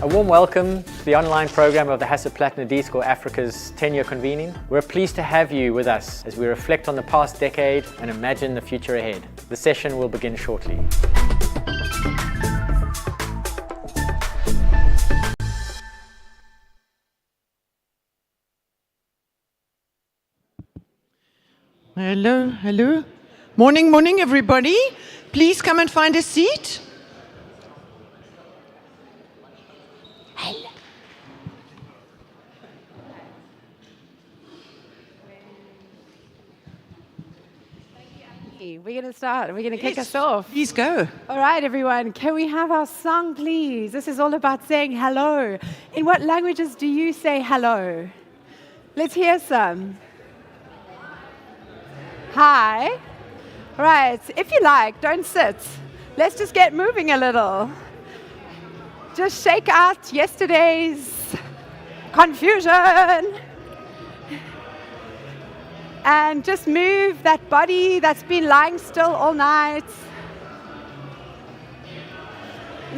A warm welcome to the online program of the Hasselplattner D-School Africa's 10-year convening. We're pleased to have you with us as we reflect on the past decade and imagine the future ahead. The session will begin shortly. Hello, hello. Morning, morning, everybody. Please come and find a seat. Hello. We're going to start. We're going to kick us off. Please go. All right, everyone. Can we have our song, please? This is all about saying hello. In what languages do you say hello? Let's hear some. Hi. Right. If you like, don't sit. Let's just get moving a little. Just shake out yesterday's confusion. And just move that body that's been lying still all night.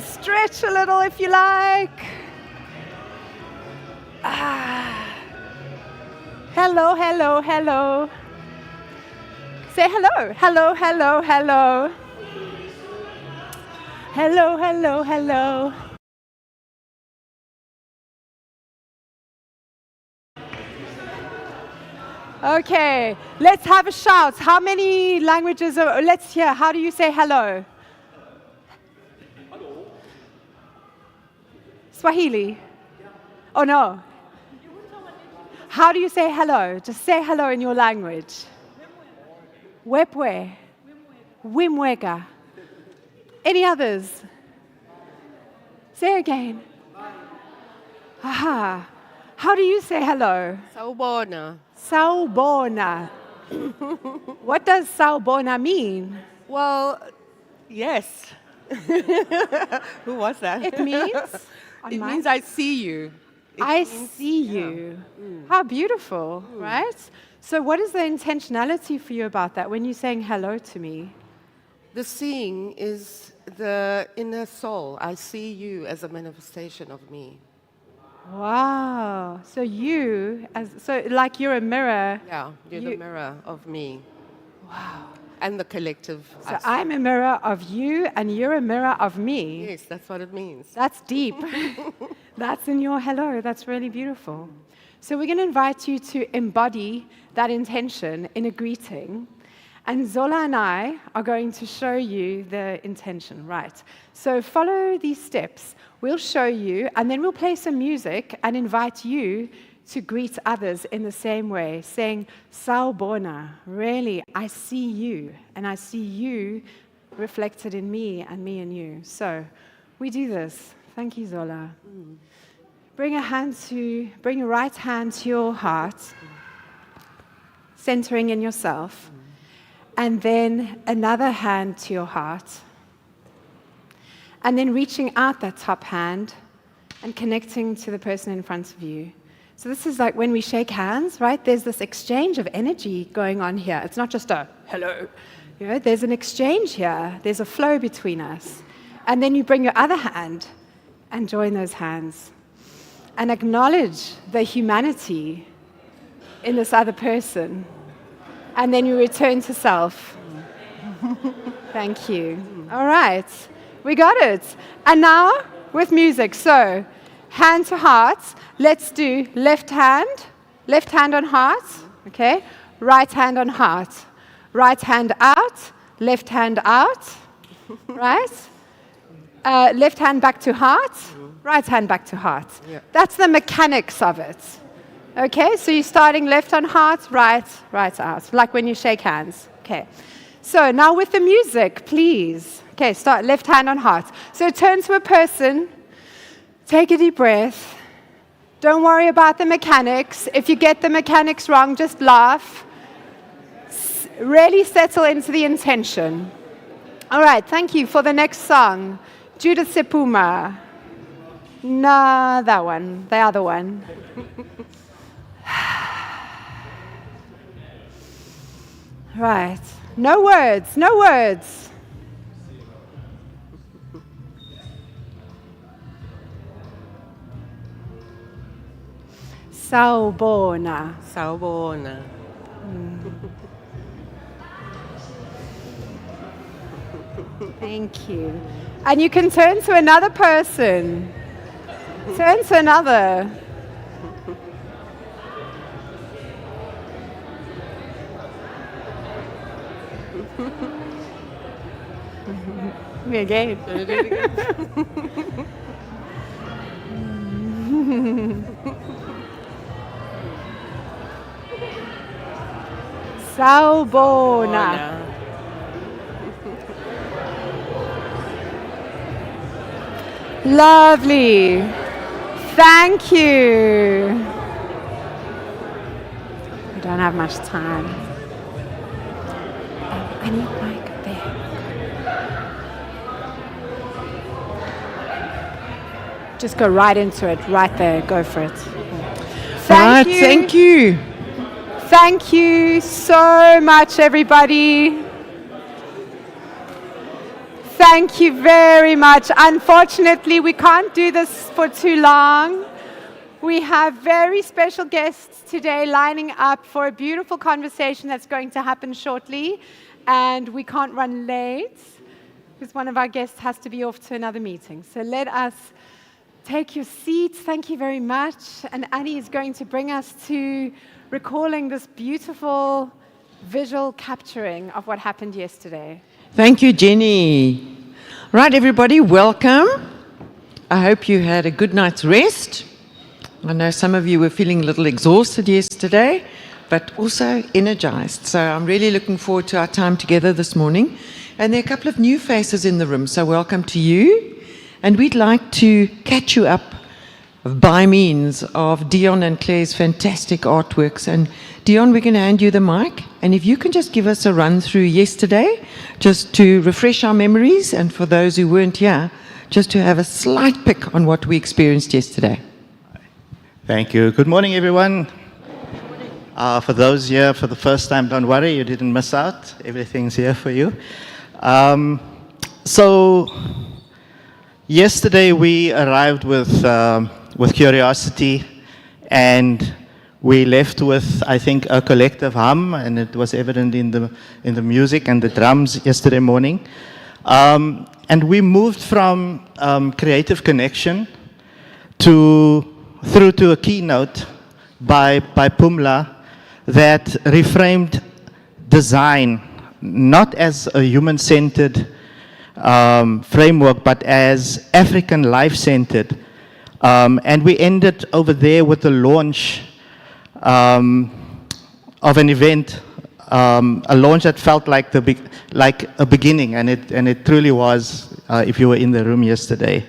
Stretch a little if you like. Hello, hello, hello. Say hello. Hello, hello, hello. Hello, hello, hello. Okay, let's have a shout. How many languages let's hear. How do you say hello? Hello. Swahili? Oh no. How do you say hello? Just say hello in your language. Wepwe. Wimwega. Any others? Say again. Aha. How do you say hello? Sawubona. Sawubona. What does sawubona mean? Well, yes. Who was that? It means? It means I see you. I see you. How beautiful, right? So what is the intentionality for you about that when you're saying hello to me? The seeing is the inner soul. I see you as a manifestation of me. Wow. So like you're a mirror. Yeah, you're the mirror of me. Wow. And the collective. So I'm a mirror of you and you're a mirror of me. Yes, that's what it means. That's deep. That's in your hello. That's really beautiful. So we're going to invite you to embody that intention in a greeting. And Zola and I are going to show you the intention, right? So follow these steps. We'll show you, and then we'll play some music and invite you to greet others in the same way, saying, Sawubona, really, I see you, and I see you reflected in me and you. So we do this. Thank you, Zola. Bring your right hand to your heart, centering in yourself. And then another hand to your heart. And then reaching out that top hand and connecting to the person in front of you. So this is like when we shake hands, right? There's this exchange of energy going on here. It's not just a hello. You know, there's an exchange here. There's a flow between us. And then you bring your other hand and join those hands. And acknowledge the humanity in this other person. And then you return to self. Thank you. All right. We got it. And now with music. So hand to heart. Let's do left hand on heart. Okay. Right hand on heart. Right hand out. Left hand out. Right. Left hand back to heart. Right hand back to heart. Yeah. That's the mechanics of it. Okay, so you're starting left on heart, right out, like when you shake hands. Okay, so now with the music, please. Okay, start left hand on heart. So turn to a person, take a deep breath. Don't worry about the mechanics. If you get the mechanics wrong, just laugh. Really settle into the intention. All right, thank you for the next song. Judith Sepuma. No, that one, the other one. Right. No words, no words. Sawubona. Sawubona. Thank you. And you can turn to another person. Turn to another. Me again. Sawubona. Lovely. Thank you. We don't have much time. I need mic there. Just go right into it, right there. Go for it. Right, thank you. Thank you so much, everybody. Thank you very much. Unfortunately, we can't do this for too long. We have very special guests today lining up for a beautiful conversation that's going to happen shortly. And we can't run late because one of our guests has to be off to another meeting. So let us take your seats. Thank you very much. And Annie is going to bring us to recalling this beautiful visual capturing of what happened yesterday. Thank you, Jenny. Right, everybody, welcome. I hope you had a good night's rest. I know some of you were feeling a little exhausted yesterday, but also energized. So I'm really looking forward to our time together this morning. And there are a couple of new faces in the room, so welcome to you. And we'd like to catch you up by means of Dion and Claire's fantastic artworks. And Dion, we're going to hand you the mic. And if you can just give us a run through yesterday, just to refresh our memories, and for those who weren't here, just to have a slight pick on what we experienced yesterday. Thank you. Good morning, everyone. For those here for the first time, don't worry, you didn't miss out. Everything's here for you. So yesterday we arrived with curiosity, and we left with, I think, a collective hum, and it was evident in the music and the drums yesterday morning. And we moved from creative connection through to a keynote by Pumla that reframed design not as a human-centered framework, but as African life-centered. And we ended over there with the launch of an event, a launch that felt like a beginning, and it truly was. If you were in the room yesterday,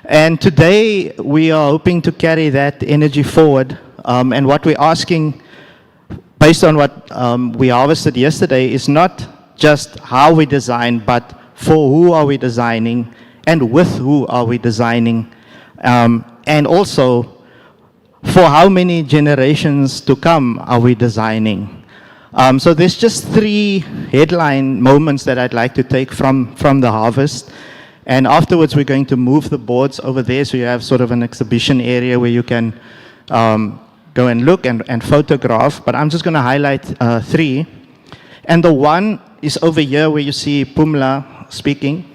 and today we are hoping to carry that energy forward. And what we're asking, based on what we harvested yesterday, is not just how we design, but for who are we designing, and with who are we designing, and also for how many generations to come are we designing. So there's just 3 headline moments that I'd like to take from the harvest. And afterwards, we're going to move the boards over there, so you have sort of an exhibition area where you can go and look and photograph. But I'm just going to highlight 3. And the one is over here where you see Pumla speaking.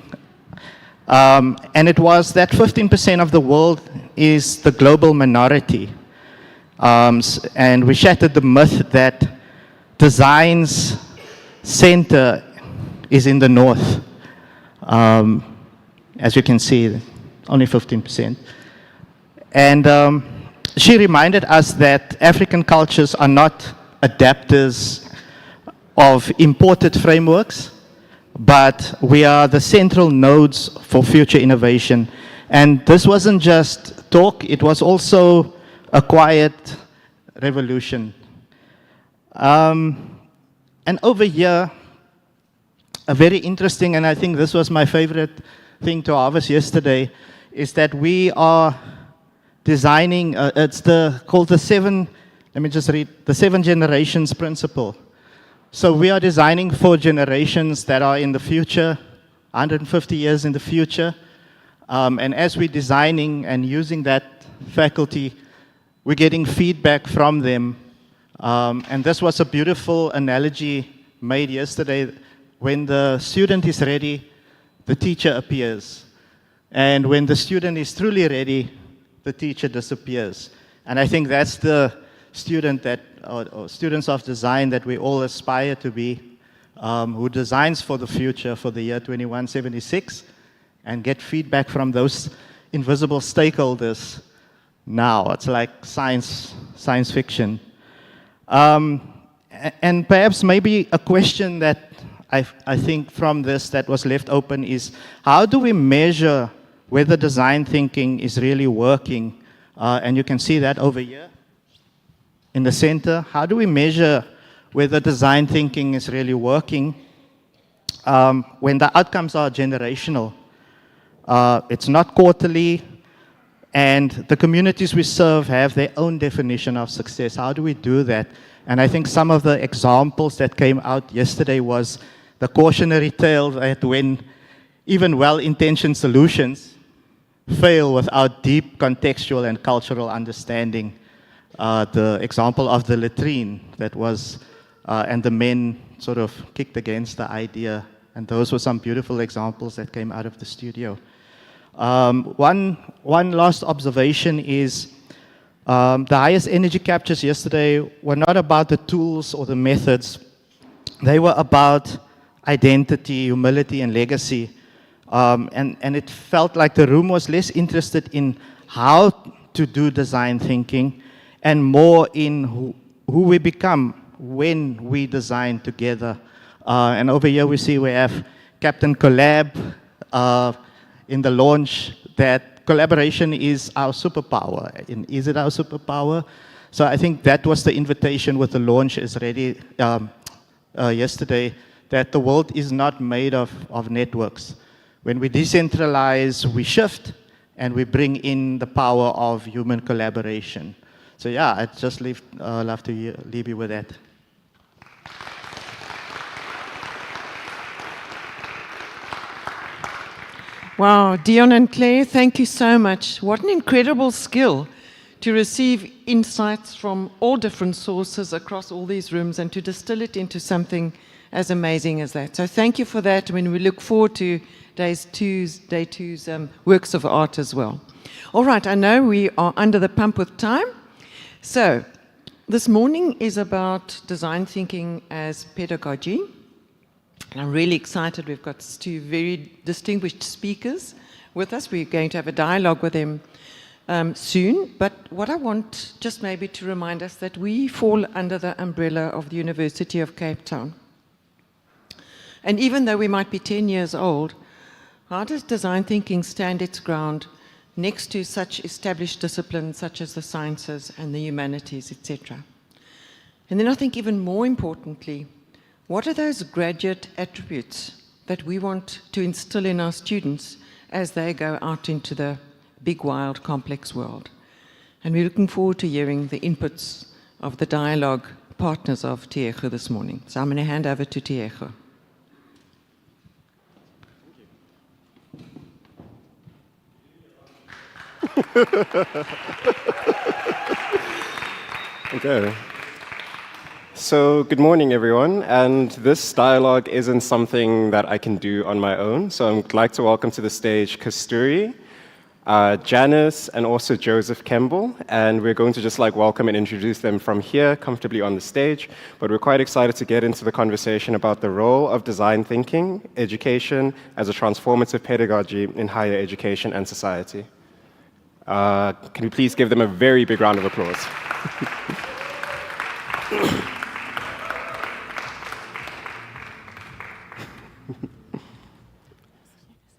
And it was that 15% of the world is the global minority. And we shattered the myth that design's center is in the north. As you can see, only 15%. And she reminded us that African cultures are not adapters of imported frameworks, but we are the central nodes for future innovation. And this wasn't just talk, it was also a quiet revolution. And over here, a very interesting, and I think this was my favorite thing to harvest yesterday, is that we are designing, it's called the 7, let me just read, the 7 generations principle. So we are designing for generations that are in the future, 150 years in the future. And as we're designing and using that faculty, we're getting feedback from them. And this was a beautiful analogy made yesterday. When the student is ready, the teacher appears. And when the student is truly ready, the teacher disappears. And I think that's the student that, or students of design that we all aspire to be, who designs for the future, for the year 2176, and get feedback from those invisible stakeholders now. It's like science fiction. And perhaps maybe a question that I think from this that was left open is, how do we measure whether design thinking is really working? And you can see that over here in the center. How do we measure whether design thinking is really working when the outcomes are generational? It's not quarterly, and the communities we serve have their own definition of success. How do we do that? And I think some of the examples that came out yesterday was the cautionary tale that when even well-intentioned solutions fail without deep contextual and cultural understanding. The example of the latrine that was, and the men sort of kicked against the idea. And those were some beautiful examples that came out of the studio. One last observation is the highest energy captures yesterday were not about the tools or the methods. They were about identity, humility, and legacy. And it felt like the room was less interested in how to do design thinking and more in who we become when we design together. And over here we see we have Captain Collab in the launch, that collaboration is our superpower. And is it our superpower? So I think that was the invitation with the launch is ready yesterday, that the world is not made of networks. When we decentralize, we shift, and we bring in the power of human collaboration. So yeah, I'd just love to leave you with that. Wow, Dion and Claire, thank you so much. What an incredible skill to receive insights from all different sources across all these rooms and to distill it into something as amazing as that. So thank you for that. We look forward to day two's works of art as well. All right, I know we are under the pump with time. So this morning is about design thinking as pedagogy. And I'm really excited. We've got two very distinguished speakers with us. We're going to have a dialogue with them soon. But what I want just maybe to remind us that we fall under the umbrella of the University of Cape Town. And even though we might be 10 years old, how does design thinking stand its ground next to such established disciplines such as the sciences and the humanities, etc.? And then I think even more importantly, what are those graduate attributes that we want to instill in our students as they go out into the big, wild, complex world? And we're looking forward to hearing the inputs of the dialogue partners of Tiego this morning. So I'm going to hand over to Tiego. Okay. So good morning, everyone. And this dialogue isn't something that I can do on my own. So I'd like to welcome to the stage Kasturi, Janice, and also Joseph Kemble. And we're going to just welcome and introduce them from here, comfortably on the stage. But we're quite excited to get into the conversation about the role of design thinking, education, as a transformative pedagogy in higher education and society. Can we please give them a very big round of applause?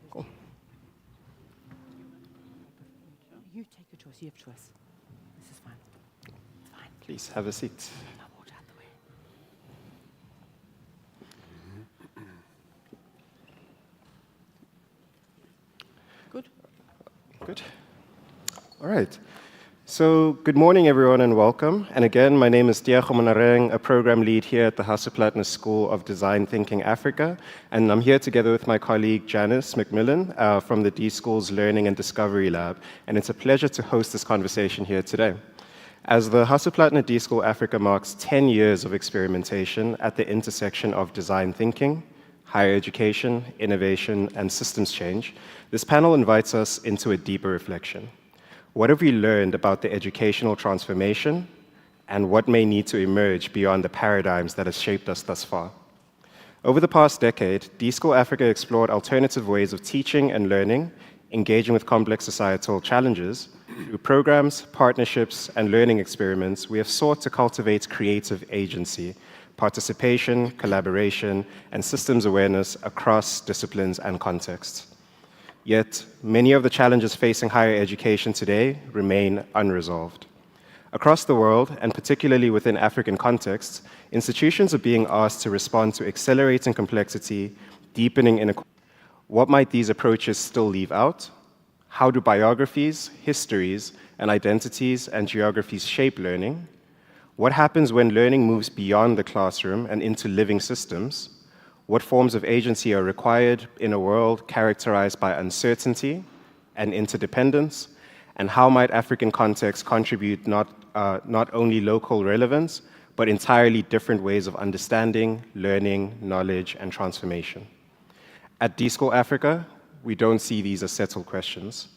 Cool. You take your choice. You have choice. This is fine. It's fine. Please have a seat. I'll walk out the way. Good. Good. All right. So good morning, everyone, and welcome. And again, my name is Tiego Monareng, a program lead here at the Hasselplattner School of Design Thinking Africa. And I'm here together with my colleague, Janice McMillan, from the D School's Learning and Discovery Lab. And it's a pleasure to host this conversation here today. As the Hasselplattner D-School Africa marks 10 years of experimentation at the intersection of design thinking, higher education, innovation, and systems change, this panel invites us into a deeper reflection. What have we learned about the educational transformation, and what may need to emerge beyond the paradigms that have shaped us thus far? Over the past decade, D-School Africa explored alternative ways of teaching and learning, engaging with complex societal challenges. Through programs, partnerships, and learning experiments, we have sought to cultivate creative agency, participation, collaboration, and systems awareness across disciplines and contexts. Yet, many of the challenges facing higher education today remain unresolved. Across the world, and particularly within African contexts, institutions are being asked to respond to accelerating complexity, deepening inequality. What might these approaches still leave out? How do biographies, histories, and identities and geographies shape learning? What happens when learning moves beyond the classroom and into living systems? What forms of agency are required in a world characterized by uncertainty and interdependence? And how might African contexts contribute not only local relevance, but entirely different ways of understanding, learning, knowledge, and transformation? At D-School Africa, we don't see these as settled questions.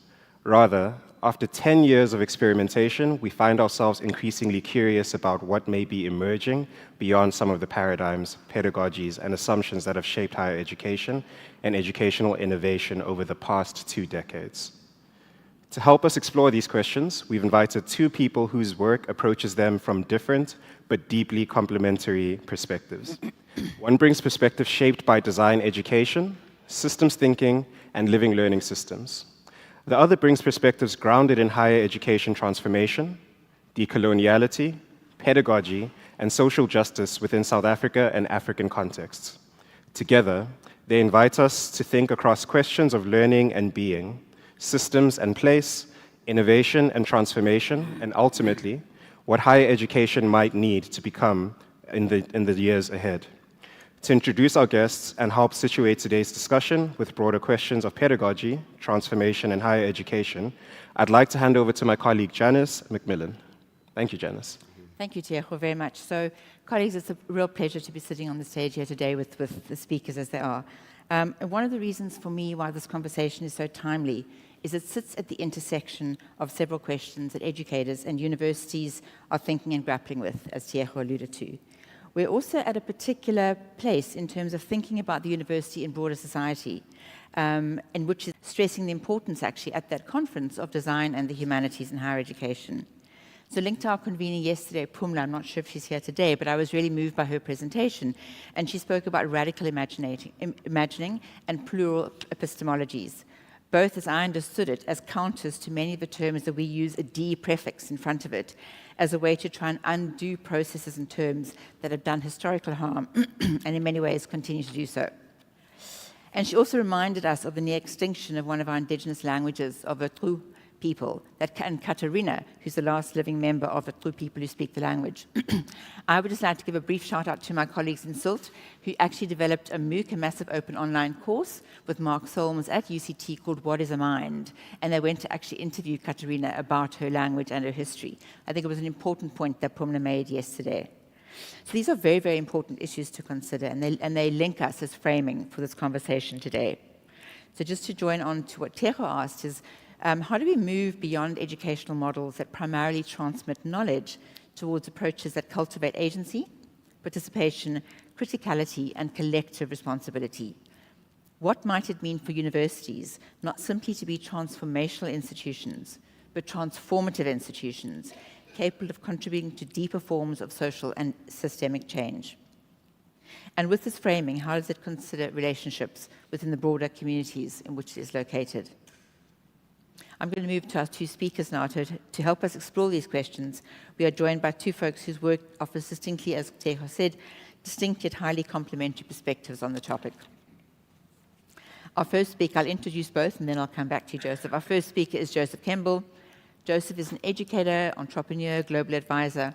Rather, after 10 years of experimentation, we find ourselves increasingly curious about what may be emerging beyond some of the paradigms, pedagogies, and assumptions that have shaped higher education and educational innovation over the past 2 decades. To help us explore these questions, we've invited 2 people whose work approaches them from different but deeply complementary perspectives. One brings perspectives shaped by design education, systems thinking, and living learning systems. The other brings perspectives grounded in higher education transformation, decoloniality, pedagogy, and social justice within South Africa and African contexts. Together, they invite us to think across questions of learning and being, systems and place, innovation and transformation, and ultimately, what higher education might need to become in the years ahead. To introduce our guests and help situate today's discussion with broader questions of pedagogy, transformation, and higher education, I'd like to hand over to my colleague Janice McMillan. Thank you, Janice. Thank you, Tiejo, very much. So, colleagues, it's a real pleasure to be sitting on the stage here today with the speakers as they are. And one of the reasons for me why this conversation is so timely is it sits at the intersection of several questions that educators and universities are thinking and grappling with, as Tiejo alluded to. We're also at a particular place in terms of thinking about the university in broader society, and which is stressing the importance, actually, at that conference of design and the humanities in higher education. So linked to our convening yesterday, Pumla, I'm not sure if she's here today, but I was really moved by her presentation, and she spoke about radical imagining and plural epistemologies, both, as I understood it, as counters to many of the terms that we use a D prefix in front of it, as a way to try and undo processes and terms that have done historical harm and in many ways continue to do so. And she also reminded us of the near extinction of one of our indigenous languages, of the Tru people, and Katarina, who's the last living member of the Tru people who speak the language. I would just like to give a brief shout out to my colleagues in SILT, who actually developed a MOOC, a massive open online course with Mark Solms at UCT called What is a Mind? And they went to actually interview Katarina about her language and her history. I think it was an important point that Pumla made yesterday. So these are very, very important issues to consider, and they link us as framing for this conversation today. So just to join on to what Tiejo asked is, how do we move beyond educational models that primarily transmit knowledge towards approaches that cultivate agency, participation, criticality, and collective responsibility? What might it mean for universities not simply to be transformational institutions, but transformative institutions capable of contributing to deeper forms of social and systemic change? And with this framing, how does it consider relationships within the broader communities in which it is located? I'm going to move to our 2 speakers now to help us explore these questions. We are joined by 2 folks whose work offers distinctly, as Tiejo said, distinct yet highly complementary perspectives on the topic. Our first speaker, I'll introduce both and then I'll come back to you, Joseph. Our first speaker is Joseph Kemble. Joseph is an educator, entrepreneur, global advisor,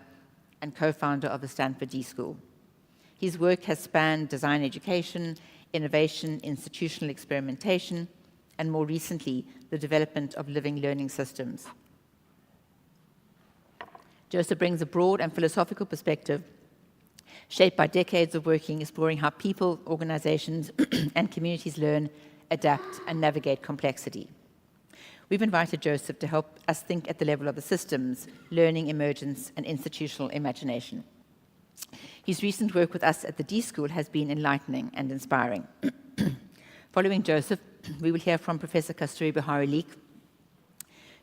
and co-founder of the Stanford D School. His work has spanned design education, innovation, institutional experimentation, and more recently, the development of living learning systems. Joseph brings a broad and philosophical perspective shaped by decades of working, exploring how people, organizations, and communities learn, adapt, and navigate complexity. We've invited Joseph to help us think at the level of the systems, learning, emergence, and institutional imagination. His recent work with us at the D School has been enlightening and inspiring. Following Joseph, we will hear from Professor Kasturi Bihari-Leek,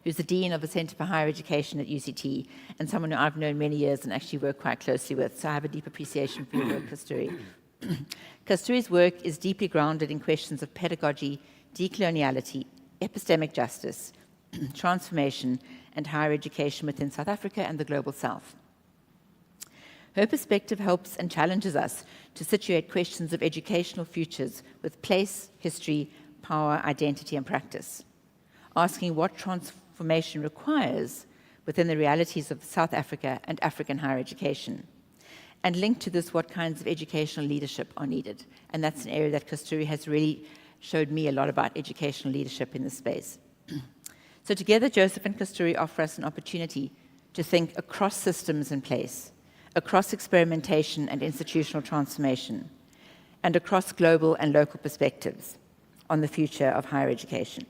who's the Dean of the Center for Higher Education at UCT, and someone who I've known many years and actually work quite closely with, so I have a deep appreciation for your work, Kasturi. Kasturi's work is deeply grounded in questions of pedagogy, decoloniality, epistemic justice, transformation, and higher education within South Africa and the Global South. Her perspective helps and challenges us to situate questions of educational futures with place, history, power, identity, and practice, asking what transformation requires within the realities of South Africa and African higher education, and linked to this, what kinds of educational leadership are needed. And that's an area that Kasturi has really showed me a lot about educational leadership in this space. So together, Joseph and Kasturi offer us an opportunity to think across systems in place, across experimentation and institutional transformation, and across global and local perspectives on the future of higher education.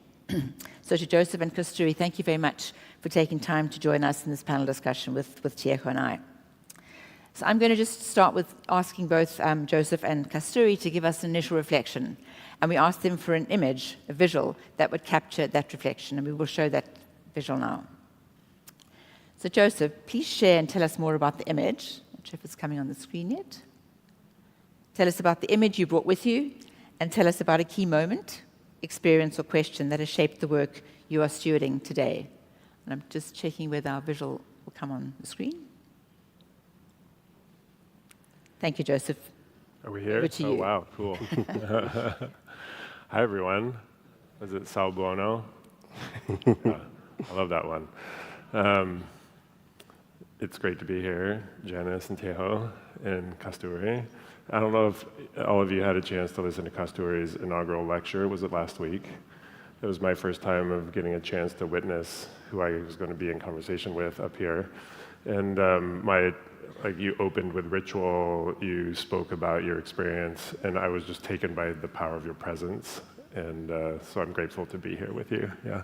So to Joseph and Kasturi, thank you very much for taking time to join us in this panel discussion with Tieko and I. So I'm going to just start with asking both Joseph and Kasturi to give us an initial reflection. And we asked them for an image, a visual, that would capture that reflection. And we will show that visual now. So Joseph, please share and tell us more about the image. I'm not sure if it's coming on the screen yet. Tell us about the image you brought with you, and tell us about a key moment, experience, or question that has shaped the work you are stewarding today. And I'm just checking whether our visual will come on the screen. Thank you, Joseph. Are we here? Over to oh, you. Wow, cool. Hi, everyone. Was it Sal Buono? I love that one. It's great to be here, Janice and Teho and Kasturi. I don't know if all of you had a chance to listen to Kasturi's inaugural lecture. Was it last week? It was my first time of getting a chance to witness who I was going to be in conversation with up here. And you opened with ritual, you spoke about your experience, and I was just taken by the power of your presence. And so I'm grateful to be here with you. Yeah.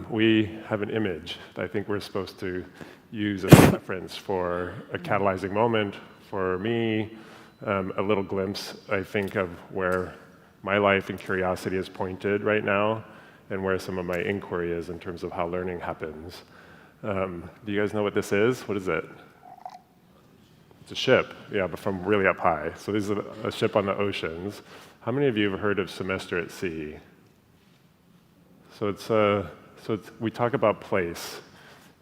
We have an image that I think we're supposed to use as a reference for a catalyzing moment. For me, a little glimpse, I think, of where my life and curiosity is pointed right now, and where some of my inquiry is in terms of how learning happens. Do you guys know what this is? What is it? It's a ship, yeah, but from really up high. So this is a ship on the oceans. How many of you have heard of semester at sea? So we talk about place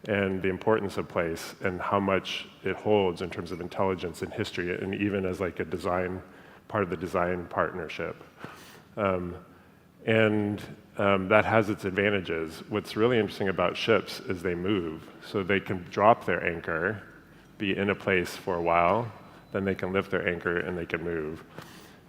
and the importance of place and how much it holds in terms of intelligence and history, and even as like a design, part of the design partnership. That has its advantages. What's really interesting about ships is they move. So they can drop their anchor, be in a place for a while, then they can lift their anchor and they can move.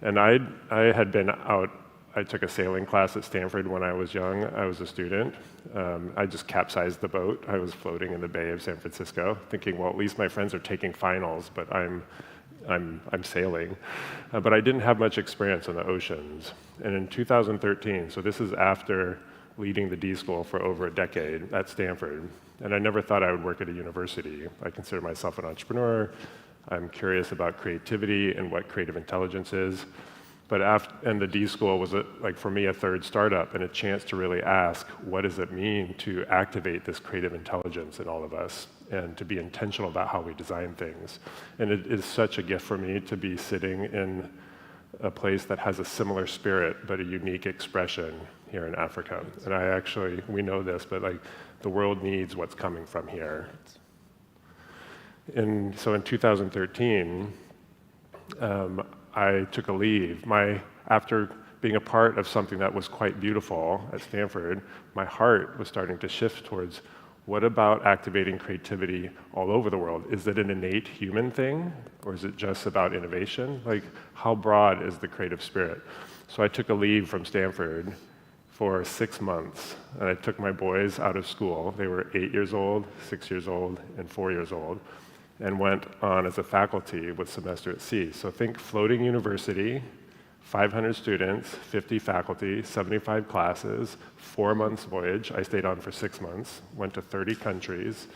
And I had been out, I took a sailing class at Stanford when I was young. I was a student. I just capsized the boat. I was floating in the Bay of San Francisco, thinking, well, at least my friends are taking finals, but I'm sailing. But I didn't have much experience on the oceans. And in 2013, so this is after leading the D School for over a decade at Stanford, and I never thought I would work at a university. I consider myself an entrepreneur. I'm curious about creativity and what creative intelligence is. And the D School was, for me, a third startup and a chance to really ask, what does it mean to activate this creative intelligence in all of us and to be intentional about how we design things? And it is such a gift for me to be sitting in a place that has a similar spirit but a unique expression here in Africa. And we know this, but the world needs what's coming from here. And so in 2013, I took a leave. After being a part of something that was quite beautiful at Stanford, my heart was starting to shift towards, what about activating creativity all over the world? Is it an innate human thing, or is it just about innovation? How broad is the creative spirit? So I took a leave from Stanford for 6 months. And I took my boys out of school. They were 8 years old, 6 years old, and 4 years old, and went on as a faculty with semester at sea. So think floating university, 500 students, 50 faculty, 75 classes, 4 months voyage. I stayed on for 6 months, went to 30 countries,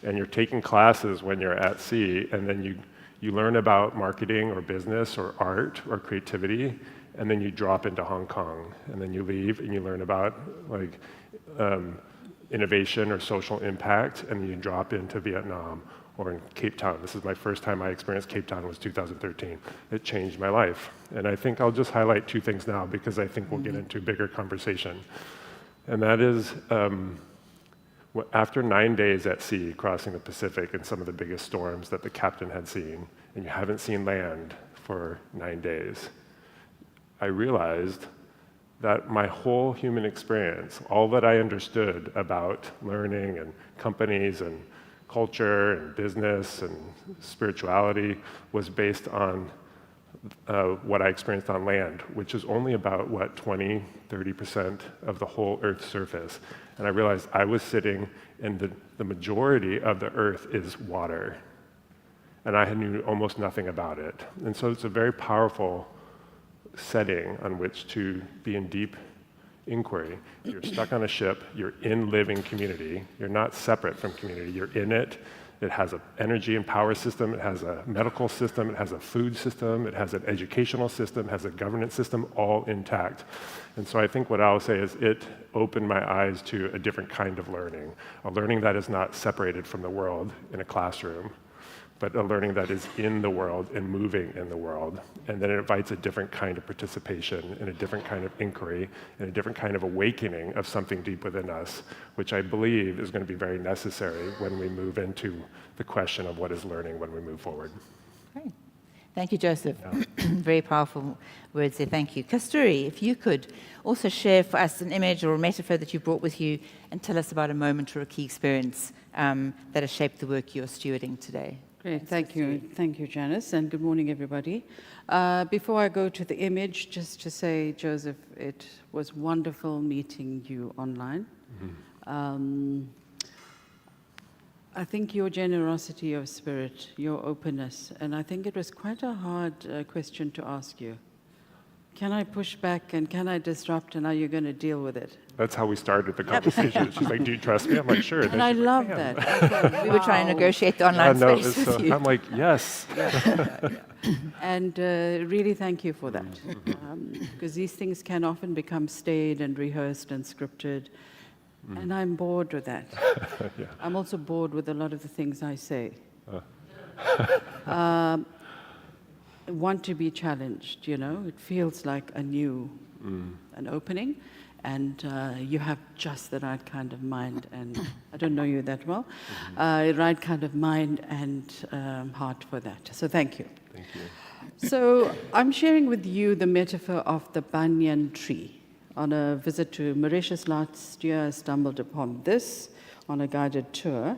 and you're taking classes when you're at sea, and then you learn about marketing or business or art or creativity, and then you drop into Hong Kong, and then you leave and you learn about like innovation or social impact, and then you drop into Vietnam or in Cape Town. This is my first time I experienced Cape Town, was 2013. It changed my life. And I think I'll just highlight 2 things now because I think we'll get into a bigger conversation. And that is, after 9 days at sea, crossing the Pacific in some of the biggest storms that the captain had seen, and you haven't seen land for 9 days, I realized that my whole human experience, all that I understood about learning and companies and culture and business and spirituality was based on what I experienced on land, which is only about, 20-30% of the whole Earth's surface. And I realized I was sitting in the majority of the Earth is water. And I knew almost nothing about it. And so it's a very powerful setting on which to be in deep inquiry. You're stuck on a ship, you're in living community, you're not separate from community, you're in it. It has an energy and power system, it has a medical system, it has a food system, it has an educational system, it has a governance system, all intact. And so I think what I'll say is it opened my eyes to a different kind of learning, a learning that is not separated from the world in a classroom, but a learning that is in the world and moving in the world. And then it invites a different kind of participation and a different kind of inquiry and a different kind of awakening of something deep within us, which I believe is going to be very necessary when we move into the question of what is learning when we move forward. Great. Thank you, Joseph. Yeah. Very powerful words there. Thank you. Kasturi, if you could also share for us an image or a metaphor that you brought with you and tell us about a moment or a key experience that has shaped the work you're stewarding today. Great, thank you. Thank you, Janice, and good morning, everybody. Before I go to the image, just to say, Joseph, it was wonderful meeting you online. Mm-hmm. I think your generosity of spirit, your openness, and I think it was quite a hard question to ask you. Can I push back and can I disrupt, and are you going to deal with it? That's how we started the conversation. She's like, do you trust me? I'm like, sure. And I love that. We were trying to negotiate the online space with you. I'm like, yes. And really thank you for that. Because these things can often become stayed and rehearsed and scripted. And I'm bored with that. Yeah. I'm also bored with a lot of the things I say. Want to be challenged, you know. It feels like a new, an opening. And you have just the right kind of mind, and I don't know you that well, right kind of mind and heart for that. So thank you. Thank you. So I'm sharing with you the metaphor of the banyan tree. On a visit to Mauritius last year, I stumbled upon this on a guided tour.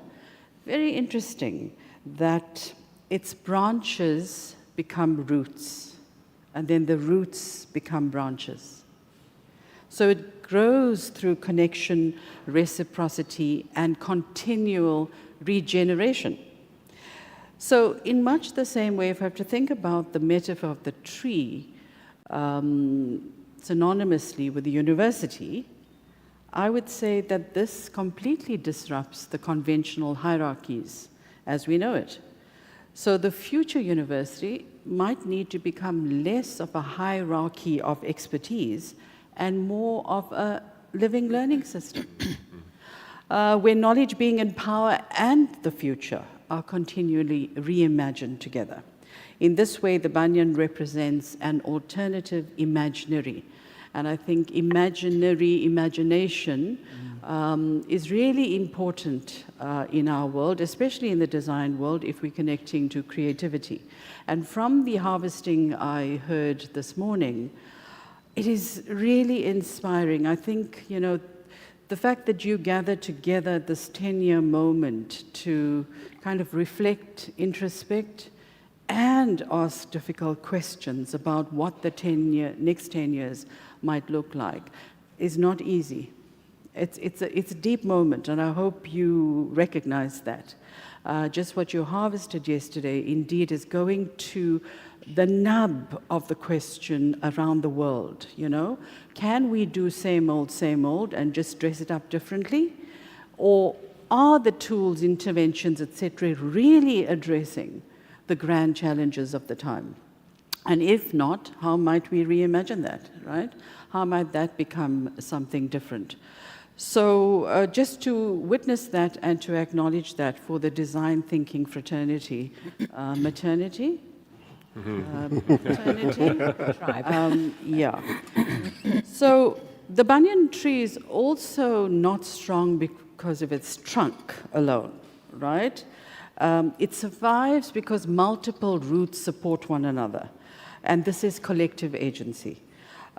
Very interesting that its branches become roots, and then the roots become branches. So it grows through connection, reciprocity, and continual regeneration. So in much the same way, if I have to think about the metaphor of the tree synonymously with the university, I would say that this completely disrupts the conventional hierarchies as we know it. So the future university might need to become less of a hierarchy of expertise and more of a living learning system, where knowledge, being, and power and the future are continually reimagined together. In this way, the banyan represents an alternative imaginary. And I think imagination is really important in our world, especially in the design world, if we're connecting to creativity. And from the harvesting I heard this morning, it is really inspiring. I think, you know, the fact that you gather together this 10-year moment to kind of reflect, introspect, and ask difficult questions about what the next 10 years might look like. is not easy. It's a deep moment, and I hope you recognize that. Just what you harvested yesterday, indeed, is going to the nub of the question around the world, you know? Can we do same old, and just dress it up differently? Or are the tools, interventions, etc., really addressing the grand challenges of the time? And if not, how might we reimagine that, right? How might that become something different? So just to witness that and to acknowledge that for the design thinking fraternity, maternity? Fraternity? Yeah. So the banyan tree is also not strong because of its trunk alone, right? It survives because multiple roots support one another. And this is collective agency.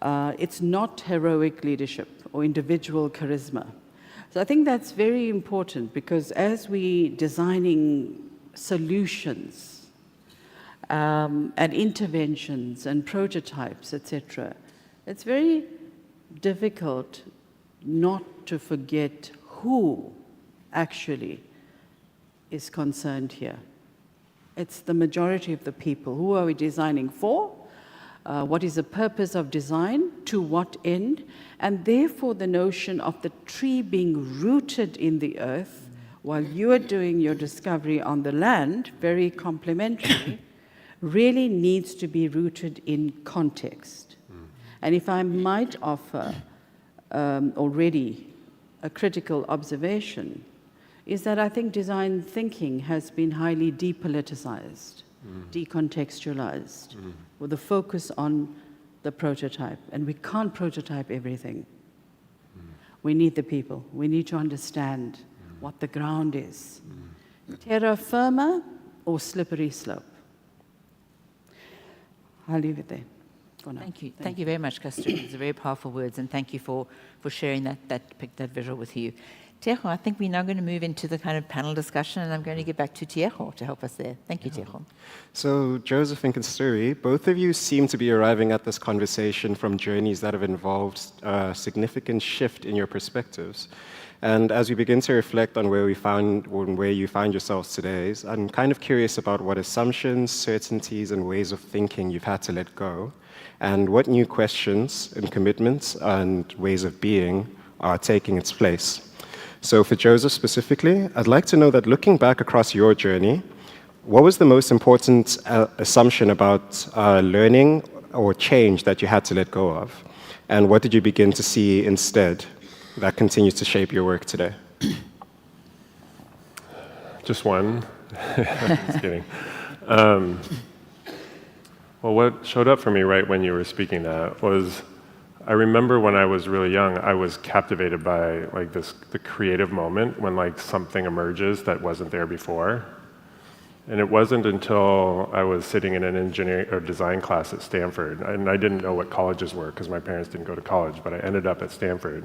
It's not heroic leadership or individual charisma. So I think that's very important, because as we designing solutions and interventions and prototypes, etc., it's very difficult not to forget who actually is concerned here. It's the majority of the people. Who are we designing for? What is the purpose of design? To what end? And therefore, the notion of the tree being rooted in the earth while you are doing your discovery on the land, very complementary, really needs to be rooted in context. And if I might offer already a critical observation, is that I think design thinking has been highly depoliticized, decontextualized, with a focus on the prototype. And we can't prototype everything. We need the people. We need to understand what the ground is. Terra firma or slippery slope? I'll leave it there. Thank you. Thank you very much, Kasturi. These are very powerful words, and thank you for sharing that visual with you. Tiejo, I think we're now going to move into the kind of panel discussion, and I'm going to get back to Tiejo to help us there. Thank you, Tiejo. So, Joseph and Kasturi, both of you seem to be arriving at this conversation from journeys that have involved a significant shift in your perspectives. And as we begin to reflect on where you find yourselves today, I'm kind of curious about what assumptions, certainties, and ways of thinking you've had to let go, and what new questions and commitments and ways of being are taking its place. So for Joseph specifically, I'd like to know that looking back across your journey, what was the most important assumption about learning or change that you had to let go of? And what did you begin to see instead that continues to shape your work today? Just one. Just kidding. Well, what showed up for me right when you were speaking that was, I remember when I was really young, I was captivated by like the creative moment when like something emerges that wasn't there before. And it wasn't until I was sitting in an engineering or design class at Stanford, and I didn't know what colleges were because my parents didn't go to college, but I ended up at Stanford.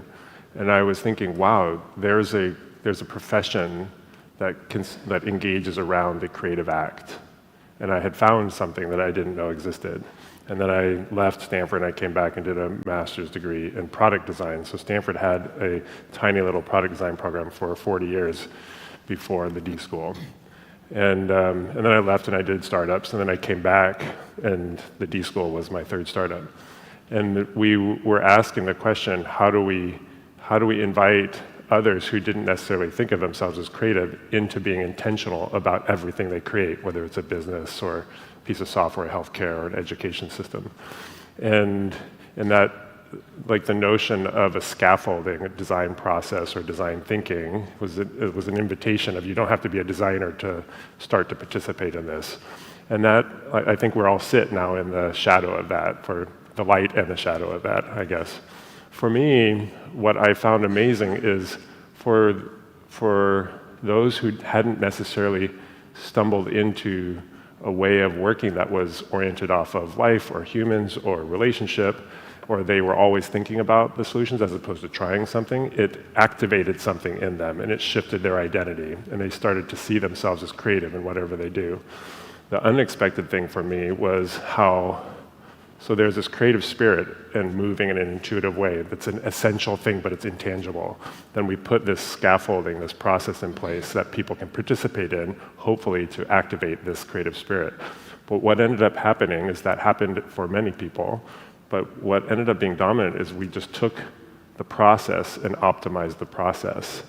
And I was thinking, wow, there's a profession that engages around the creative act. And I had found something that I didn't know existed. And then I left Stanford and I came back and did a master's degree in product design. So Stanford had a tiny little product design program for 40 years before the D School. And then I left and I did startups, and then I came back and the D School was my third startup. And we were asking the question, how do we invite others who didn't necessarily think of themselves as creative into being intentional about everything they create, whether it's a business or a piece of software, healthcare, or an education system. And that, like the notion of a scaffolding, a design process or design thinking was an invitation of you don't have to be a designer to start to participate in this. And that, I think we're all sit now in the shadow of that, for the light and the shadow of that, I guess. For me, what I found amazing is for those who hadn't necessarily stumbled into a way of working that was oriented off of life or humans or relationship, or they were always thinking about the solutions as opposed to trying something, it activated something in them and it shifted their identity, and they started to see themselves as creative in whatever they do. The unexpected thing for me was how So there's this creative spirit and moving in an intuitive way that's an essential thing, but it's intangible. Then we put this scaffolding, this process in place that people can participate in, hopefully to activate this creative spirit. But what ended up happening is that happened for many people, but what ended up being dominant is we just took the process and optimized the process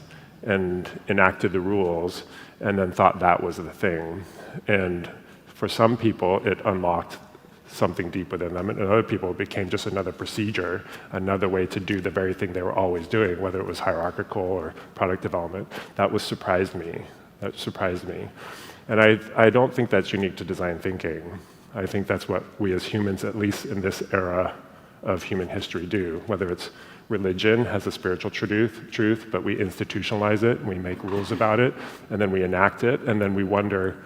and enacted the rules and then thought that was the thing. And for some people, it unlocked something deep within them, and other people it became just another procedure, another way to do the very thing they were always doing, whether it was hierarchical or product development. That surprised me. That surprised me. And I don't think that's unique to design thinking. I think that's what we as humans, at least in this era of human history, do. Whether it's religion has a spiritual truth, but we institutionalize it, and we make rules about it, and then we enact it, and then we wonder,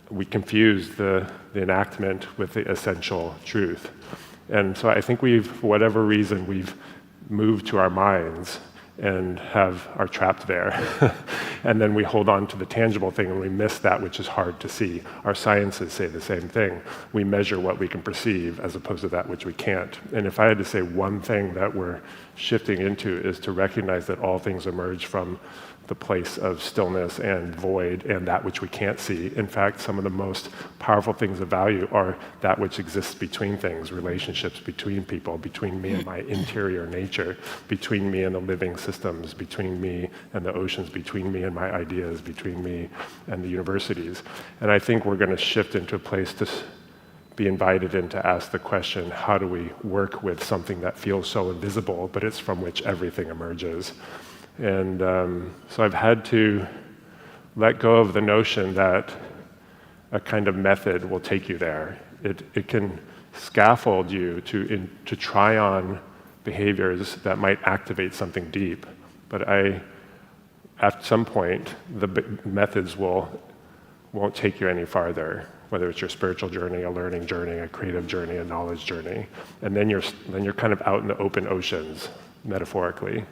we confuse the enactment with the essential truth. And so I think for whatever reason, we've moved to our minds and are trapped there. And then we hold on to the tangible thing and we miss that which is hard to see. Our sciences say the same thing. We measure what we can perceive as opposed to that which we can't. And if I had to say one thing that we're shifting into is to recognize that all things emerge from the place of stillness and void and that which we can't see. In fact, some of the most powerful things of value are that which exists between things, relationships between people, between me and my interior nature, between me and the living systems, between me and the oceans, between me and my ideas, between me and the universities. And I think we're going to shift into a place to be invited in to ask the question, how do we work with something that feels so invisible, but it's from which everything emerges? And so I've had to let go of the notion that a kind of method will take you there. It can scaffold you to try on behaviors that might activate something deep. But at some point, the methods won't take you any farther, whether it's your spiritual journey, a learning journey, a creative journey, a knowledge journey. And then you're kind of out in the open oceans, metaphorically.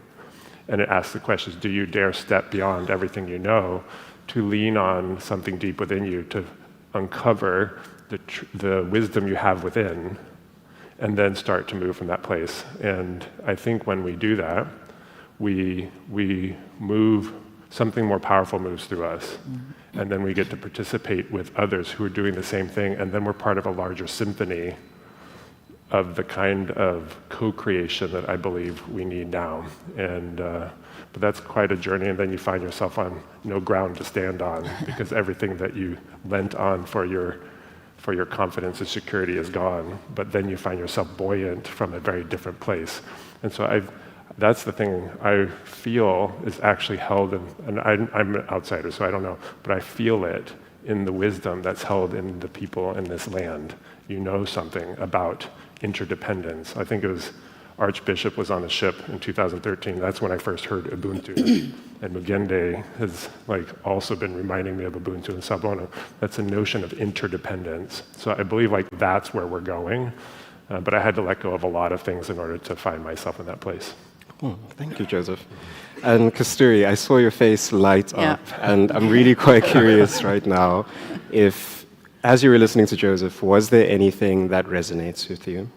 And it asks the questions, do you dare step beyond everything you know to lean on something deep within you, to uncover the wisdom you have within, and then start to move from that place? And I think when we do that, we move, something more powerful moves through us. Mm-hmm. And then we get to participate with others who are doing the same thing, and then we're part of a larger symphony of the kind of co-creation that I believe we need now. And but that's quite a journey, and then you find yourself on no ground to stand on because everything that you lent on for your confidence and security is gone. But then you find yourself buoyant from a very different place. And so that's the thing I feel is actually held in, and I'm an outsider, so I don't know, but I feel it in the wisdom that's held in the people in this land. You know something about interdependence. I think it was Archbishop was on a ship in 2013. That's when I first heard Ubuntu. And Mugende has also been reminding me of Ubuntu and Sabono. That's a notion of interdependence. So I believe that's where we're going. But I had to let go of a lot of things in order to find myself in that place. Oh, thank you, Joseph. And Kasturi, I saw your face light up, and I'm really quite curious right now if, as you were listening to Joseph, was there anything that resonates with you?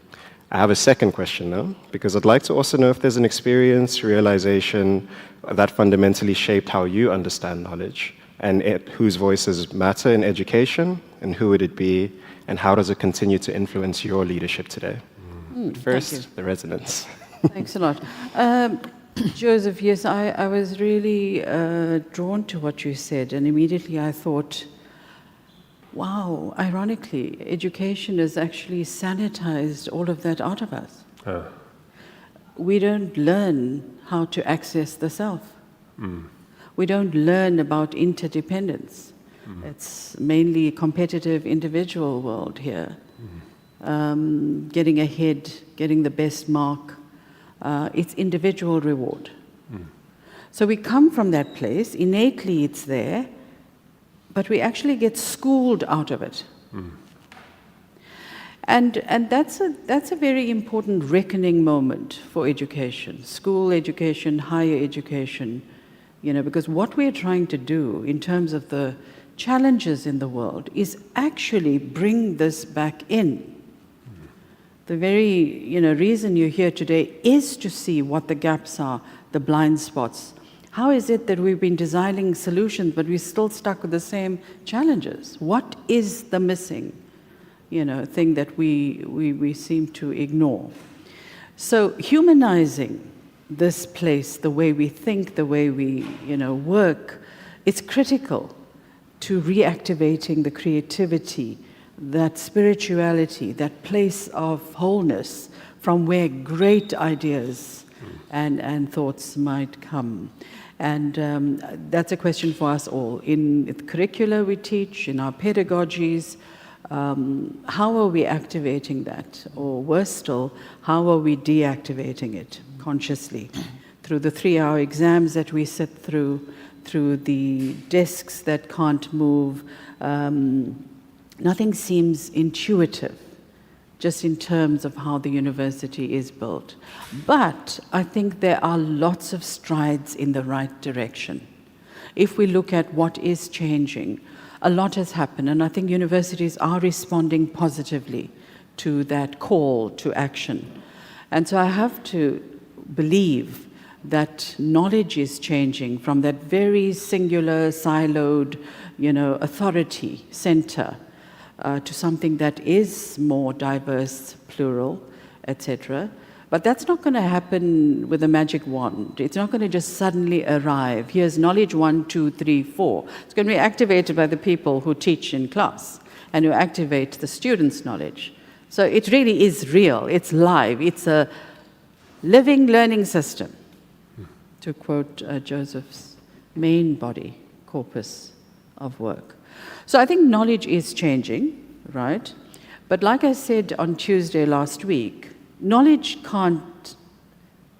I have a second question now, because I'd like to also know if there's an experience, realization that fundamentally shaped how you understand knowledge, and whose voices matter in education, and who would it be, and how does it continue to influence your leadership today? First, the resonance. Thanks a lot. Joseph, yes, I was really drawn to what you said, and immediately I thought, wow, ironically, education has actually sanitized all of that out of us. We don't learn how to access the self. We don't learn about interdependence. It's mainly a competitive individual world here. Getting ahead, getting the best mark, it's individual reward. So we come from that place, innately it's there, but we actually get schooled out of it. And that's a very important reckoning moment for education, school education, higher education, because what we're trying to do in terms of the challenges in the world is actually bring this back in. The very reason you're here today is to see what the gaps are, the blind spots. How is it that we've been designing solutions, but we're still stuck with the same challenges? What is the missing thing that we seem to ignore? So humanizing this place, the way we think, the way we work, it's critical to reactivating the creativity, that spirituality, that place of wholeness from where great ideas and thoughts might come. And that's a question for us all. In the curricula we teach, in our pedagogies, how are we activating that? Or worse still, how are we deactivating it consciously? Through the 3-hour exams that we sit through the desks that can't move. Nothing seems intuitive, just in terms of how the university is built. But I think there are lots of strides in the right direction. If we look at what is changing, a lot has happened, and I think universities are responding positively to that call to action. And so I have to believe that knowledge is changing from that very singular, siloed, authority center to something that is more diverse, plural, etc. But that's not going to happen with a magic wand. It's not going to just suddenly arrive. Here's knowledge 1, 2, 3, 4. It's going to be activated by the people who teach in class and who activate the students' knowledge. So it really is real. It's live. It's a living learning system, to quote Joseph's main body, corpus of work. So I think knowledge is changing, right? But like I said on Tuesday last week, knowledge can't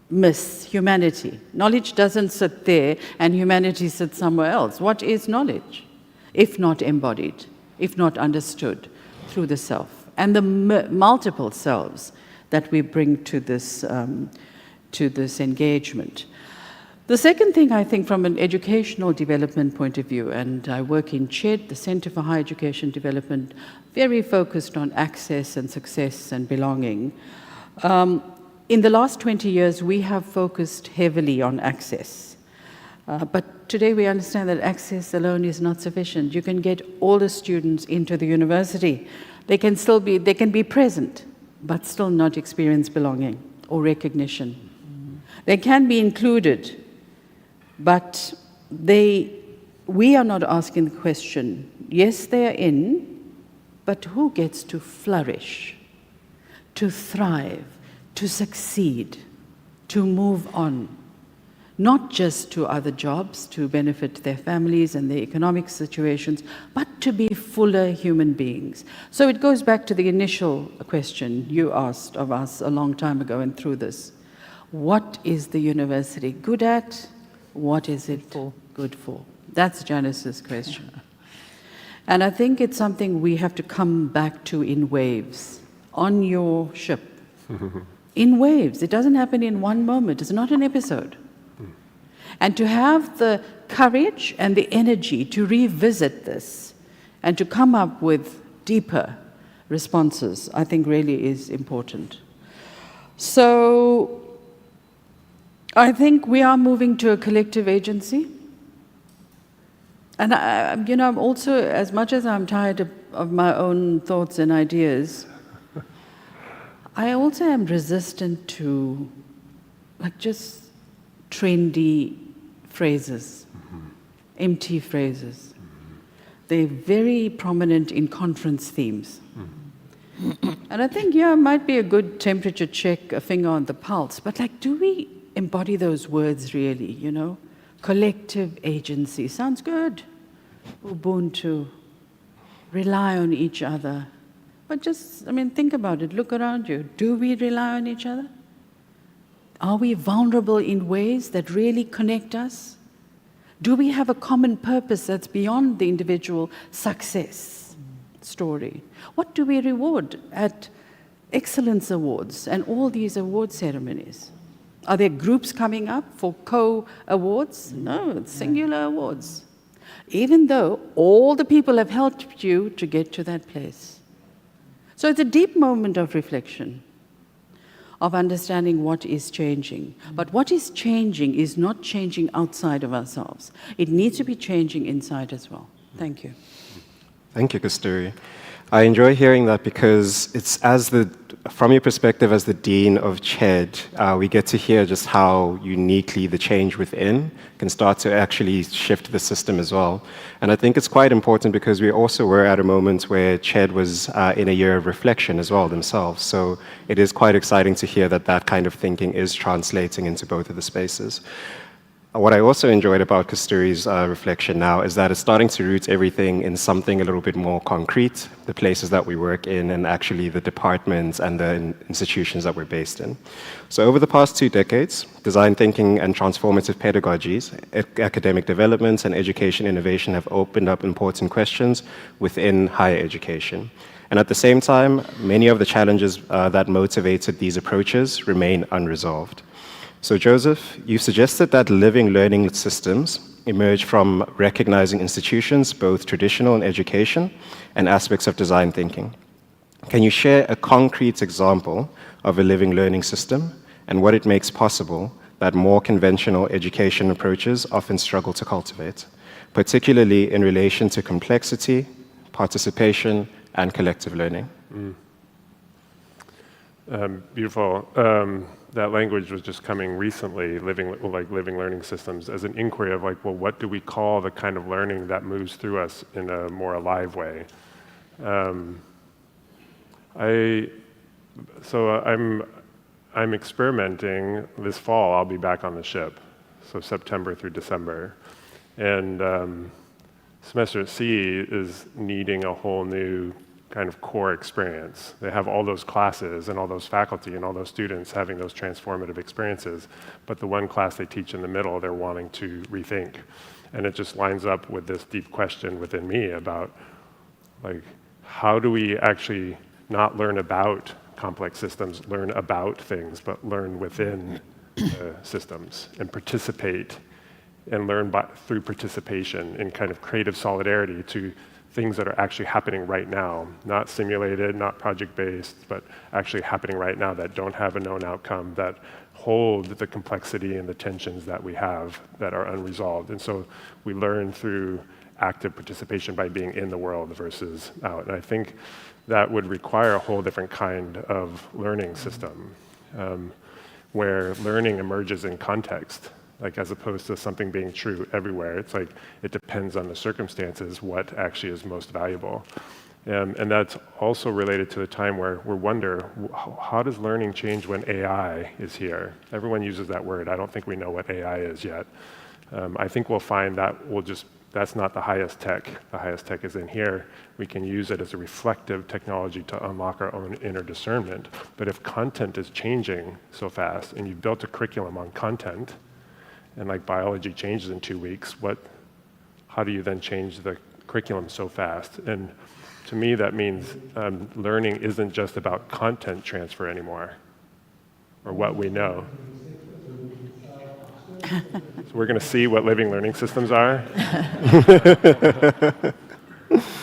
miss humanity. Knowledge doesn't sit there and humanity sits somewhere else. What is knowledge, if not embodied, if not understood through the self and the multiple selves that we bring to this engagement? The second thing, I think, from an educational development point of view, and I work in CHED, the Center for Higher Education Development, very focused on access and success and belonging. In the last 20 years, we have focused heavily on access. But today we understand that access alone is not sufficient. You can get all the students into the university. They can be present, but still not experience belonging or recognition. They can be included, but we are not asking the question, yes, they are in, but who gets to flourish, to thrive, to succeed, to move on, not just to other jobs, to benefit their families and their economic situations, but to be fuller human beings. So it goes back to the initial question you asked of us a long time ago and through this. What is the university good at? What is it good for? That's Janice's question. And I think it's something we have to come back to in waves, on your ship. In waves. It doesn't happen in one moment. It's not an episode. And to have the courage and the energy to revisit this and to come up with deeper responses, I think really is important. So I think we are moving to a collective agency. And I'm also, as much as I'm tired of my own thoughts and ideas, I also am resistant to just trendy phrases, empty phrases. They're very prominent in conference themes. And I think, it might be a good temperature check, a finger on the pulse, but do we embody those words really, Collective agency, sounds good. Ubuntu, rely on each other. But just, think about it, look around you. Do we rely on each other? Are we vulnerable in ways that really connect us? Do we have a common purpose that's beyond the individual success story? What do we reward at Excellence Awards and all these award ceremonies? Are there groups coming up for co-awards? No, it's singular awards. Even though all the people have helped you to get to that place. So it's a deep moment of reflection. of understanding what is changing. But what is changing is not changing outside of ourselves. It needs to be changing inside as well. Thank you. Thank you, Kasturi. I enjoy hearing that because it's from your perspective as the Dean of CHED, we get to hear just how uniquely the change within can start to actually shift the system as well. And I think it's quite important because we also were at a moment where CHED was in a year of reflection as well themselves. So it is quite exciting to hear that that kind of thinking is translating into both of the spaces. What I also enjoyed about Kasturi's reflection now is that it's starting to root everything in something a little bit more concrete, the places that we work in and actually the departments and the institutions that we're based in. So over the past 2 decades, design thinking and transformative pedagogies, academic development and education innovation have opened up important questions within higher education. And at the same time, many of the challenges that motivated these approaches remain unresolved. So Joseph, you suggested that living learning systems emerge from recognizing institutions, both traditional in education and aspects of design thinking. Can you share a concrete example of a living learning system and what it makes possible that more conventional education approaches often struggle to cultivate, particularly in relation to complexity, participation, and collective learning? Beautiful. That language was just coming recently, living learning systems, as an inquiry of like, well, what do we call the kind of learning that moves through us in a more alive way? I'm experimenting this fall. I'll be back on the ship, so September through December, and semester at sea is needing a whole new kind of core experience. They have all those classes and all those faculty and all those students having those transformative experiences, but the one class they teach in the middle, they're wanting to rethink. And it just lines up with this deep question within me about, like, how do we actually not learn about complex systems, learn about things, but learn within systems and participate and learn through participation in kind of creative solidarity to things that are actually happening right now, not simulated, not project-based, but actually happening right now that don't have a known outcome, that hold the complexity and the tensions that we have that are unresolved. And so we learn through active participation by being in the world versus out. And I think that would require a whole different kind of learning system, where learning emerges in context, like as opposed to something being true everywhere. It's like it depends on the circumstances what actually is most valuable. And that's also related to a time where we wonder, how does learning change when AI is here? Everyone uses that word. I don't think we know what AI is yet. I think we'll find that that's not the highest tech. The highest tech is in here. We can use it as a reflective technology to unlock our own inner discernment. But if content is changing so fast and you've built a curriculum on content, and like biology changes in 2 weeks, how do you then change the curriculum so fast? And to me, that means learning isn't just about content transfer anymore, or what we know. So we're going to see what living learning systems are.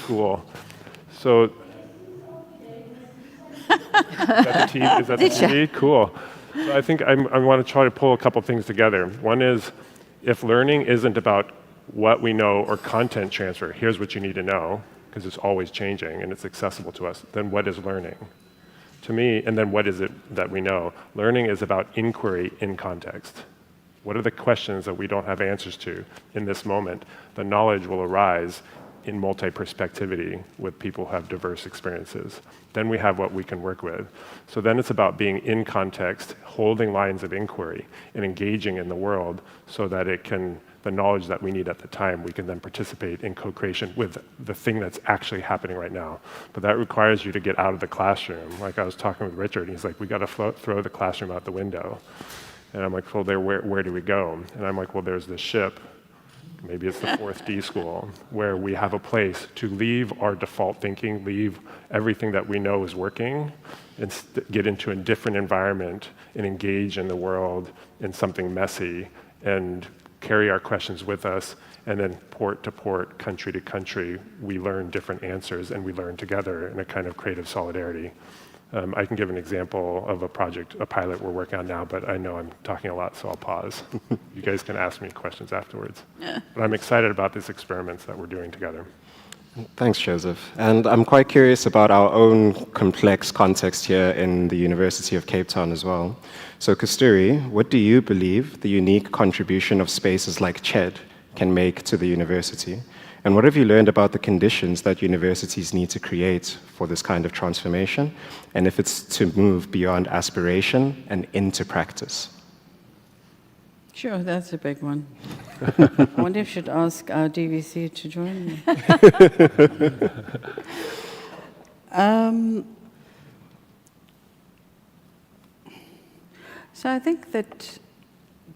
Cool. So, is that the TV? Cool. So I think I want to try to pull a couple things together. One is, if learning isn't about what we know or content transfer, here's what you need to know, because it's always changing and it's accessible to us, then what is learning? To me, and then what is it that we know? Learning is about inquiry in context. What are the questions that we don't have answers to in this moment? The knowledge will arise in multi-perspectivity with people who have diverse experiences. Then we have what we can work with. So then it's about being in context, holding lines of inquiry, and engaging in the world so that the knowledge that we need at the time, we can then participate in co-creation with the thing that's actually happening right now. But that requires you to get out of the classroom. Like I was talking with Richard, and he's like, we got to throw the classroom out the window. And I'm like, well, where do we go? And I'm like, well, there's this ship. Maybe it's the 4th D school, where we have a place to leave our default thinking, leave everything that we know is working, and get into a different environment and engage in the world in something messy and carry our questions with us. And then port to port, country to country, we learn different answers and we learn together in a kind of creative solidarity. I can give an example of a project, a pilot we're working on now, but I know I'm talking a lot, so I'll pause. You guys can ask me questions afterwards. But I'm excited about these experiments that we're doing together. Thanks, Joseph. And I'm quite curious about our own complex context here in the University of Cape Town as well. So, Kasturi, what do you believe the unique contribution of spaces like CHED can make to the university? And what have you learned about the conditions that universities need to create for this kind of transformation, and if it's to move beyond aspiration and into practice? Sure, that's a big one. I wonder if I should ask our DVC to join me. So I think that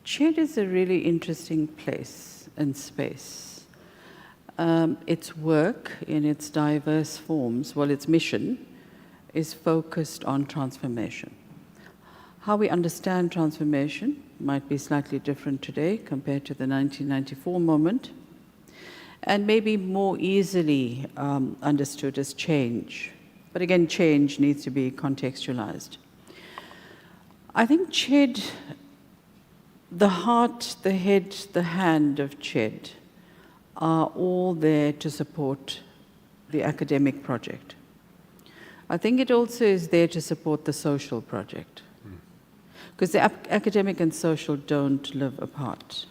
CHED is a really interesting place and space. Its work in its diverse forms, well, its mission is focused on transformation. How we understand transformation might be slightly different today compared to the 1994 moment, and maybe more easily understood as change. But again, change needs to be contextualized. I think CHED, the heart, the head, the hand of CHED are all there to support the academic project. I think it also is there to support the social project, because the academic and social don't live apart.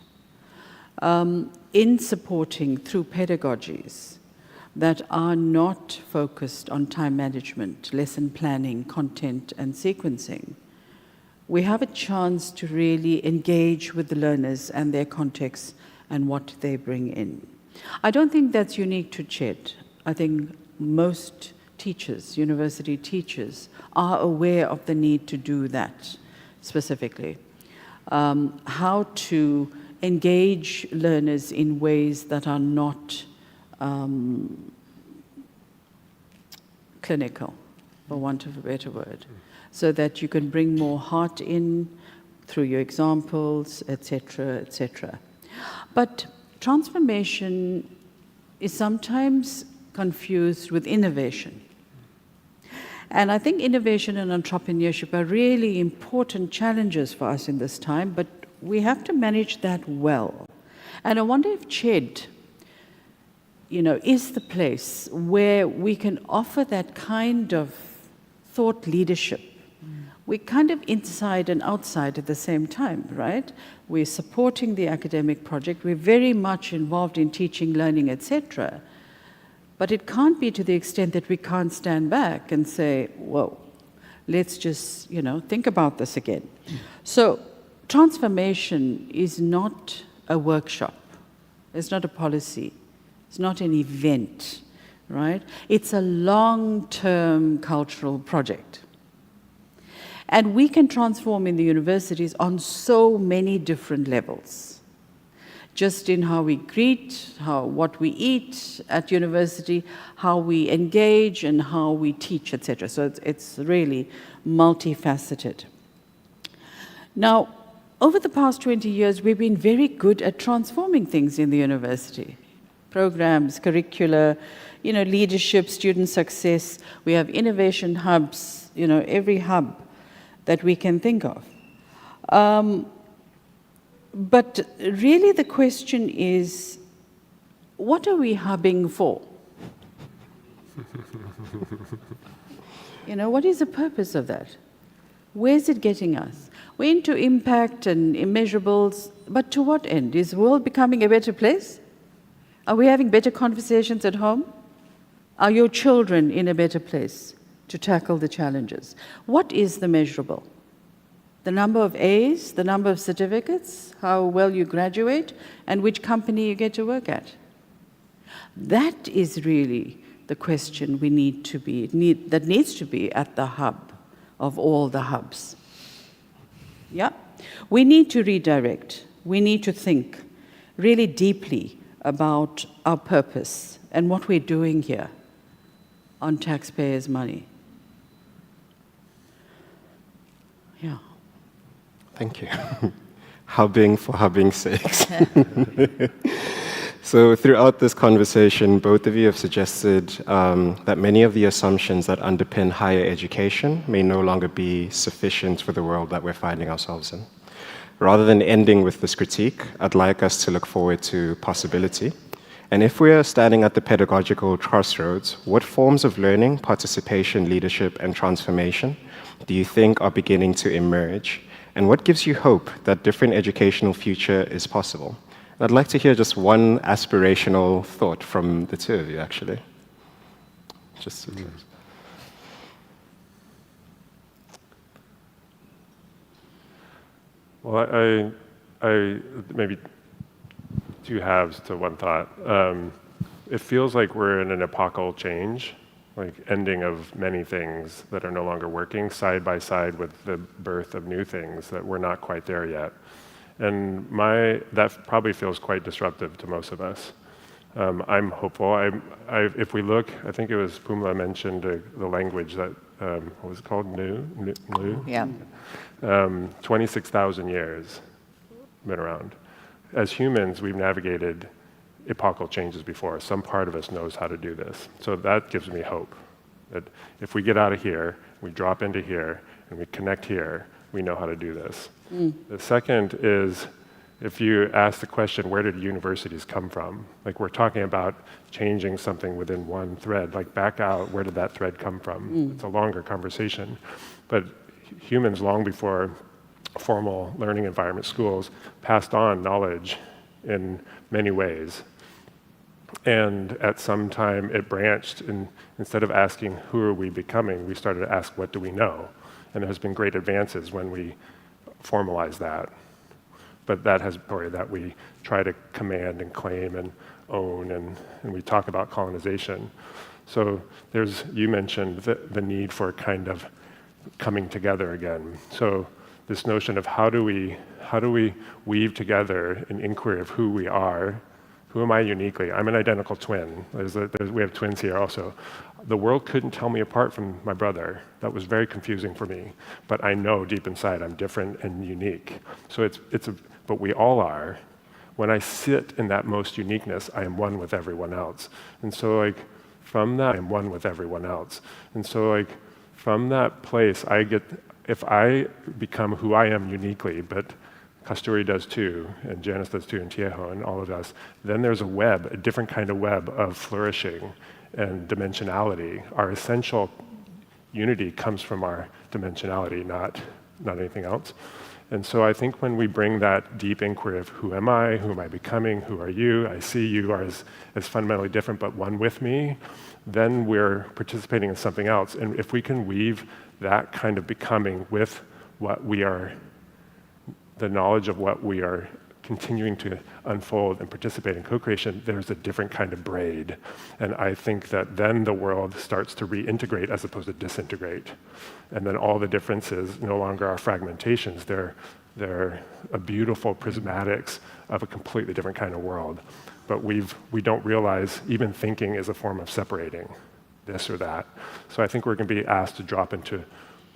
In supporting through pedagogies that are not focused on time management, lesson planning, content, and sequencing, we have a chance to really engage with the learners and their contexts and what they bring in. I don't think that's unique to CHED. I think most teachers, university teachers, are aware of the need to do that specifically. How to engage learners in ways that are not clinical, for want of a better word, so that you can bring more heart in through your examples, etc., etc. But transformation is sometimes confused with innovation. And I think innovation and entrepreneurship are really important challenges for us in this time, but we have to manage that well. And I wonder if CHED, is the place where we can offer that kind of thought leadership. We're kind of inside and outside at the same time, right? We're supporting the academic project. We're very much involved in teaching, learning, etc. But it can't be to the extent that we can't stand back and say, whoa, let's just, think about this again. So transformation is not a workshop. It's not a policy. It's not an event, right? It's a long-term cultural project. And we can transform in the universities on so many different levels. Just in how we greet, what we eat at university, how we engage, and how we teach, etc. So it's really multifaceted. Now, over the past 20 years, we've been very good at transforming things in the university. Programs, curricula, leadership, student success. We have innovation hubs, every hub that we can think of. But really the question is, what are we hubbing for? What is the purpose of that? Where's it getting us? We're into impact and immeasurables, but to what end? Is the world becoming a better place? Are we having better conversations at home? Are your children in a better place to tackle the challenges? What is the measurable? The number of A's, the number of certificates, how well you graduate, and which company you get to work at. That is really the question that needs to be at the hub of all the hubs. Yeah? We need to redirect. We need to think really deeply about our purpose and what we're doing here on taxpayers' money. Yeah. Thank you. Hubbing for hubbing's sake. So throughout this conversation, both of you have suggested that many of the assumptions that underpin higher education may no longer be sufficient for the world that we're finding ourselves in. Rather than ending with this critique, I'd like us to look forward to possibility. And if we are standing at the pedagogical crossroads, what forms of learning, participation, leadership, and transformation do you think are beginning to emerge? And what gives you hope that different educational future is possible? I'd like to hear just one aspirational thought from the two of you, actually. Well, I maybe two halves to one thought. It feels like we're in an epochal change, like ending of many things that are no longer working side by side with the birth of new things that we're not quite there yet. And that probably feels quite disruptive to most of us. I'm hopeful. If we look, I think it was Pumla mentioned the language that, what was it called? New? Yeah. 26,000 years been around. As humans, we've navigated epochal changes before. Some part of us knows how to do this. So that gives me hope that if we get out of here, we drop into here, and we connect here, we know how to do this. The second is, if you ask the question, where did universities come from? Like, we're talking about changing something within one thread. Like, back out, where did that thread come from? It's a longer conversation. But humans, long before formal learning environment, schools, passed on knowledge in many ways. And at some time, it branched, and instead of asking, who are we becoming, we started to ask, what do we know? And there has been great advances when we formalize that. But that has story that we try to command and claim and own, and we talk about colonization. So you mentioned the need for kind of coming together again. So this notion of how do we weave together an inquiry of who we are. Who am I uniquely? I'm an identical twin. We have twins here also. The world couldn't tell me apart from my brother. That was very confusing for me. But I know deep inside I'm different and unique. So but we all are. When I sit in that most uniqueness, I am one with everyone else. And so from that, I am one with everyone else. And so from that place, if I become who I am uniquely, but Kasturi does too, and Janice does too, and Tieho, and all of us, then there's a different kind of web of flourishing and dimensionality. Our essential unity comes from our dimensionality, not anything else. And so I think when we bring that deep inquiry of who am I becoming, who are you, I see you are as fundamentally different but one with me, then we're participating in something else. And if we can weave that kind of becoming with what we are, the knowledge of what we are continuing to unfold and participate in co-creation, there's a different kind of braid. And I think that then the world starts to reintegrate as opposed to disintegrate. And then all the differences no longer are fragmentations, they're a beautiful prismatics of a completely different kind of world. But we don't realize even thinking is a form of separating this or that. So I think we're going to be asked to drop into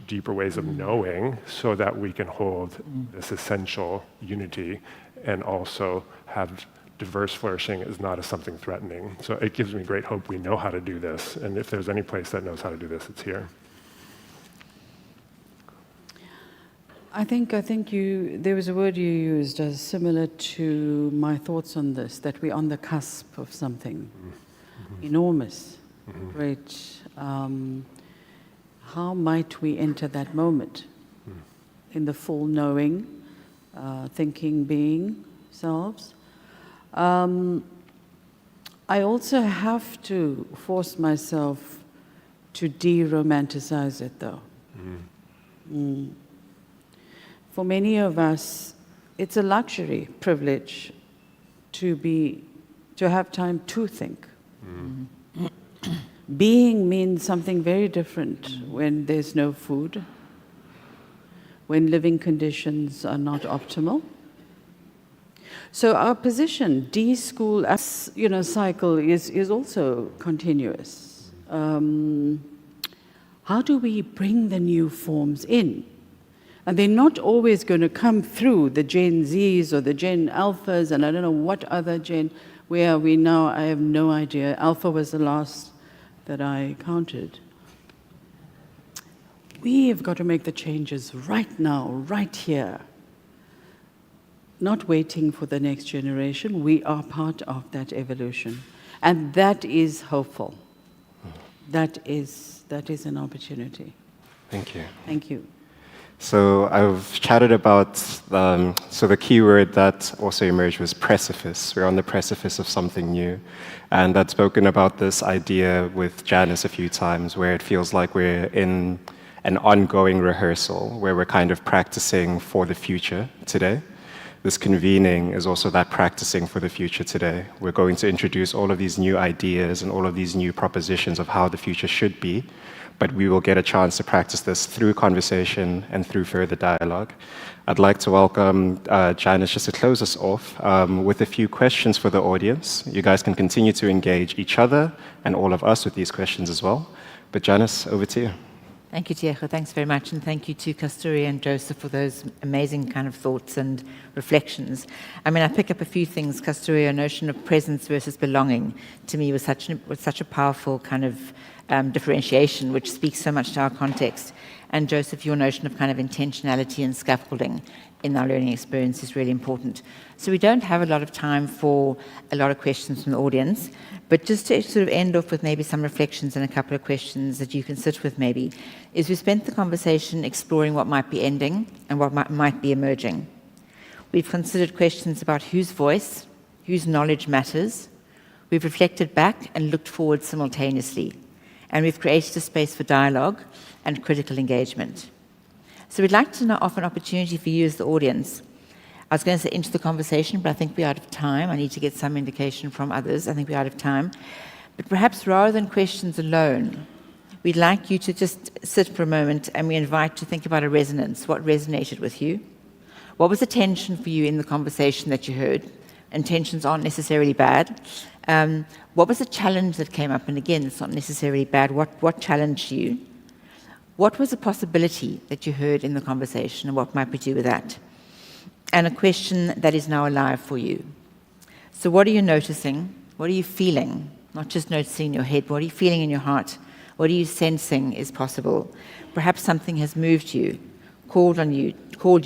deeper ways of knowing so that we can hold this essential unity and also have diverse flourishing as not as something threatening. So it gives me great hope we know how to do this. And if there's any place that knows how to do this, it's here. I think there was a word you used as similar to my thoughts on this, that we're on the cusp of something enormous, great. How might we enter that moment in the full knowing, thinking, being selves? I also have to force myself to de-romanticize it, though. For many of us, it's a luxury, privilege, to have time to think. Being means something very different when there's no food, when living conditions are not optimal. So our position, D-school, cycle is also continuous. How do we bring the new forms in? And they're not always going to come through the Gen Zs or the Gen Alphas, and I don't know what other Gen. Where are we now? I have no idea. Alpha was the last that I counted. We have got to make the changes right now, right here. Not waiting for the next generation. We are part of that evolution. And that is hopeful. That is an opportunity. Thank you. Thank you. So I've chatted about, so the key word that also emerged was precipice. We're on the precipice of something new. And I'd spoken about this idea with Janice a few times, where it feels like we're in an ongoing rehearsal, where we're kind of practicing for the future today. This convening is also that practicing for the future today. We're going to introduce all of these new ideas and all of these new propositions of how the future should be, but we will get a chance to practice this through conversation and through further dialogue. I'd like to welcome Janice just to close us off with a few questions for the audience. You guys can continue to engage each other and all of us with these questions as well. But Janice, over to you. Thank you, Tiecho. Thanks very much. And thank you to Kasturi and Joseph for those amazing kind of thoughts and reflections. I mean, I pick up a few things. Kasturi, a notion of presence versus belonging, to me was such a powerful kind of differentiation, which speaks so much to our context. And Joseph, your notion of kind of intentionality and scaffolding in our learning experience is really important. So we don't have a lot of time for a lot of questions from the audience, but just to sort of end off with maybe some reflections and a couple of questions that you can sit with maybe, is we spent the conversation exploring what might be ending and what might be emerging. We've considered questions about whose voice, whose knowledge matters. We've reflected back and looked forward simultaneously. And we've created a space for dialogue and critical engagement. So we'd like to now offer an opportunity for you as the audience. I was going to say into the conversation, but I think we're out of time. I need to get some indication from others. I think we're out of time. But perhaps rather than questions alone, we'd like you to just sit for a moment and we invite you to think about a resonance. What resonated with you? What was the tension for you in the conversation that you heard? And tensions aren't necessarily bad. What was the challenge that came up? And again, it's not necessarily bad. What challenged you? What was a possibility that you heard in the conversation, and what might we do with that? And a question that is now alive for you. So what are you noticing? What are you feeling? Not just noticing in your head, what are you feeling in your heart? What are you sensing is possible? Perhaps something has moved you, called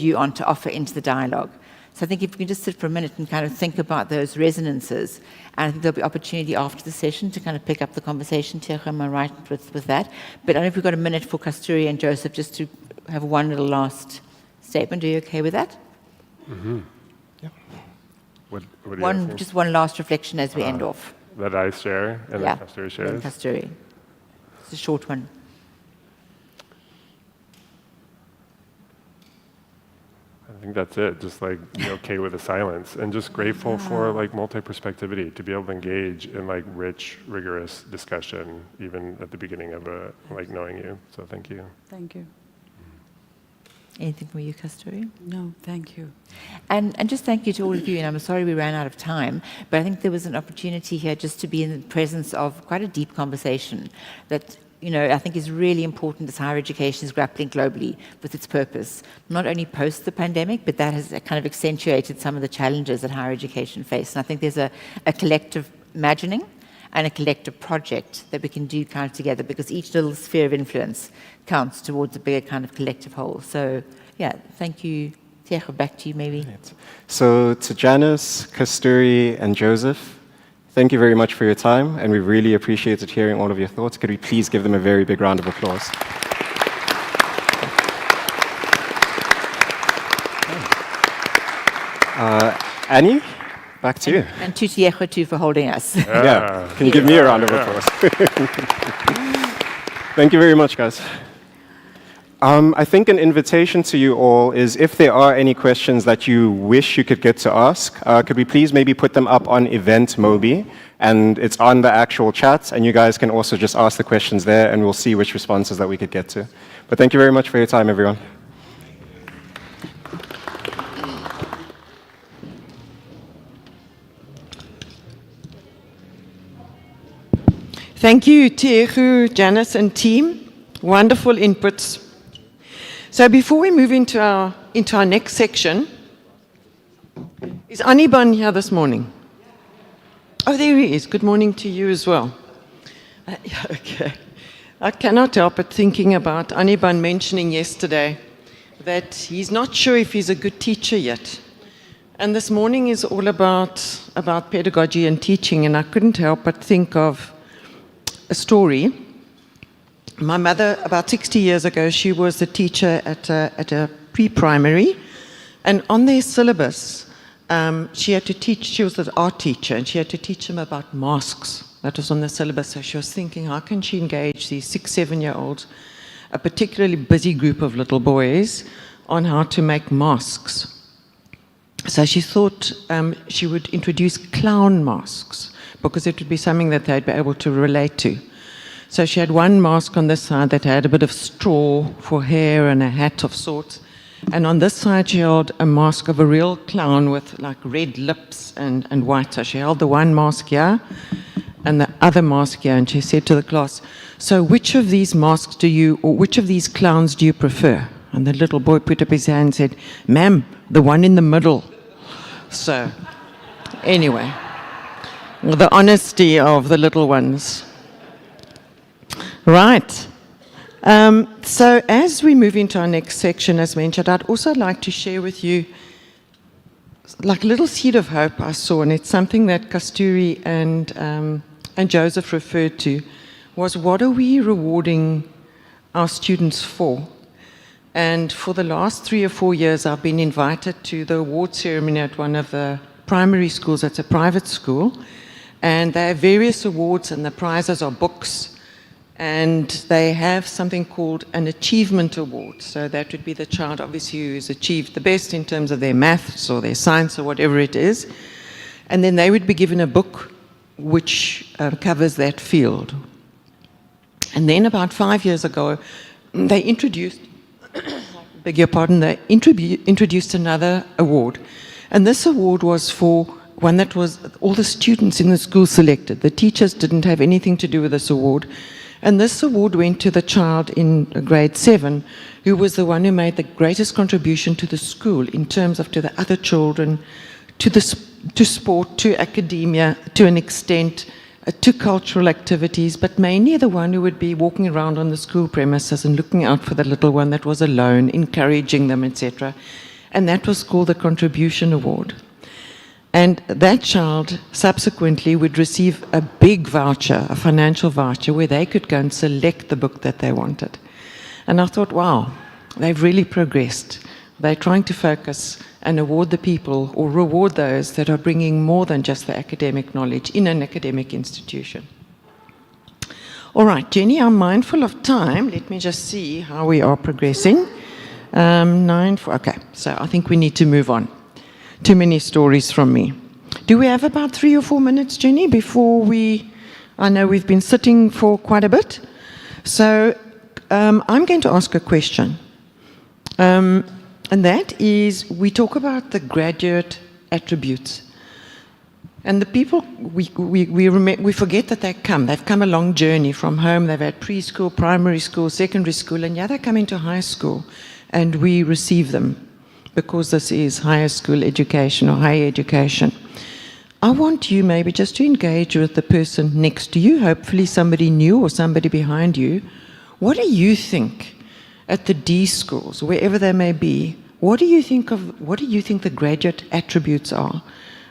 you on to offer into the dialogue. So I think if you can just sit for a minute and kind of think about those resonances, and I think there'll be opportunity after the session to kind of pick up the conversation. Tiecho, am I right with that? But I don't know if we've got a minute for Kasturi and Joseph just to have one little last statement. Are you okay with that? Mm-hmm. Yeah. What do you ask me? Just one last reflection as we end off. That I share and yeah. that Kasturi shares? Kasturi. It's a short one. I think that's it. Just like be okay with the silence and just grateful for like multi-perspectivity, to be able to engage in like rich, rigorous discussion, even at the beginning of like knowing you. So thank you. Thank you. Anything from you, Kasturi? No, thank you. And just thank you to all of you. And I'm sorry we ran out of time, but I think there was an opportunity here just to be in the presence of quite a deep conversation that, you know, I think is really important as higher education is grappling globally with its purpose, not only post the pandemic, but that has kind of accentuated some of the challenges that higher education face. And I think there's a collective imagining and a collective project that we can do kind of together, because each little sphere of influence counts towards a bigger kind of collective whole. So, yeah, thank you. Tiecho, back to you maybe. So to Janice, Kasturi, and Joseph, thank you very much for your time, and we really appreciated hearing all of your thoughts. Could we please give them a very big round of applause? Annie, back to you. And to Tiecho too for holding us. Yeah, can you give me a round of applause? Thank you very much, guys. I think an invitation to you all is, if there are any questions that you wish you could get to ask, could we please maybe put them up on Event Mobi, and it's on the actual chat, and you guys can also just ask the questions there, and we'll see which responses that we could get to. But thank you very much for your time, everyone. Thank you, Tiecho, Janice, and team. Wonderful inputs. So before we move into our next section, is Aniban here this morning? Oh, there he is. Good morning to you as well. Yeah, okay. I cannot help but thinking about Aniban mentioning yesterday that he's not sure if he's a good teacher yet. And this morning is all about pedagogy and teaching, and I couldn't help but think of a story. My mother, about 60 years ago, she was a teacher at a pre-primary, and on their syllabus, she had to teach, she was an art teacher, and she had to teach them about masks. That was on the syllabus, so she was thinking, how can she engage these 6, 7-year-olds, a particularly busy group of little boys, on how to make masks. So she thought she would introduce clown masks, because it would be something that they'd be able to relate to. So she had one mask on this side that had a bit of straw for hair and a hat of sorts. And on this side she held a mask of a real clown with like red lips and white. So she held the one mask here and the other mask here, and she said to the class, so which of these masks which of these clowns do you prefer? And the little boy put up his hand and said, ma'am, the one in the middle. So, anyway, the honesty of the little ones. Right. So as we move into our next section, as mentioned, I'd also like to share with you like a little seed of hope I saw, and it's something that Kasturi and Joseph referred to, was what are we rewarding our students for? And for the last 3 or 4 years, I've been invited to the award ceremony at one of the primary schools. It's a private school. And they have various awards, and the prizes are books. And they have something called an achievement award. So that would be the child, obviously, who's achieved the best in terms of their maths or their science or whatever it is. And then they would be given a book which covers that field. And then about 5 years ago, they introduced introduced another award. And this award was for one that was all the students in the school selected. The teachers didn't have anything to do with this award. And this award went to the child in grade 7, who was the one who made the greatest contribution to the school in terms of to the other children, to sport, to academia, to an extent, to cultural activities, but mainly the one who would be walking around on the school premises and looking out for the little one that was alone, encouraging them, etc. And that was called the Contribution Award. And that child subsequently would receive a big voucher, a financial voucher, where they could go and select the book that they wanted. And I thought, wow, they've really progressed. They're trying to focus and award the people or reward those that are bringing more than just the academic knowledge in an academic institution. All right, Jenny, I'm mindful of time. Let me just see how we are progressing. 9:04. Okay, so I think we need to move on. Too many stories from me. Do we have about 3 or 4 minutes, Jenny, before I know we've been sitting for quite a bit. So I'm going to ask a question. And that is, we talk about the graduate attributes. And the people, we forget that they've come a long journey from home. They've had preschool, primary school, secondary school, and yeah, they come into high school, and we receive them because this is higher school education or higher education. I want you maybe just to engage with the person next to you, hopefully somebody new or somebody behind you. What do you think at the D schools, wherever they may be, what do you think the graduate attributes are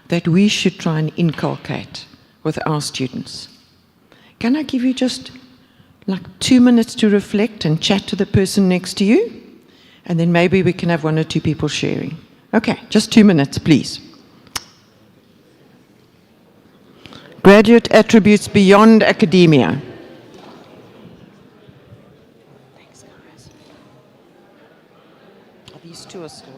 that we should try and inculcate with our students? Can I give you just like 2 minutes to reflect and chat to the person next to you? And then maybe we can have 1 or 2 people sharing. Okay, just 2 minutes, please. Graduate attributes beyond academia. These two are still.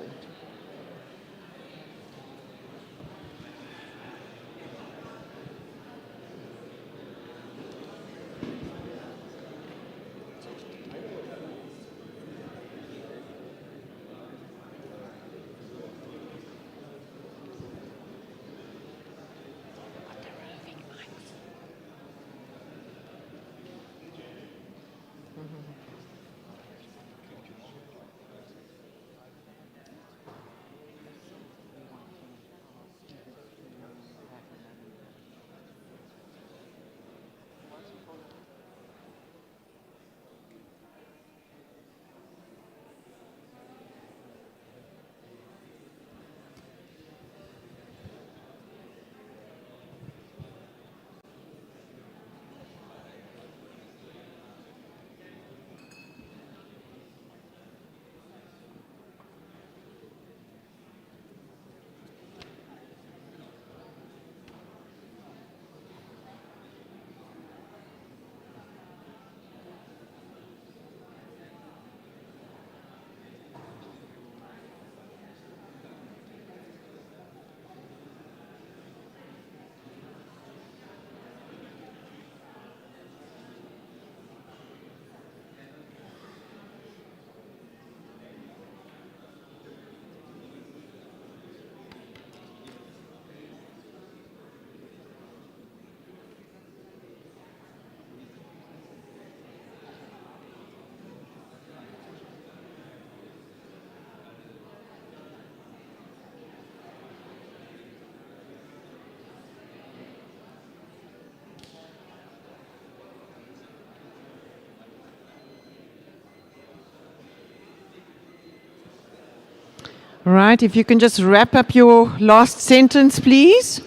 Right, if you can just wrap up your last sentence, please.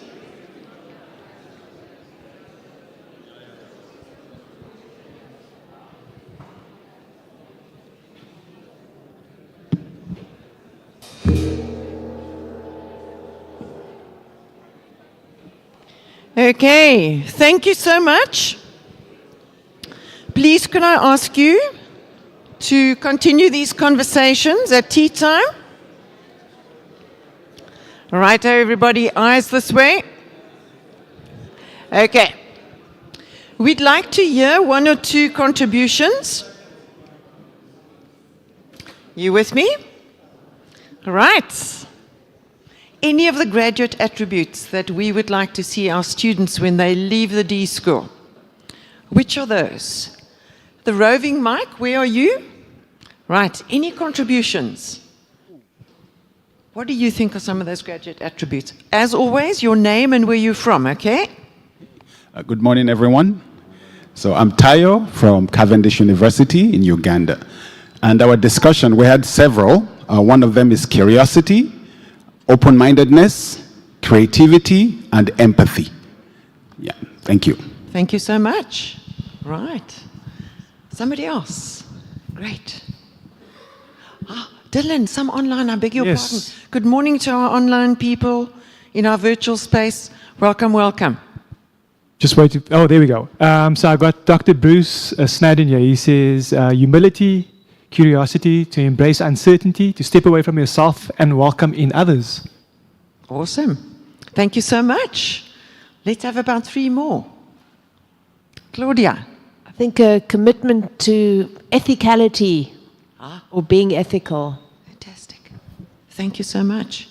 Okay, thank you so much. Please, can I ask you to continue these conversations at tea time? All right, everybody, eyes this way. Okay. We'd like to hear one or two contributions. You with me? All right. Any of the graduate attributes that we would like to see our students when they leave the D school? Which are those? The roving mic, where are you? Right, any contributions? What do you think are some of those graduate attributes? As always, your name and where you're from, okay? Good morning, everyone. So I'm Tayo from Cavendish University in Uganda. And our discussion, we had several. One of them is curiosity, open-mindedness, creativity, and empathy. Yeah, thank you. Thank you so much. Right. Somebody else. Great. Dylan, some online, I beg your pardon. Good morning to our online people in our virtual space. Welcome, welcome. Just wait. Oh, there we go. So I got Dr. Bruce Snadden here. He says, humility, curiosity, to embrace uncertainty, to step away from yourself and welcome in others. Awesome. Thank you so much. Let's have about 3 more. Claudia. I think a commitment to ethicality or being ethical. Fantastic. Thank you so much.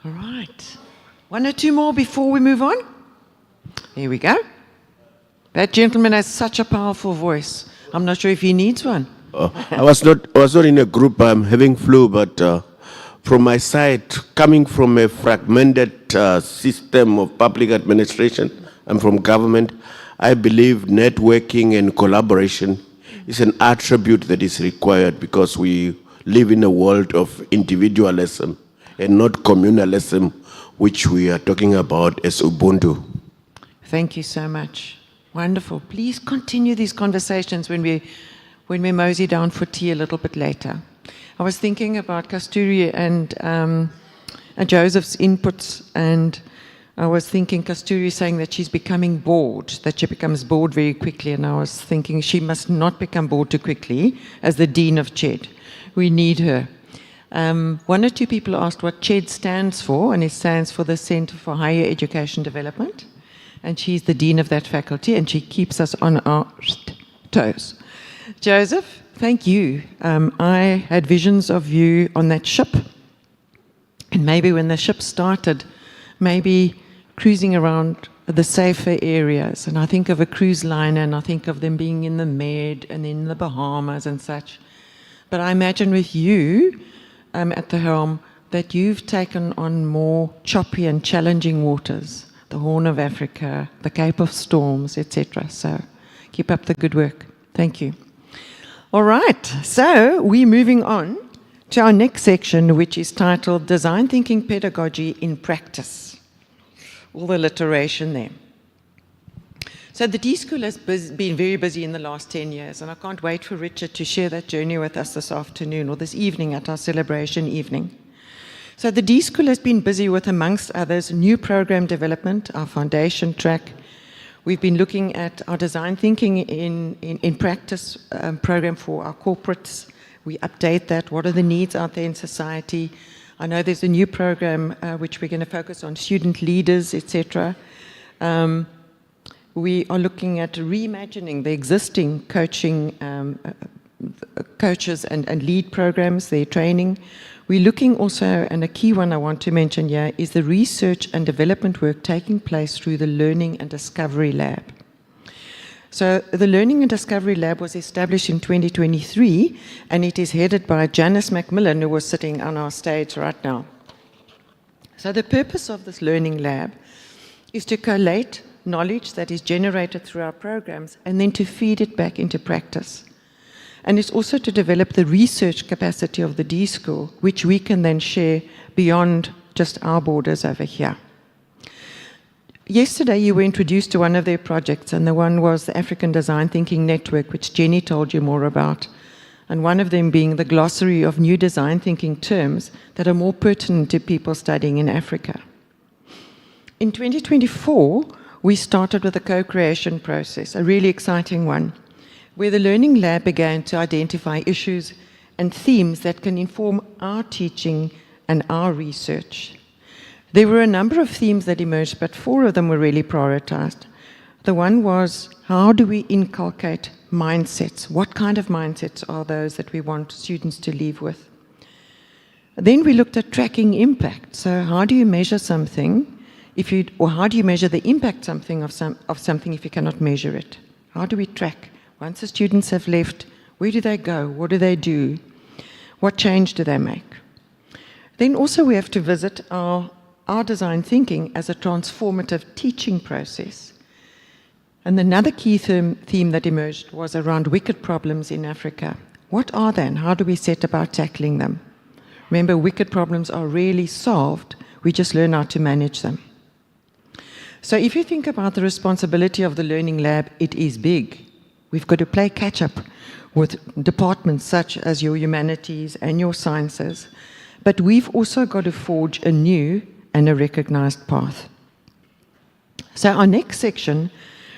All right. 1 or 2 more before we move on. Here we go. That gentleman has such a powerful voice. I'm not sure if he needs one. I was not in a group. I'm having flu, but from my side, coming from a fragmented system of public administration and from government, I believe networking and collaboration is an attribute that is required because we live in a world of individualism and not communalism, which we are talking about as Ubuntu. Thank you so much. Wonderful. Please continue these conversations when we mosey down for tea a little bit later. I was thinking about Kasturi and Joseph's inputs, and I was thinking Kasturi saying that she's becoming bored, that she becomes bored very quickly, and I was thinking she must not become bored too quickly as the Dean of CHED. We need her. 1 or 2 people asked what CHED stands for, and it stands for the Center for Higher Education Development, and she's the Dean of that faculty, and she keeps us on our toes. Joseph, thank you. I had visions of you on that ship, and maybe when the ship started, maybe cruising around the safer areas. And I think of a cruise liner, and I think of them being in the Med and in the Bahamas and such. But I imagine with you at the helm that you've taken on more choppy and challenging waters, the Horn of Africa, the Cape of Storms, etc. So keep up the good work. Thank you. All right, so we're moving on to our next section, which is titled Design Thinking Pedagogy in Practice. All the alliteration there. So the D School has been very busy in the last 10 years, and I can't wait for Richard to share that journey with us this afternoon or this evening at our celebration evening. So the D School has been busy with, amongst others, new program development, our foundation track. We've been looking at our design thinking in practice program for our corporates. We update that. What are the needs out there in society? I know there's a new program which we're going to focus on student leaders, etc. We are looking at reimagining the existing coaching coaches and lead programs, their training. We're looking also, and a key one I want to mention here, is the research and development work taking place through the Learning and Discovery Lab. So the Learning and Discovery Lab was established in 2023, and it is headed by Janice Macmillan, who was sitting on our stage right now. So the purpose of this Learning Lab is to collate knowledge that is generated through our programs and then to feed it back into practice. And it's also to develop the research capacity of the D School, which we can then share beyond just our borders over here. Yesterday, you were introduced to one of their projects, and the one was the African Design Thinking Network, which Jenny told you more about. And one of them being the glossary of new design thinking terms that are more pertinent to people studying in Africa. In 2024, we started with a co-creation process, a really exciting one, where the Learning Lab began to identify issues and themes that can inform our teaching and our research. There were a number of themes that emerged, but 4 of them were really prioritized. The one was, how do we inculcate mindsets? What kind of mindsets are those that we want students to leave with? Then we looked at tracking impact. So how do you measure something or how do you measure the impact of something if you cannot measure it? How do we track? Once the students have left, where do they go? What do they do? What change do they make? Then also we have to visit our design thinking as a transformative teaching process. And another key theme that emerged was around wicked problems in Africa. What are they and how do we set about tackling them? Remember, wicked problems are rarely solved, we just learn how to manage them. So if you think about the responsibility of the Learning Lab, it is big. We've got to play catch-up with departments such as your humanities and your sciences, but we've also got to forge a new and a recognized path. So our next section,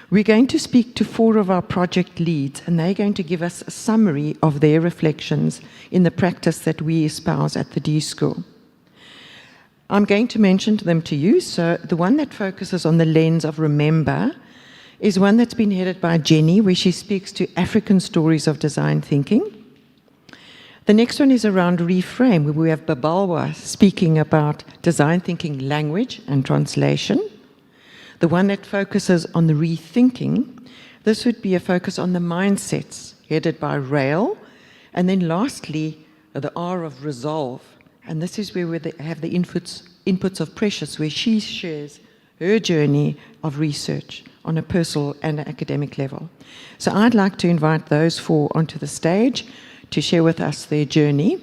we're going to speak to 4 of our project leads, and they're going to give us a summary of their reflections in the practice that we espouse at the D School. I'm going to mention them to you. So the one that focuses on the lens of remember is one that's been headed by Jenny, where she speaks to African stories of design thinking. The next one is around reframe, where we have Babalwa speaking about design thinking language and translation. The one that focuses on the rethinking, this would be a focus on the mindsets, headed by Rail. And then lastly, the R of resolve. And this is where we have the inputs of Precious, where she shares her journey of research on a personal and academic level. So I'd like to invite those 4 onto the stage to share with us their journey.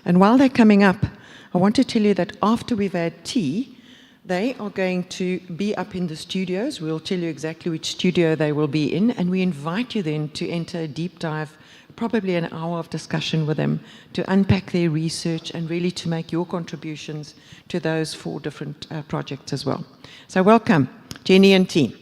And while they're coming up, I want to tell you that after we've had tea, they are going to be up in the studios. We'll tell you exactly which studio they will be in, and we invite you then to enter a deep dive, probably an hour of discussion with them, to unpack their research and really to make your contributions to those 4 different projects as well. So welcome, Jenny and team.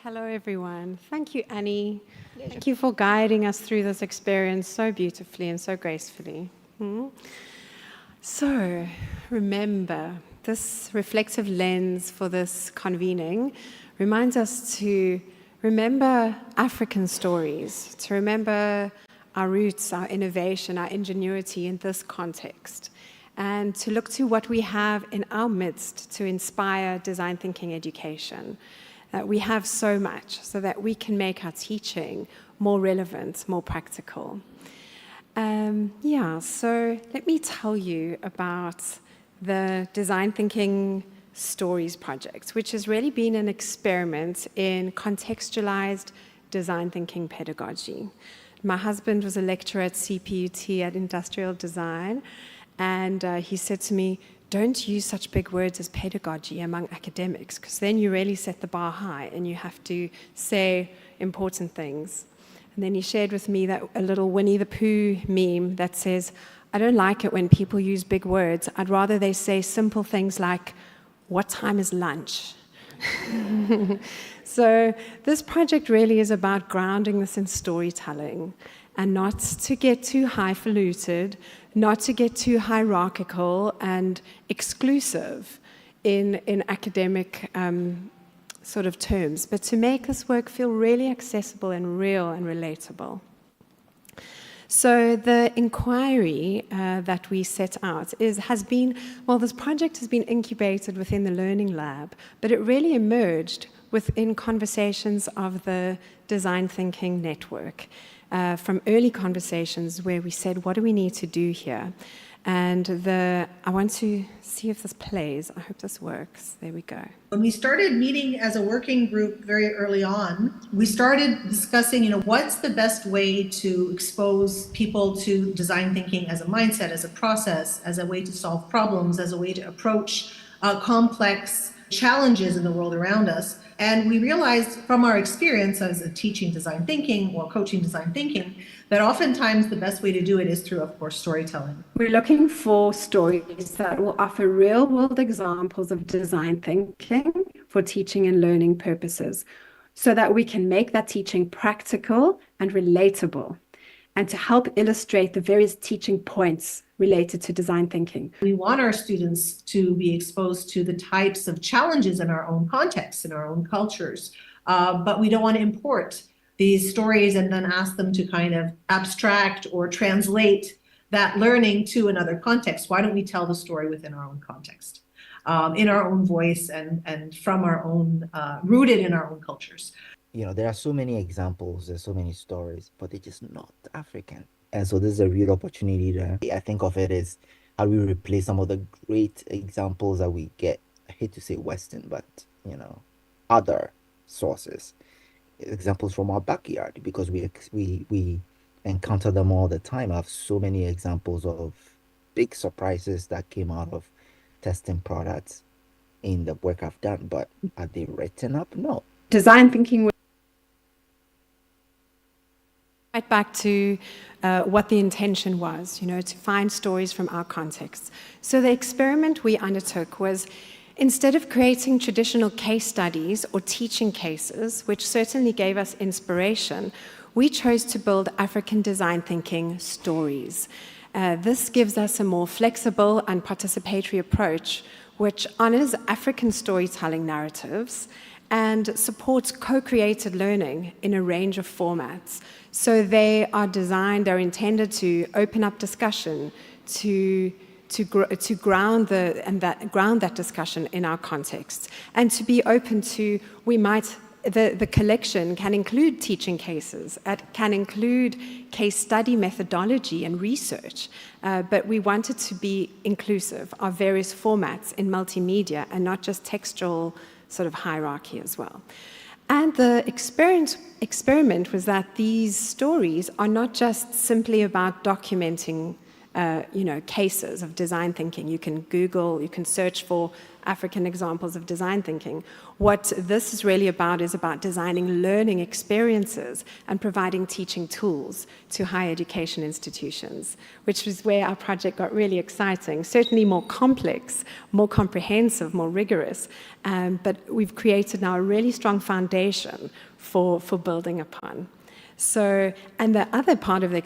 Hello everyone. Thank you, Annie. Thank you for guiding us through this experience so beautifully and so gracefully. So, remember, this reflective lens for this convening reminds us to remember African stories, to remember our roots, our innovation, our ingenuity in this context, and to look to what we have in our midst to inspire design thinking education. We have so much so that we can make our teaching more relevant, more practical. So let me tell you about the Design Thinking Stories project, which has really been an experiment in contextualized design thinking pedagogy. My husband was a lecturer at CPUT at Industrial Design, and he said to me, don't use such big words as pedagogy among academics, because then you really set the bar high and you have to say important things. And then he shared with me that a little Winnie the Pooh meme that says, I don't like it when people use big words. I'd rather they say simple things like, what time is lunch? So this project really is about grounding this in storytelling and not to get too highfalutin, not to get too hierarchical and exclusive in academic sort of terms, but to make this work feel really accessible and real and relatable. So the inquiry that we set out has been, well, this project has been incubated within the Learning Lab, but it really emerged within conversations of the Design Thinking Network. From early conversations where we said, what do we need to do here? And I want to see if this plays. I hope this works. There we go. When we started meeting as a working group very early on, we started discussing, what's the best way to expose people to design thinking as a mindset, as a process, as a way to solve problems, as a way to approach complex challenges in the world around us. And we realized from our experience as a teaching design thinking or coaching design thinking that oftentimes the best way to do it is through, of course, storytelling. We're looking for stories that will offer real-world examples of design thinking for teaching and learning purposes so that we can make that teaching practical and relatable, and to help illustrate the various teaching points related to design thinking. We want our students to be exposed to the types of challenges in our own contexts, in our own cultures, but we don't want to import these stories and then ask them to kind of abstract or translate that learning to another context. Why don't we tell the story within our own context, in our own voice and from our own, rooted in our own cultures? There are so many examples, there's so many stories, but they're just not African. And so this is a real opportunity to, I think of it as how we replace some of the great examples that we get, I hate to say Western, but, other sources, examples from our backyard, because we encounter them all the time. I have so many examples of big surprises that came out of testing products in the work I've done, but are they written up? No. Design thinking right back to what the intention was, to find stories from our context. So the experiment we undertook was, instead of creating traditional case studies or teaching cases, which certainly gave us inspiration, we chose to build African design thinking stories. This gives us a more flexible and participatory approach, which honors African storytelling narratives and supports co-created learning in a range of formats. So they're intended to open up discussion, to ground that discussion in our context, and to be open to, the collection can include teaching cases, it can include case study methodology and research, but we want it to be inclusive of various formats in multimedia and not just textual sort of hierarchy as well. And the experiment was that these stories are not just simply about documenting cases of design thinking. You can Google, you can search for African examples of design thinking. What this is really about is about designing learning experiences and providing teaching tools to higher education institutions, which is where our project got really exciting, certainly more complex, more comprehensive, more rigorous, but we've created now a really strong foundation for building upon. So, and the other part of the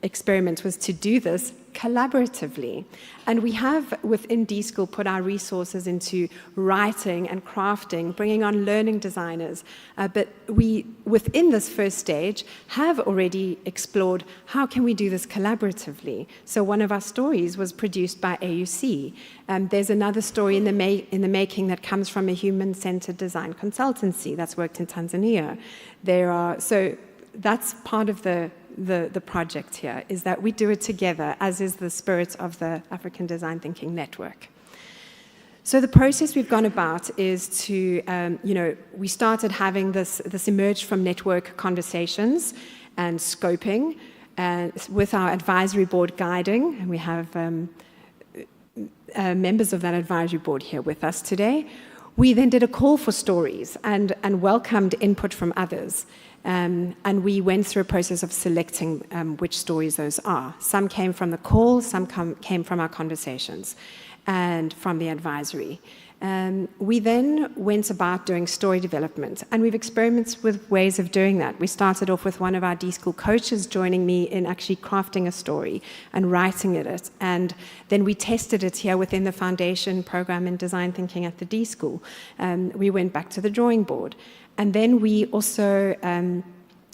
experiment was to do this collaboratively. And we have, within D-School, put our resources into writing and crafting, bringing on learning designers. But we, within this first stage, have already explored how can we do this collaboratively. So one of our stories was produced by AUC. There's another story in the making that comes from a human-centered design consultancy that's worked in Tanzania. So that's part of the project here, is that we do it together, as is the spirit of the African Design Thinking Network. So the process we've gone about is to, we started having this emerged from network conversations and scoping, and with our advisory board guiding, and we have members of that advisory board here with us today. We then did a call for stories and welcomed input from others. And we went through a process of selecting which stories those are. Some came from the call, some came from our conversations and from the advisory. We then went about doing story development, and we've experimented with ways of doing that. We started off with one of our D-School coaches joining me in actually crafting a story and writing it, and then we tested it here within the foundation program in design thinking at the D-School. We went back to the drawing board. And then we also,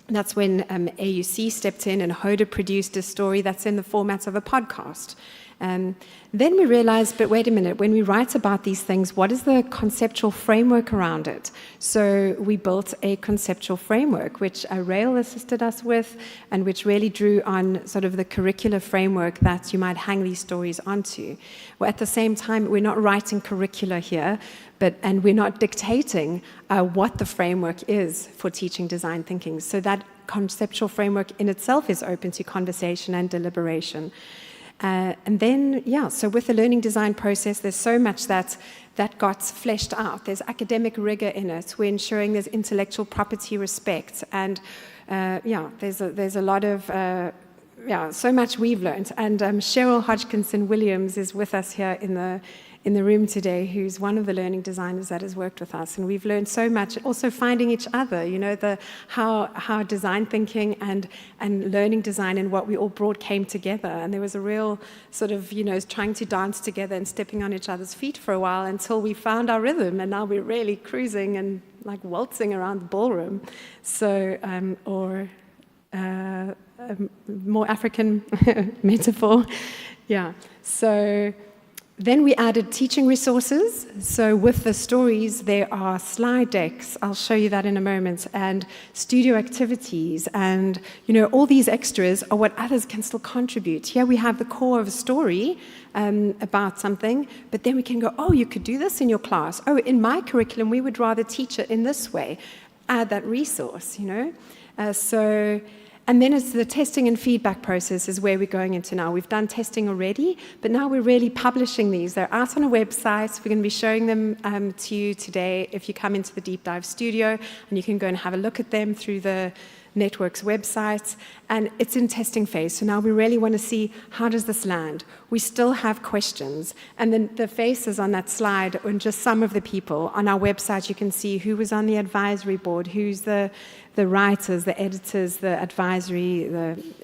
that's when AUC stepped in and Hoda produced a story that's in the format of a podcast. Then we realized, but wait a minute, when we write about these things, what is the conceptual framework around it? So we built a conceptual framework, which Rail assisted us with, and which really drew on sort of the curricular framework that you might hang these stories onto. Well, at the same time, we're not writing curricula here, and we're not dictating what the framework is for teaching design thinking. So that conceptual framework in itself is open to conversation and deliberation. And then, so with the learning design process, there's so much that got fleshed out. There's academic rigor in it. We're ensuring there's intellectual property respect. And there's a lot of, so much we've learned. And Cheryl Hodgkinson-Williams is with us here in the room today, who's one of the learning designers that has worked with us. And we've learned so much, also finding each other, how design thinking and learning design and what we all brought came together. And there was a real sort of, trying to dance together and stepping on each other's feet for a while until we found our rhythm. And now we're really cruising and like waltzing around the ballroom. So, more African metaphor. So, then we added teaching resources. So with the stories, there are slide decks. I'll show you that in a moment. And studio activities. And, all these extras are what others can still contribute. Here we have the core of a story about something, but then we can go, oh, you could do this in your class. Oh, in my curriculum, we would rather teach it in this way. Add that resource, And then it's the testing and feedback process is where we're going into now. We've done testing already, but now we're really publishing these. They're out on a website. We're going to be showing them to you today if you come into the Deep Dive studio, and you can go and have a look at them through the network's website. And it's in testing phase. So now we really want to see, how does this land? We still have questions. And then the faces on that slide are just some of the people. On our website, you can see who was on the advisory board, who's the writers, the editors, the advisory,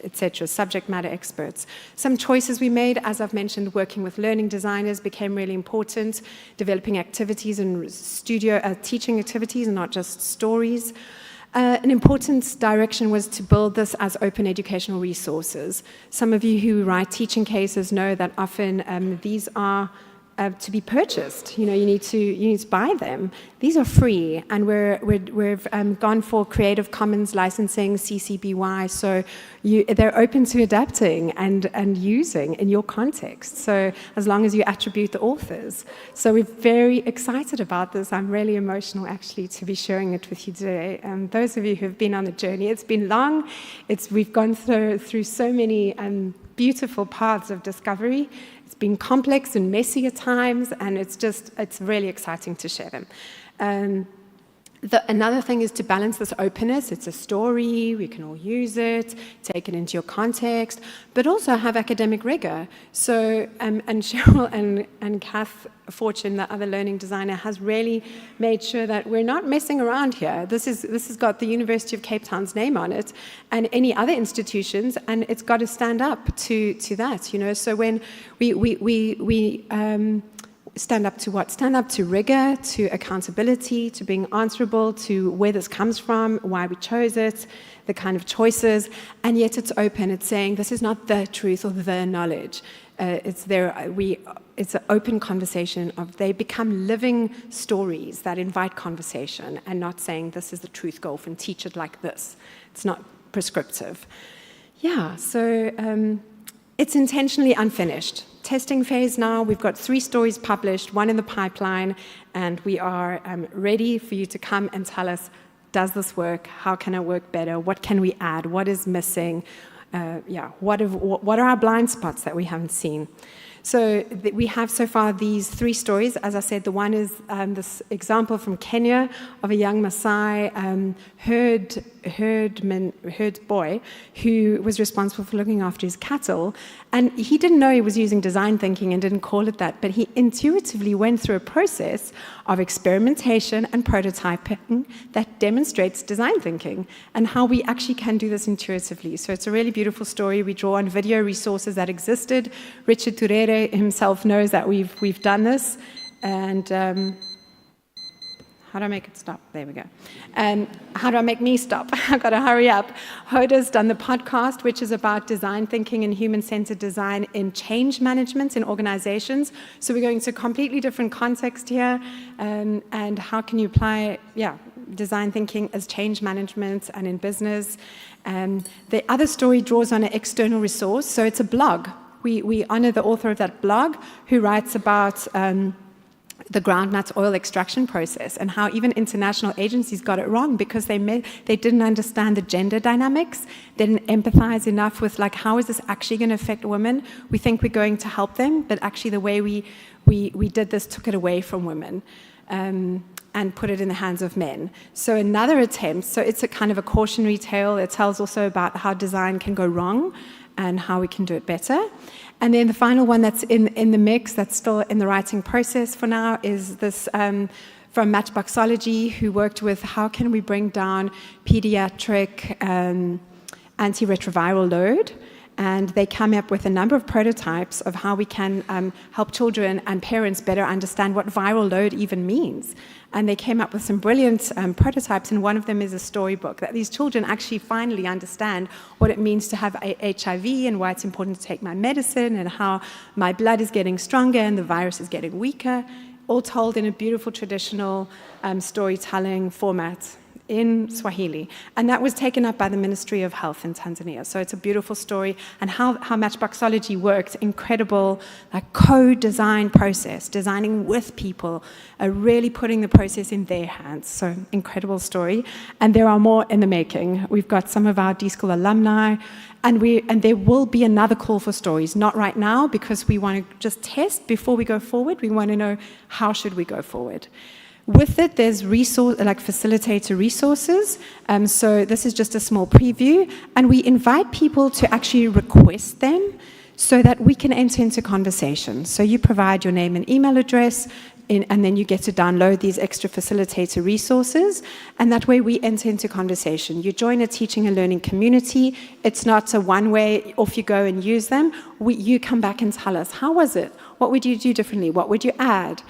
etc., subject matter experts. Some choices we made, as I've mentioned, working with learning designers became really important, developing activities and studio teaching activities and not just stories. An important direction was to build this as open educational resources. Some of you who write teaching cases know that often these are to be purchased. You need to buy them. These are free, and we've gone for Creative Commons licensing, CC BY. So they're open to adapting and using in your context. So as long as you attribute the authors. So we're very excited about this. I'm really emotional actually to be sharing it with you today. Those of you who have been on the journey, it's been long. We've gone through so many beautiful paths of discovery. It's been complex and messy at times, and it's really exciting to share them. Another thing is to balance this openness. It's a story, we can all use it, take it into your context, but also have academic rigor. So, and Cheryl and Kath Fortune, the other learning designer, has really made sure that we're not messing around here. This has got the University of Cape Town's name on it, and any other institutions, and it's got to stand up to that, So when we stand up to what? Stand up to rigor, to accountability, to being answerable, to where this comes from, why we chose it, the kind of choices, and yet it's open. It's saying this is not the truth or the knowledge. It's an open conversation they become living stories that invite conversation, and not saying this is the truth, go off and teach it like this. It's not prescriptive. So it's intentionally unfinished. Testing phase now, we've got 3 stories published, 1 in the pipeline, and we are ready for you to come and tell us, does this work? How can it work better? What can we add? What is missing? What are our blind spots that we haven't seen? So we have so far these 3 stories. As I said, the one is this example from Kenya of a young Maasai herd boy who was responsible for looking after his cattle. And he didn't know he was using design thinking and didn't call it that, but he intuitively went through a process of experimentation and prototyping that demonstrates design thinking and how we actually can do this intuitively. So it's a really beautiful story. We draw on video resources that existed. Richard Turere himself knows that we've done this. And How do I make it stop? There we go. How do I make me stop? I've got to hurry up. Hoda's done the podcast, which is about design thinking and human-centered design in change management in organizations. So we're going to a completely different context here. And how can you apply, design thinking as change management and in business. The other story draws on an external resource. So it's a blog. We honor the author of that blog who writes about the groundnut oil extraction process and how even international agencies got it wrong because they didn't understand the gender dynamics, didn't empathize enough with like, how is this actually going to affect women? We think we're going to help them, but actually the way we did this took it away from women and put it in the hands of men. So another attempt, so it's a kind of a cautionary tale. It tells also about how design can go wrong and how we can do it better. And then the final one that's in the mix, that's still in the writing process for now, is this from Matchboxology, who worked with how can we bring down pediatric antiretroviral load. And they come up with a number of prototypes of how we can help children and parents better understand what viral load even means. And they came up with some brilliant prototypes, and one of them is a storybook, that these children actually finally understand what it means to have HIV and why it's important to take my medicine and how my blood is getting stronger and the virus is getting weaker, all told in a beautiful traditional storytelling format in Swahili. And that was taken up by the Ministry of Health in Tanzania. So it's a beautiful story, and how Matchboxology worked, incredible like co-design process, designing with people, really putting the process in their hands. So incredible story. And there are more in the making. We've got some of our D-School alumni, and there will be another call for stories, not right now, because we want to just test before we go forward. We want to know how should we go forward. With it, there's facilitator resources. So this is just a small preview. And we invite people to actually request them so that we can enter into conversation. So you provide your name and email address, and then you get to download these extra facilitator resources. And that way we enter into conversation. You join a teaching and learning community. It's not a one-way, off you go and use them. You come back and tell us, how was it? What would you do differently? What would you add?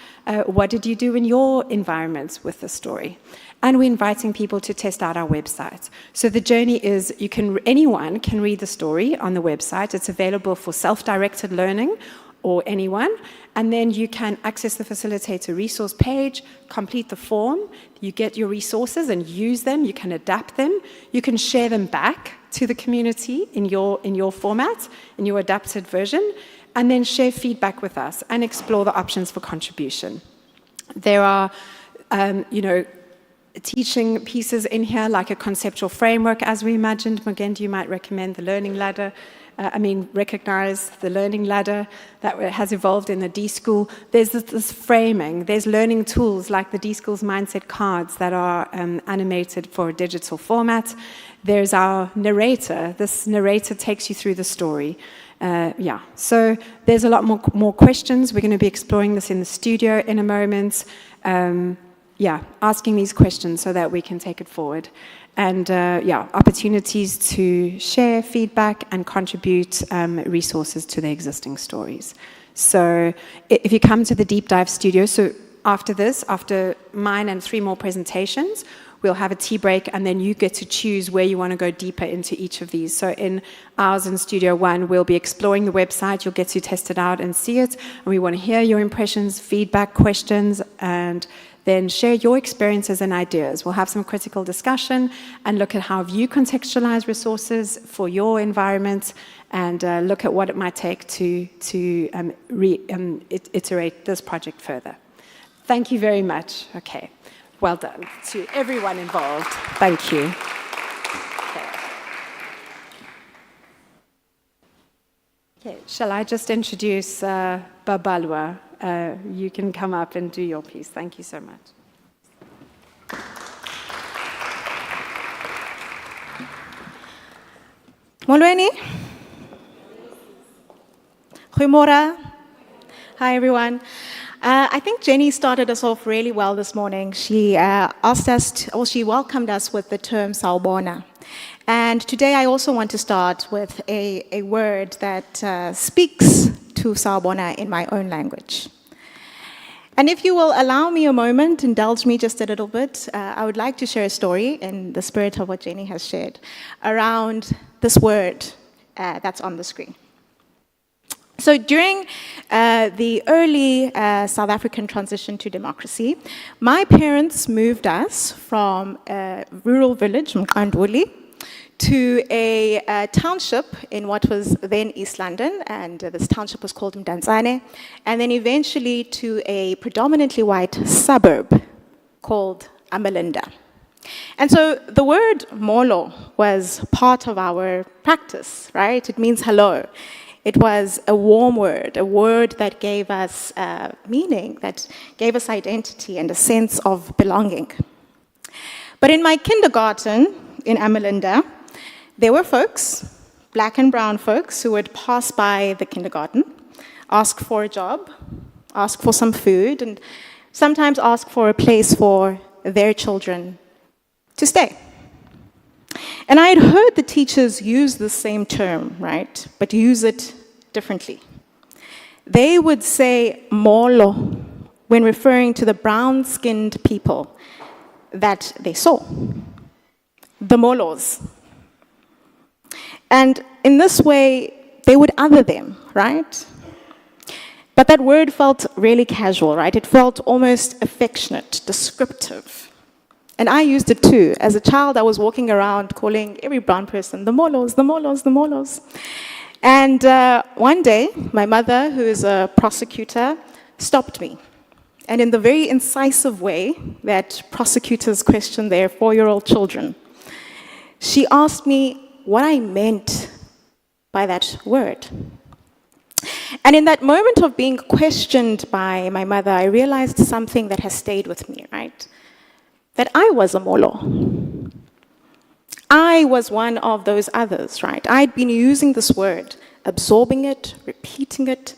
What did you do in your environments with the story? And we're inviting people to test out our website. So the journey is, anyone can read the story on the website. It's available for self-directed learning or anyone. And then you can access the facilitator resource page, complete the form, you get your resources and use them, you can adapt them, you can share them back to the community in your format, in your adapted version, and then share feedback with us and explore the options for contribution. There are, teaching pieces in here, like a conceptual framework, as we imagined. Mugendi, you might recommend the learning ladder. Recognize the learning ladder that has evolved in the D-School. There's this framing. There's learning tools like the D-School's mindset cards that are animated for a digital format. There's our narrator. This narrator takes you through the story. So there's a lot more questions. We're going to be exploring this in the studio in a moment. Asking these questions so that we can take it forward. And opportunities to share feedback and contribute resources to the existing stories. So if you come to the deep dive studio, so after this, after mine and 3 more presentations, we'll have a tea break, and then you get to choose where you want to go deeper into each of these. So in ours in Studio 1, we'll be exploring the website. You'll get to test it out and see it. And we want to hear your impressions, feedback, questions, and then share your experiences and ideas. We'll have some critical discussion and look at how you contextualize resources for your environment, and look at what it might take to iterate this project further. Thank you very much. Okay. Well done to everyone involved. Thank you. Okay, shall I just introduce Babalwa? You can come up and do your piece. Thank you so much. Molweni. Goeiemorgen. Hi, everyone. I think Jenny started us off really well this morning. She she welcomed us with the term Sawubona. And today I also want to start with a word that speaks to Sawubona in my own language. And if you will allow me a moment, indulge me just a little bit, I would like to share a story in the spirit of what Jenny has shared around this word that's on the screen. So during the early South African transition to democracy, my parents moved us from a rural village, Mqanduli, to a township in what was then East London, and this township was called Mdantsane, and then eventually to a predominantly white suburb called Amalinda. And so the word molo was part of our practice, right? It means hello. It was a warm word, a word that gave us meaning, that gave us identity and a sense of belonging. But in my kindergarten in Amalinda, there were folks, black and brown folks, who would pass by the kindergarten, ask for a job, ask for some food, and sometimes ask for a place for their children to stay. And I had heard the teachers use the same term, right, but use it differently. They would say molo when referring to the brown-skinned people that they saw, the molos. And in this way, they would other them, right? But that word felt really casual, right? It felt almost affectionate, descriptive. And I used it too. As a child, I was walking around calling every brown person, the molos, the molos, the molos. And one day, my mother, who is a prosecutor, stopped me. And in the very incisive way that prosecutors question their 4-year-old children, she asked me what I meant by that word. And in that moment of being questioned by my mother, I realized something that has stayed with me, right? That I was a molo. I was one of those others, right? I'd been using this word, absorbing it, repeating it,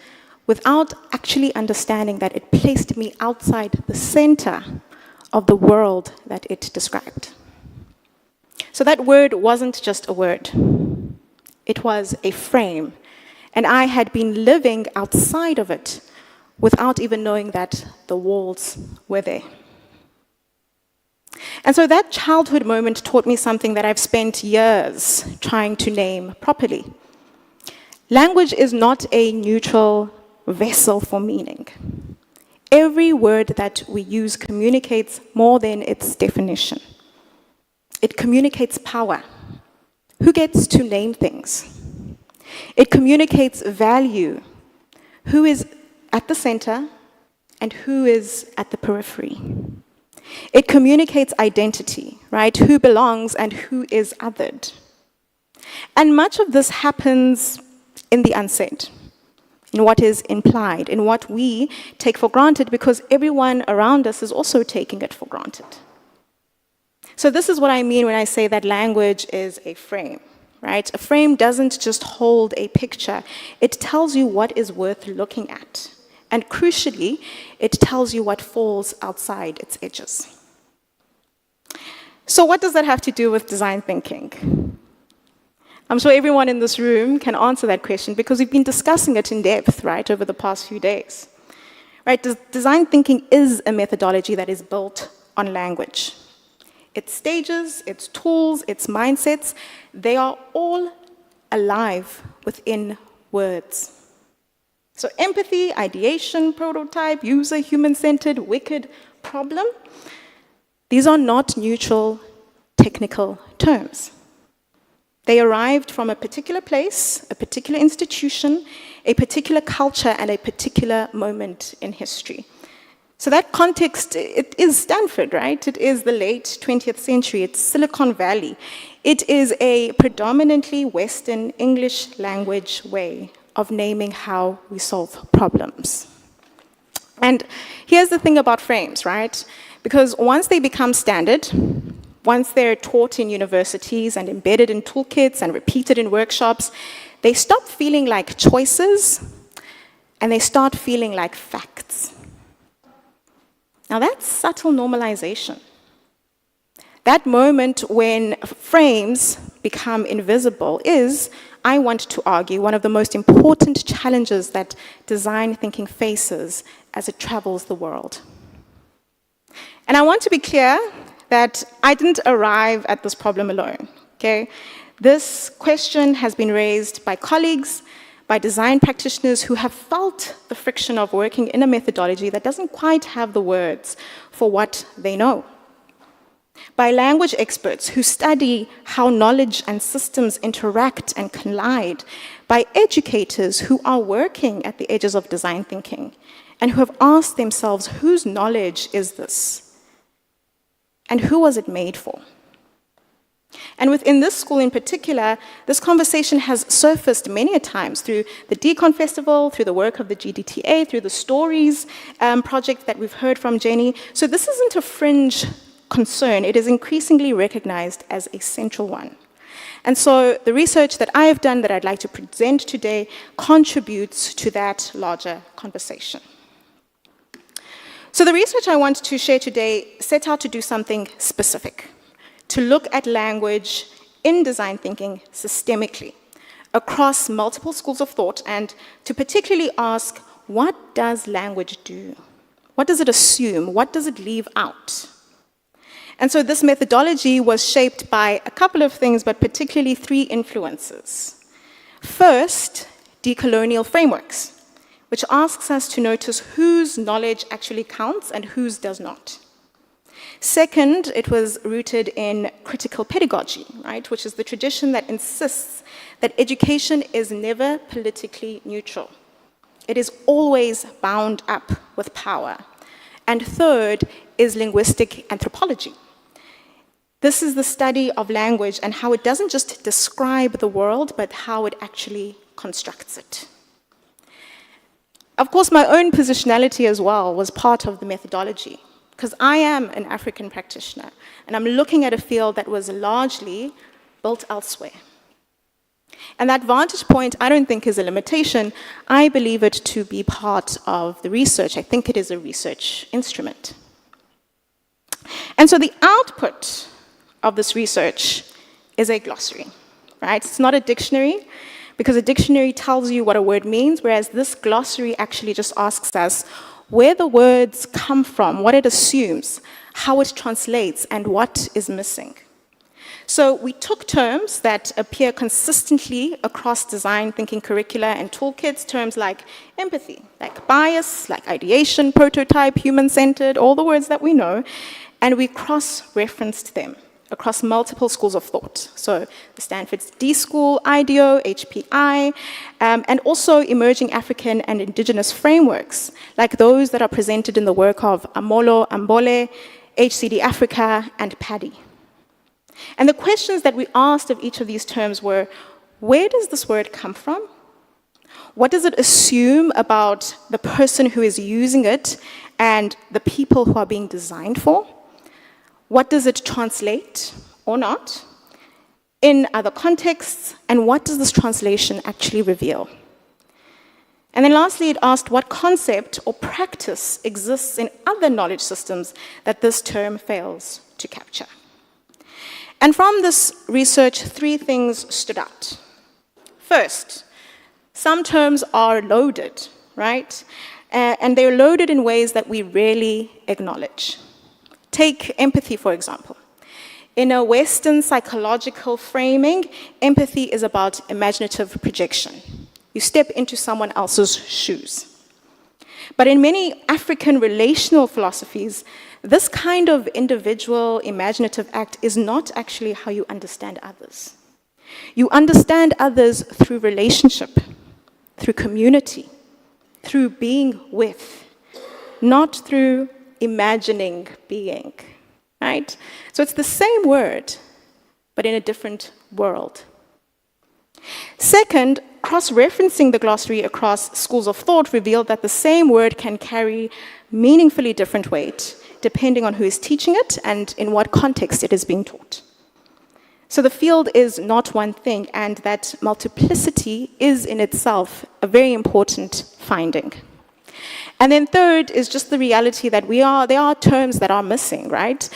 without actually understanding that it placed me outside the center of the world that it described. So that word wasn't just a word. It was a frame. And I had been living outside of it without even knowing that the walls were there. And so that childhood moment taught me something that I've spent years trying to name properly. Language is not a neutral vessel for meaning. Every word that we use communicates more than its definition. It communicates power. Who gets to name things? It communicates value. Who is at the center and who is at the periphery? It communicates identity, right? Who belongs and who is othered. And much of this happens in the unsaid, in what is implied, in what we take for granted because everyone around us is also taking it for granted. So this is what I mean when I say that language is a frame, right? A frame doesn't just hold a picture. It tells you what is worth looking at. And crucially, it tells you what falls outside its edges. So what does that have to do with design thinking? I'm sure everyone in this room can answer that question because we've been discussing it in depth, right, over the past few days. Right? Design thinking is a methodology that is built on language. Its stages, its tools, its mindsets, they are all alive within words. So empathy, ideation, prototype, user, human-centered, wicked, problem, these are not neutral technical terms. They arrived from a particular place, a particular institution, a particular culture, and a particular moment in history. So that context, it is Stanford, right? It is the late 20th century. It's Silicon Valley. It is a predominantly Western English language way of naming how we solve problems. And here's the thing about frames, right? Because once they become standard, once they're taught in universities and embedded in toolkits and repeated in workshops, they stop feeling like choices and they start feeling like facts. Now that's subtle normalization. That moment when frames become invisible is, I want to argue, one of the most important challenges that design thinking faces as it travels the world. And I want to be clear that I didn't arrive at this problem alone, okay? This question has been raised by colleagues, by design practitioners who have felt the friction of working in a methodology that doesn't quite have the words for what they know. By language experts who study how knowledge and systems interact and collide, by educators who are working at the edges of design thinking and who have asked themselves, whose knowledge is this? And who was it made for? And within this school in particular, this conversation has surfaced many a times through the Decon Festival, through the work of the GDTA, through the Stories project that we've heard from Jenny. So this isn't a fringe concern. It is increasingly recognized as a central one. And so the research that I have done that I'd like to present today contributes to that larger conversation. So the research I want to share today set out to do something specific, to look at language in design thinking systemically, across multiple schools of thought, and to particularly ask, what does language do? What does it assume? What does it leave out? And so this methodology was shaped by a couple of things, but particularly 3 influences. First, decolonial frameworks, which asks us to notice whose knowledge actually counts and whose does not. Second, it was rooted in critical pedagogy, right, which is the tradition that insists that education is never politically neutral. It is always bound up with power. And third is linguistic anthropology. This is the study of language and how it doesn't just describe the world, but how it actually constructs it. Of course, my own positionality as well was part of the methodology, because I am an African practitioner, and I'm looking at a field that was largely built elsewhere. And that vantage point, I don't think is a limitation. I believe it to be part of the research. I think it is a research instrument. And so the output of this research is a glossary, right? It's not a dictionary, because a dictionary tells you what a word means, whereas this glossary actually just asks us where the words come from, what it assumes, how it translates, and what is missing. So we took terms that appear consistently across design thinking curricula and toolkits, terms like empathy, like bias, like ideation, prototype, human-centered, all the words that we know, and we cross-referenced them across multiple schools of thought. So the Stanford's D School, IDEO, HPI, and also emerging African and indigenous frameworks, like those that are presented in the work of Amolo Ambole, HCD Africa, and PADI. And the questions that we asked of each of these terms were, where does this word come from? What does it assume about the person who is using it and the people who are being designed for? What does it translate or not in other contexts, and what does this translation actually reveal? And then lastly, it asked what concept or practice exists in other knowledge systems that this term fails to capture. And from this research, 3 things stood out. First, some terms are loaded, right? And they're loaded in ways that we rarely acknowledge. Take empathy, for example. In a Western psychological framing, empathy is about imaginative projection. You step into someone else's shoes. But in many African relational philosophies, this kind of individual imaginative act is not actually how you understand others. You understand others through relationship, through community, through being with, not through imagining being, right? So it's the same word, but in a different world. Second, cross-referencing the glossary across schools of thought revealed that the same word can carry meaningfully different weight, depending on who is teaching it and in what context it is being taught. So the field is not one thing, and that multiplicity is in itself a very important finding. And then third is just the reality that there are terms that are missing, right?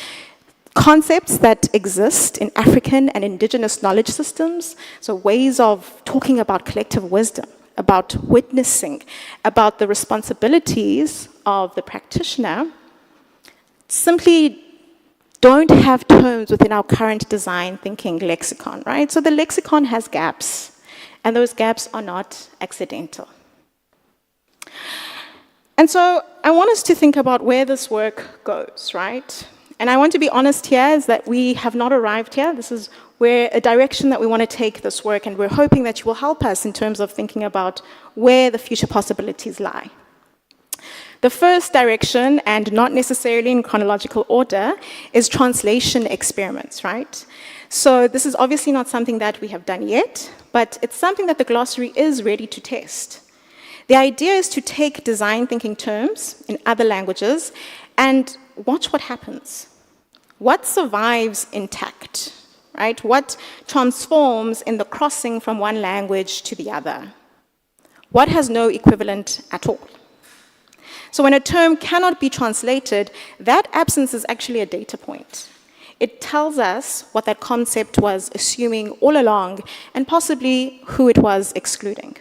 Concepts that exist in African and indigenous knowledge systems, so ways of talking about collective wisdom, about witnessing, about the responsibilities of the practitioner, simply don't have terms within our current design thinking lexicon, right? So the lexicon has gaps, and those gaps are not accidental. And so I want us to think about where this work goes, right? And I want to be honest here is that we have not arrived here. This is where a direction that we want to take this work, and we're hoping that you will help us in terms of thinking about where the future possibilities lie. The first direction, and not necessarily in chronological order, is translation experiments, right? So this is obviously not something that we have done yet, but it's something that the glossary is ready to test. The idea is to take design thinking terms in other languages and watch what happens. What survives intact, right? What transforms in the crossing from one language to the other? What has no equivalent at all? So when a term cannot be translated, that absence is actually a data point. It tells us what that concept was assuming all along, and possibly who it was excluding.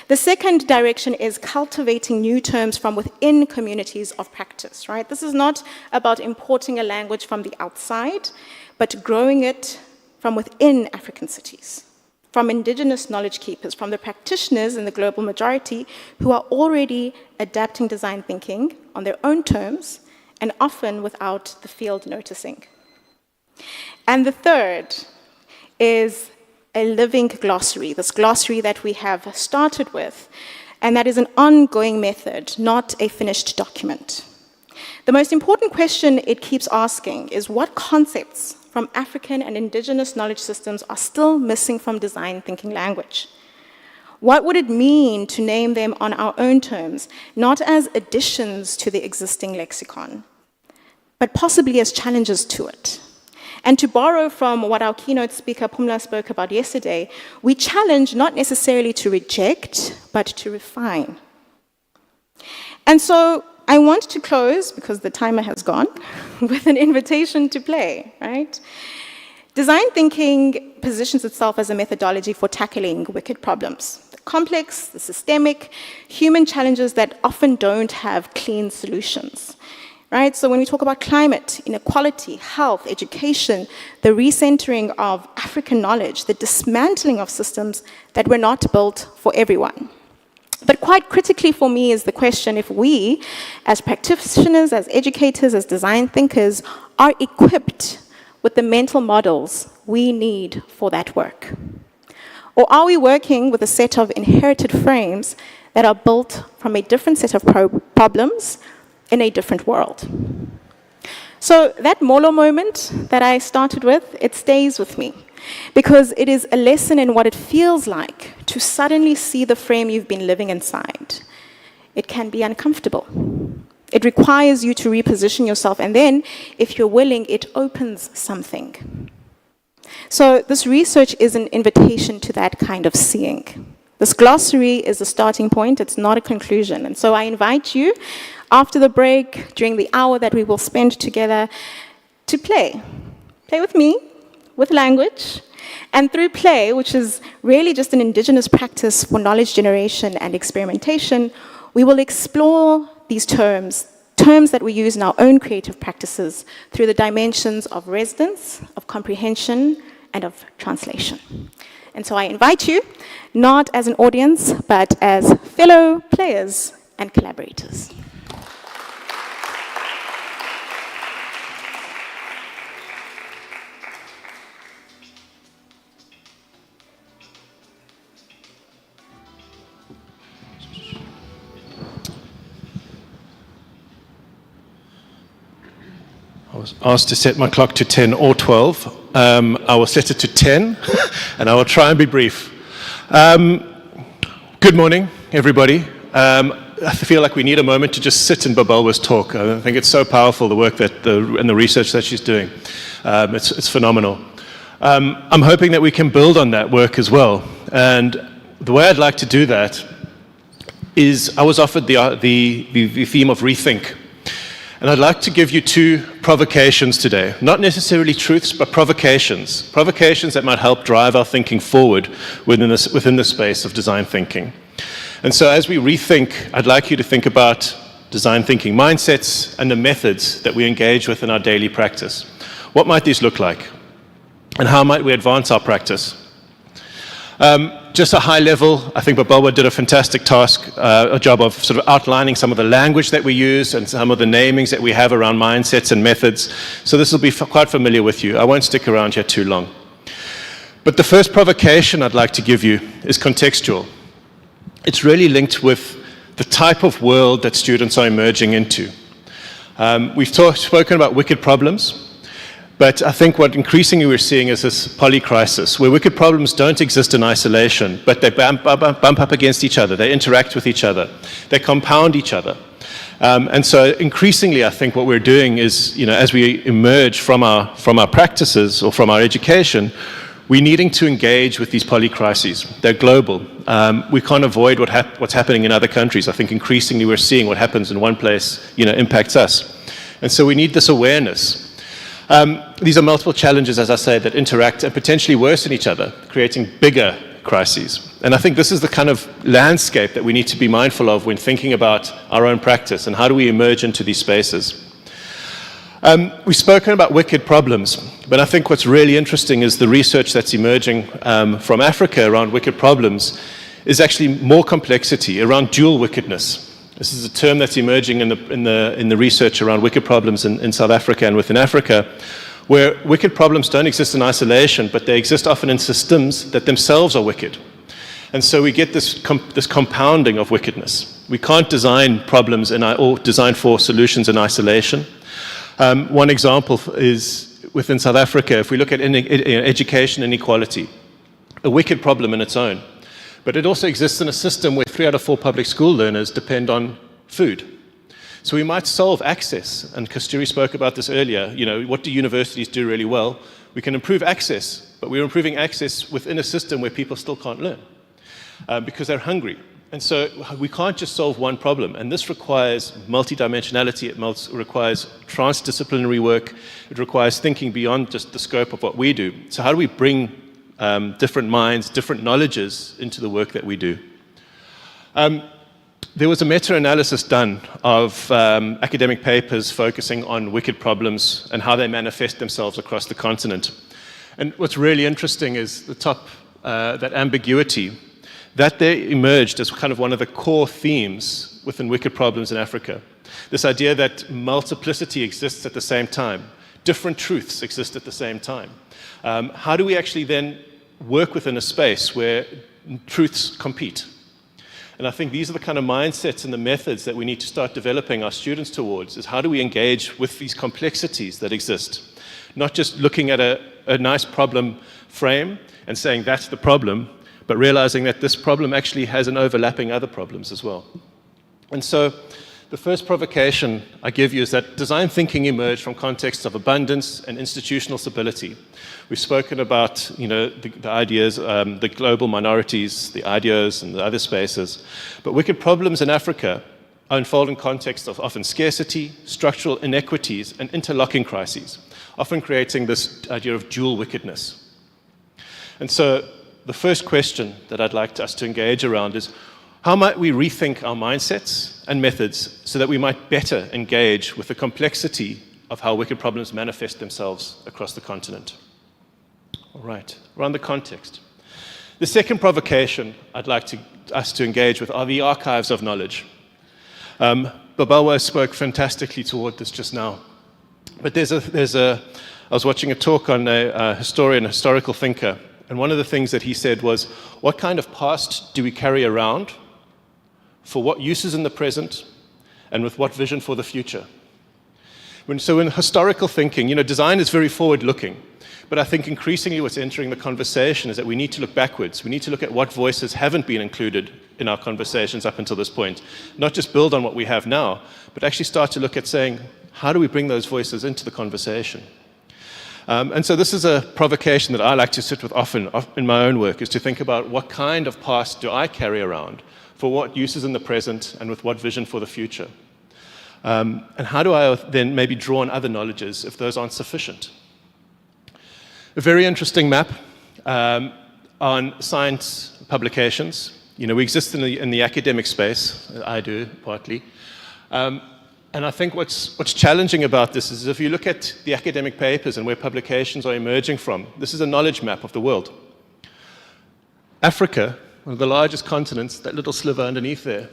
The second direction is cultivating new terms from within communities of practice, right? This is not about importing a language from the outside, but growing it from within African cities, from indigenous knowledge keepers, from the practitioners in the global majority who are already adapting design thinking on their own terms and often without the field noticing. And the third is a living glossary, this glossary that we have started with, and that is an ongoing method, not a finished document. The most important question it keeps asking is what concepts from African and indigenous knowledge systems are still missing from design thinking language? What would it mean to name them on our own terms, not as additions to the existing lexicon, but possibly as challenges to it? And to borrow from what our keynote speaker Pumla spoke about yesterday, we challenge not necessarily to reject, but to refine. And so I want to close, because the timer has gone, with an invitation to play, right? Design thinking positions itself as a methodology for tackling wicked problems, the complex, the systemic, human challenges that often don't have clean solutions. Right? So when we talk about climate, inequality, health, education, the recentering of African knowledge, the dismantling of systems that were not built for everyone. But quite critically for me is the question if we, as practitioners, as educators, as design thinkers, are equipped with the mental models we need for that work. Or are we working with a set of inherited frames that are built from a different set of problems in a different world? So that Molo moment that I started with, it stays with me because it is a lesson in what it feels like to suddenly see the frame you've been living inside. It can be uncomfortable. It requires you to reposition yourself, and then, if you're willing, it opens something. So this research is an invitation to that kind of seeing. This glossary is a starting point, it's not a conclusion. And so I invite you, after the break, during the hour that we will spend together, to play. Play with me, with language, and through play, which is really just an indigenous practice for knowledge generation and experimentation, we will explore these terms that we use in our own creative practices through the dimensions of residence, of comprehension, and of translation. And so I invite you, not as an audience, but as fellow players and collaborators. I was asked to set my clock to 10 or 12. I will set it to 10, and I will try and be brief. Good morning, everybody. I feel like we need a moment to just sit in Babalwa's talk. I think it's so powerful, the work and the research that she's doing. It's phenomenal. I'm hoping that we can build on that work as well. And the way I'd like to do that is I was offered the theme of rethink. And I'd like to give you 2 provocations today. Not necessarily truths, but provocations. Provocations that might help drive our thinking forward within the space of design thinking. And so as we rethink, I'd like you to think about design thinking mindsets and the methods that we engage with in our daily practice. What might these look like? And how might we advance our practice? Just a high level, I think Babalwa did a fantastic a job of sort of outlining some of the language that we use and some of the namings that we have around mindsets and methods. So this will be quite familiar with you. I won't stick around here too long. But the first provocation I'd like to give you is contextual. It's really linked with the type of world that students are emerging into. We've spoken about wicked problems. But I think what increasingly we're seeing is this polycrisis, where wicked problems don't exist in isolation, but they bump up against each other, they interact with each other, they compound each other. And so increasingly, I think what we're doing is, as we emerge from our practices or from our education, we're needing to engage with these polycrises. They're global. We can't avoid what's happening in other countries. I think increasingly we're seeing what happens in one place, impacts us. And so we need this awareness. These are multiple challenges, as I say, that interact and potentially worsen each other, creating bigger crises. And I think this is the kind of landscape that we need to be mindful of when thinking about our own practice and how do we emerge into these spaces. We've spoken about wicked problems, but I think what's really interesting is the research that's emerging from Africa around wicked problems is actually more complexity around dual wickedness. This is a term that's emerging in the research around wicked problems in South Africa and within Africa, where wicked problems don't exist in isolation, but they exist often in systems that themselves are wicked. And so we get this compounding of wickedness. We can't design problems or design for solutions in isolation. One example is within South Africa, if we look at education inequality, a wicked problem in its own. But it also exists in a system where 3 out of 4 public school learners depend on food. So we might solve access, and Kasturi spoke about this earlier. What do universities do really well? We can improve access, but we're improving access within a system where people still can't learn because they're hungry. And so we can't just solve one problem, and this requires multidimensionality, it requires transdisciplinary work, it requires thinking beyond just the scope of what we do. So how do we bring different minds, different knowledges into the work that we do? There was a meta-analysis done of academic papers focusing on wicked problems and how they manifest themselves across the continent. And what's really interesting is that ambiguity, that they emerged as kind of one of the core themes within wicked problems in Africa. This idea that multiplicity exists at the same time, different truths exist at the same time. How do we actually then work within a space where truths compete? And I think these are the kind of mindsets and the methods that we need to start developing our students towards, is how do we engage with these complexities that exist? Not just looking at a nice problem frame and saying that's the problem, but realizing that this problem actually has an overlapping other problems as well. And so the first provocation I give you is that design thinking emerged from contexts of abundance and institutional stability. We've spoken about the ideas, the global minorities, the IDOs, and the other spaces. But wicked problems in Africa unfold in contexts of often scarcity, structural inequities, and interlocking crises, often creating this idea of dual wickedness. And so the first question that I'd like us to engage around is, how might we rethink our mindsets and methods so that we might better engage with the complexity of how wicked problems manifest themselves across the continent? All right, around the context. The second provocation I'd like us to engage with are the archives of knowledge. Babalwa spoke fantastically toward this just now. But I was watching a talk on a historical thinker, and one of the things that he said was, what kind of past do we carry around? For what uses in the present, and with what vision for the future? So in historical thinking, design is very forward-looking, but I think increasingly what's entering the conversation is that we need to look backwards. We need to look at what voices haven't been included in our conversations up until this point. Not just build on what we have now, but actually start to look at saying, how do we bring those voices into the conversation? And so this is a provocation that I like to sit with often in my own work, is to think about what kind of past do I carry around, for what uses in the present, and with what vision for the future. And how do I then maybe draw on other knowledges if those aren't sufficient? A very interesting map on science publications. We exist in the academic space, I do partly. And I think what's challenging about this is if you look at the academic papers and where publications are emerging from, this is a knowledge map of the world. Africa, one of the largest continents, that little sliver underneath there,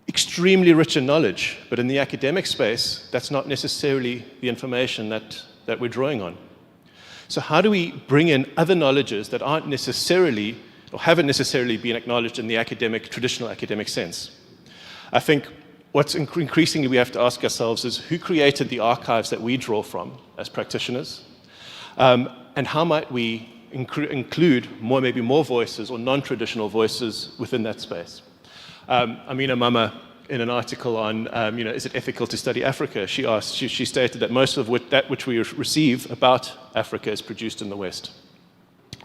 extremely rich in knowledge, but in the academic space, that's not necessarily the information that we're drawing on. So how do we bring in other knowledges that aren't necessarily, or haven't necessarily been acknowledged in the traditional academic sense? I think what's increasingly we have to ask ourselves is who created the archives that we draw from as practitioners? And how might we include maybe more voices or non-traditional voices within that space? Amina Mama, in an article on, is it ethical to study Africa? She stated that most of that which we receive about Africa is produced in the West.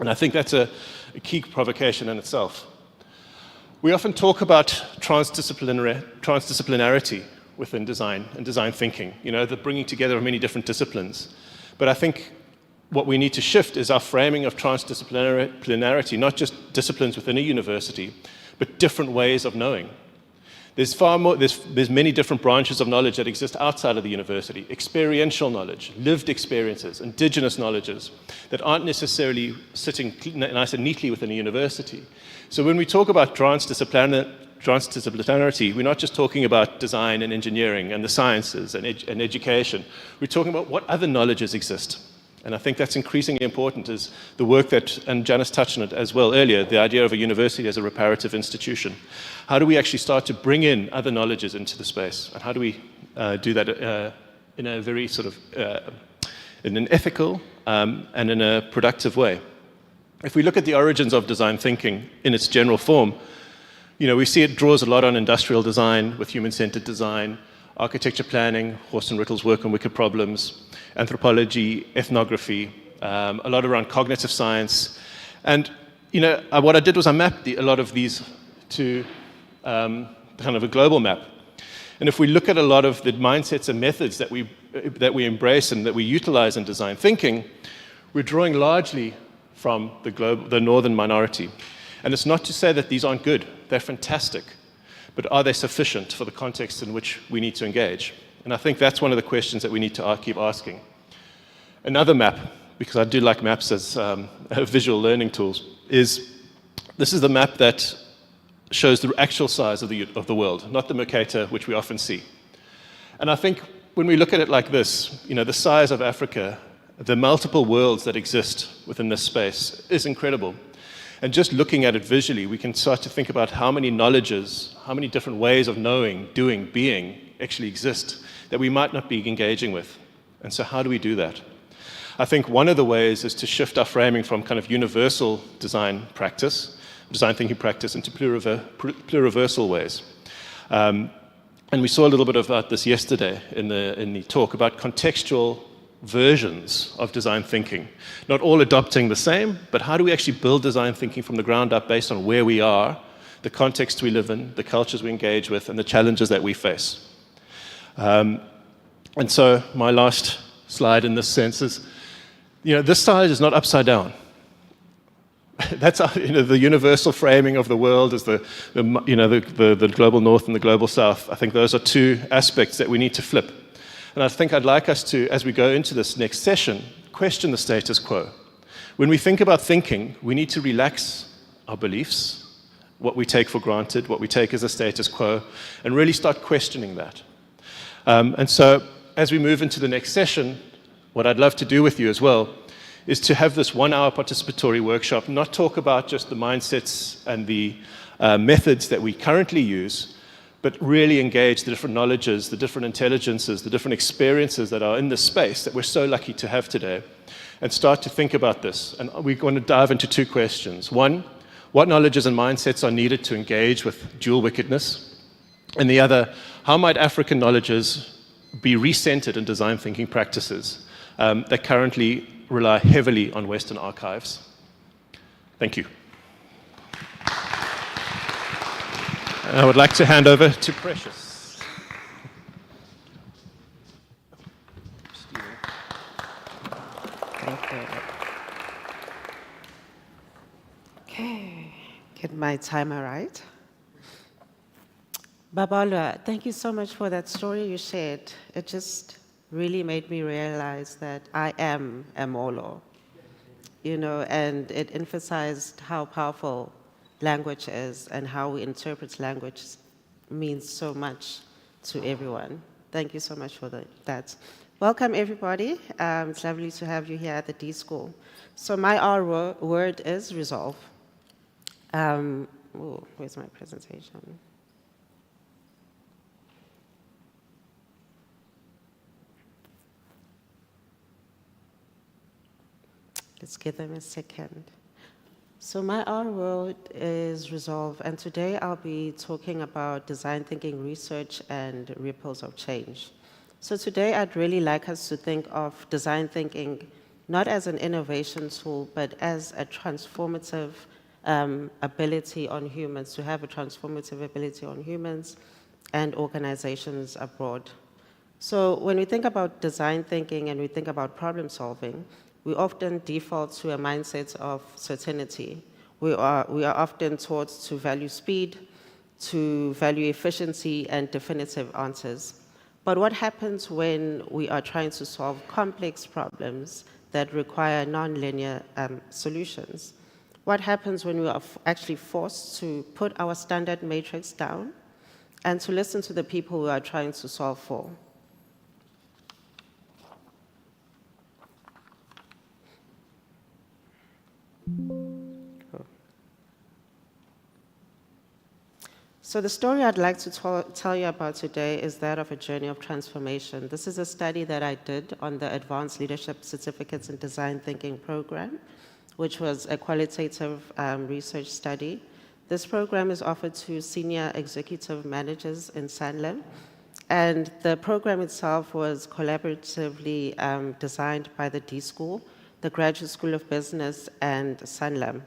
And I think that's a key provocation in itself. We often talk about transdisciplinarity within design and design thinking, the bringing together of many different disciplines. But I think what we need to shift is our framing of transdisciplinarity, not just disciplines within a university, but different ways of knowing. There's many different branches of knowledge that exist outside of the university. Experiential knowledge, lived experiences, indigenous knowledges that aren't necessarily sitting nice and neatly within a university. So when we talk about transdisciplinarity, we're not just talking about design and engineering and the sciences and education. We're talking about what other knowledges exist. And I think that's increasingly important is the work and Janice touched on it as well earlier, the idea of a university as a reparative institution. How do we actually start to bring in other knowledges into the space? And how do we do that in a very sort of, in an ethical and in a productive way? If we look at the origins of design thinking in its general form, we see it draws a lot on industrial design with human-centered design, architecture planning, Horst and Rittel's work on wicked problems, anthropology, ethnography, a lot around cognitive science. And, what I did was I mapped a lot of these to kind of a global map. And if we look at a lot of the mindsets and methods that we embrace and that we utilize in design thinking, we're drawing largely from the northern minority. And it's not to say that these aren't good. They're fantastic. But are they sufficient for the context in which we need to engage? And I think that's one of the questions that we need to keep asking. Another map, because I do like maps as visual learning tools, this is the map that shows the actual size of the world, not the Mercator, which we often see. And I think when we look at it like this, the size of Africa, the multiple worlds that exist within this space is incredible. And just looking at it visually, we can start to think about how many knowledges, how many different ways of knowing, doing, being actually exist that we might not be engaging with. And so how do we do that? I think one of the ways is to shift our framing from kind of universal design thinking practice, into pluriversal ways. And we saw a little bit about this yesterday in the talk about contextual versions of design thinking. Not all adopting the same, but how do we actually build design thinking from the ground up based on where we are, the context we live in, the cultures we engage with, and the challenges that we face. And so my last slide in this sense is, this slide is not upside down. That's the universal framing of the world is the global north and the global south. I think those are two aspects that we need to flip. And I think I'd like us to, as we go into this next session, question the status quo. When we think about thinking, we need to relax our beliefs, what we take for granted, what we take as a status quo, and really start questioning that. And so as we move into the next session, what I'd love to do with you as well is to have this 1-hour participatory workshop, not talk about just the mindsets and the methods that we currently use, but really engage the different knowledges, the different intelligences, the different experiences that are in this space that we're so lucky to have today, and start to think about this. And we're going to dive into two questions. One, what knowledges and mindsets are needed to engage with dual wickedness? And the other, how might African knowledges be recentered in design thinking practices that currently rely heavily on Western archives? Thank you. I would like to hand over to Precious. Thank you. Okay, get my timer right. Babalwa, thank you so much for that story you shared. It just really made me realize that I am a Molo, and it emphasized how powerful language is and how we interpret language means so much to everyone. Thank you so much for that. Welcome, everybody. It's lovely to have you here at the D School. So my R word is resolve. Where's my presentation? Let's give them a second. So my R word is resolve, and today I'll be talking about design thinking research and ripples of change. So today I'd really like us to think of design thinking not as an innovation tool, but as a transformative ability on humans, to have a transformative ability on humans and organizations abroad. So when we think about design thinking and we think about problem solving, we often default to a mindset of certainty. We are often taught to value speed, to value efficiency and definitive answers. But what happens when we are trying to solve complex problems that require nonlinear solutions? What happens when we are actually forced to put our standard matrix down and to listen to the people we are trying to solve for? So the story I'd like to tell you about today is that of a journey of transformation. This is a study that I did on the Advanced Leadership Certificates in Design Thinking program, which was a qualitative research study. This program is offered to senior executive managers in Sanlam, and the program itself was collaboratively designed by the D School, the Graduate School of Business, and Sanlam.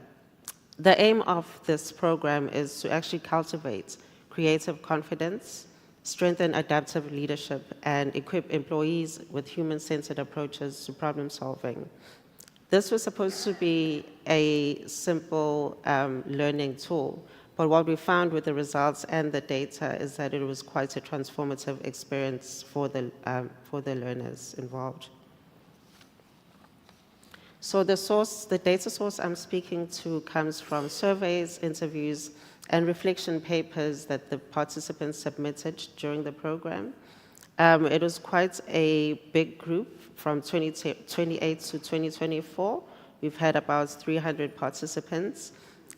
The aim of this program is to actually cultivate creative confidence, strengthen adaptive leadership, and equip employees with human-centered approaches to problem solving. This was supposed to be a simple learning tool, but what we found with the results and the data is that it was quite a transformative experience for the learners involved. So the data source I'm speaking to comes from surveys, interviews, and reflection papers that the participants submitted during the program. It was quite a big group from 2028 to 2024. We've had about 300 participants,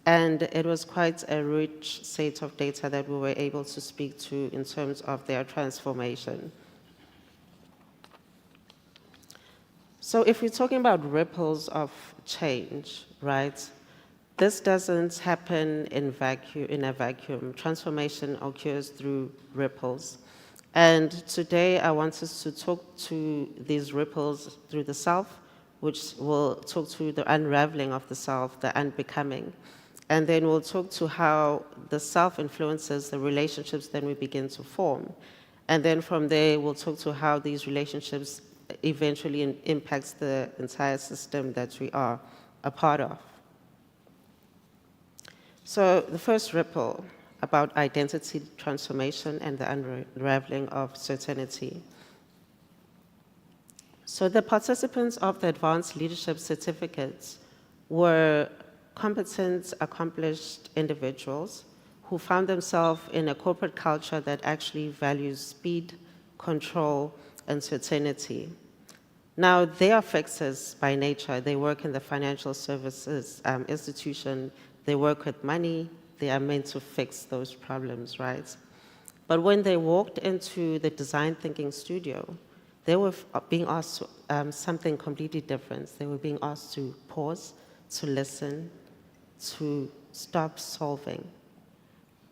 and it was quite a rich set of data that we were able to speak to in terms of their transformation. So if we're talking about ripples of change, right, this doesn't happen in a vacuum. Transformation occurs through ripples. And today I want us to talk to these ripples through the self, which will talk to the unraveling of the self, the unbecoming. And then we'll talk to how the self influences the relationships that we begin to form. And then from there, we'll talk to how these relationships eventually impacts the entire system that we are a part of. So the first ripple about identity transformation and the unraveling of certainty. So the participants of the advanced leadership certificates were competent, accomplished individuals who found themselves in a corporate culture that actually values speed, control, and certainty. Now, they are fixers by nature. They work in the financial services institution. They work with money. They are meant to fix those problems, right? But when they walked into the design thinking studio, they were being asked something completely different. They were being asked to pause, to listen, to stop solving.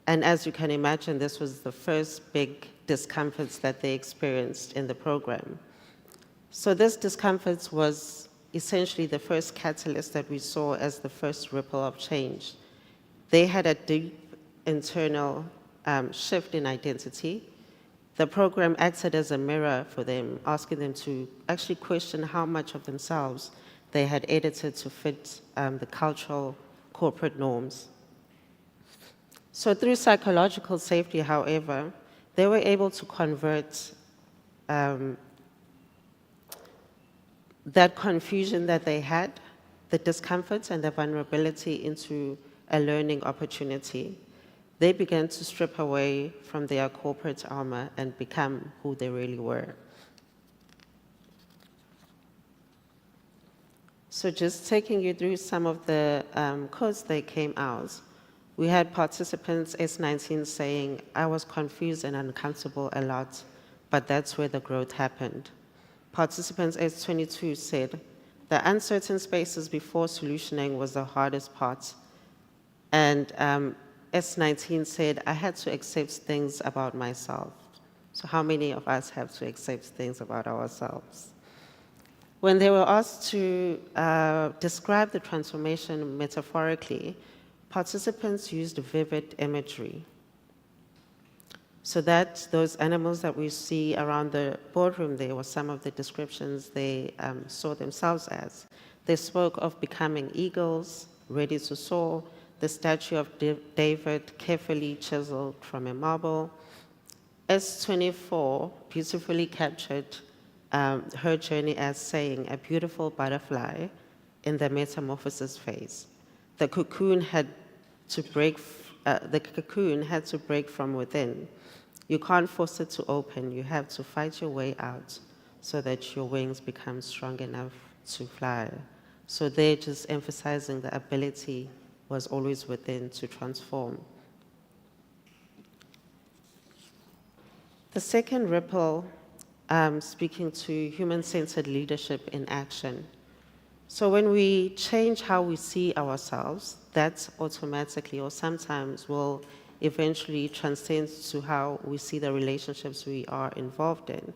And as you can imagine, this was the first big discomforts that they experienced in the program. So this discomfort was essentially the first catalyst that we saw as the first ripple of change. They had a deep internal shift in identity. The program acted as a mirror for them, asking them to actually question how much of themselves they had edited to fit the cultural corporate norms. So through psychological safety, however, they were able to convert that confusion that they had, the discomfort and the vulnerability, into a learning opportunity. They began to strip away from their corporate armor and become who they really were. So just taking you through some of the quotes that came out. We had participants S19 saying, "I was confused and uncomfortable a lot, but that's where the growth happened." Participants S22 said, "The uncertain spaces before solutioning was the hardest part." And S19 said, "I had to accept things about myself." So how many of us have to accept things about ourselves? When they were asked to describe the transformation metaphorically, participants used vivid imagery. So that those animals that we see around the boardroom there were some of the descriptions they saw themselves as. They spoke of becoming eagles, ready to soar, the statue of David carefully chiseled from a marble. S24 beautifully captured her journey as saying, "A beautiful butterfly in the metamorphosis phase. The cocoon had to break from within. You can't force it to open. You have to fight your way out so that your wings become strong enough to fly." So they're just emphasizing the ability was always within to transform. The second ripple, speaking to human-centered leadership in action. So when we change how we see ourselves, that automatically or sometimes will eventually transcend to how we see the relationships we are involved in.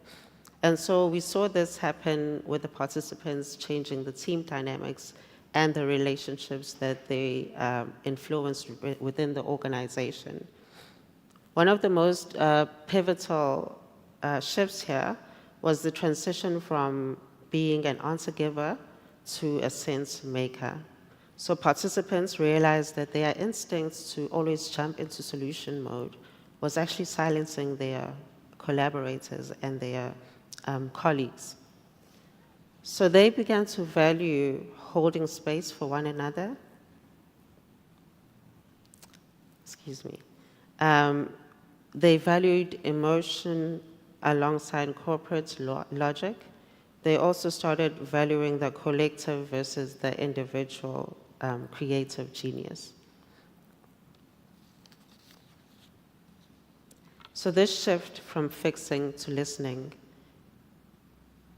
And so we saw this happen with the participants changing the team dynamics and the relationships that they influenced within the organization. One of the most pivotal shifts here was the transition from being an answer giver to a sense maker. So participants realized that their instincts to always jump into solution mode was actually silencing their collaborators and their colleagues. So they began to value holding space for one another. Excuse me. They valued emotion alongside corporate logic. They also started valuing the collective versus the individual creative genius. So this shift from fixing to listening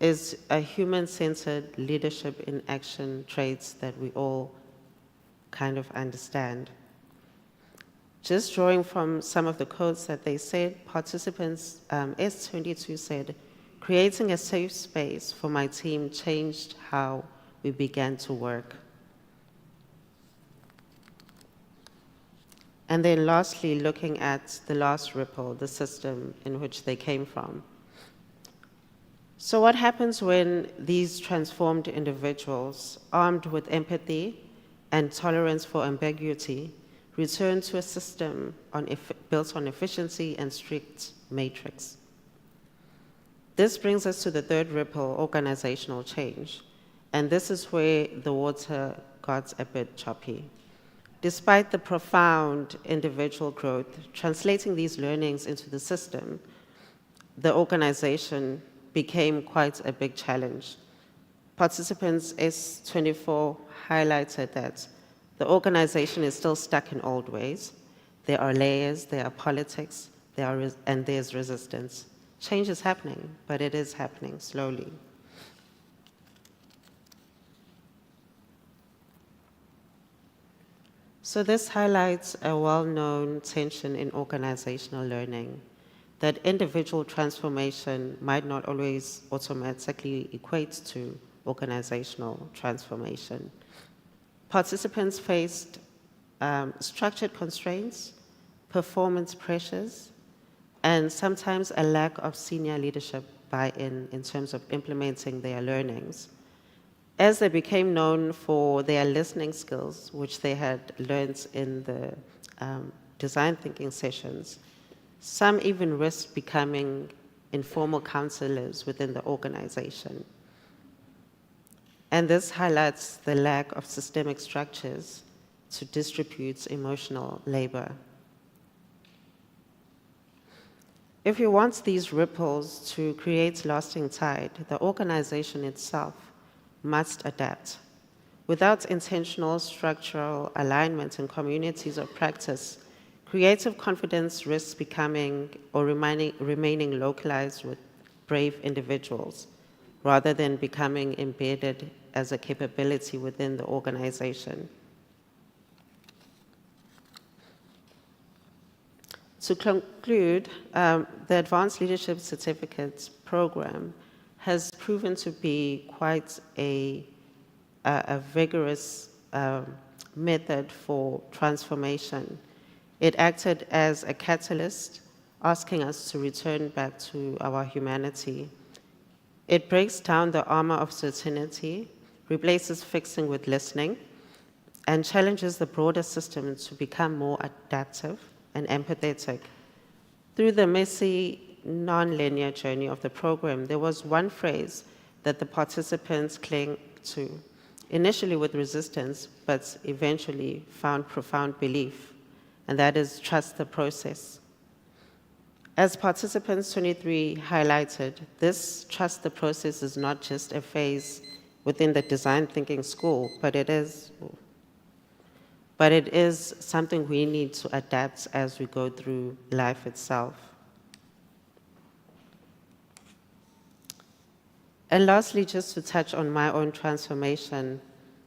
is a human-centered leadership in action traits that we all kind of understand. Just drawing from some of the quotes that they said, participants, S22 said, "Creating a safe space for my team changed how we began to work." And then lastly, looking at the last ripple, the system in which they came from. So what happens when these transformed individuals, armed with empathy and tolerance for ambiguity, return to a system built on efficiency and strict matrix? This brings us to the third ripple, organizational change. And this is where the water got a bit choppy. Despite the profound individual growth, translating these learnings into the system, the organization became quite a big challenge. Participants S24 highlighted that the organization is still stuck in old ways. There are layers, there are politics, and there's resistance. Change is happening, but it is happening slowly. So this highlights a well-known tension in organizational learning, that individual transformation might not always automatically equate to organizational transformation. Participants faced structured constraints, performance pressures, and sometimes a lack of senior leadership buy-in in terms of implementing their learnings. As they became known for their listening skills, which they had learned in the design thinking sessions, some even risked becoming informal counselors within the organization. And this highlights the lack of systemic structures to distribute emotional labor. If you want these ripples to create lasting tide, the organization itself must adapt. Without intentional structural alignment in communities of practice, creative confidence risks becoming or remaining localized with brave individuals, rather than becoming embedded as a capability within the organization. To conclude, the Advanced Leadership Certificates program has proven to be quite a vigorous method for transformation. It acted as a catalyst, asking us to return back to our humanity. It breaks down the armor of certainty, replaces fixing with listening, and challenges the broader system to become more adaptive and empathetic. Through the messy, non-linear journey of the program, there was one phrase that the participants clung to, initially with resistance, but eventually found profound belief, and that is trust the process. As participants 23 highlighted, this trust the process is not just a phase within the design thinking school, but it is something we need to adapt as we go through life itself. And lastly, just to touch on my own transformation.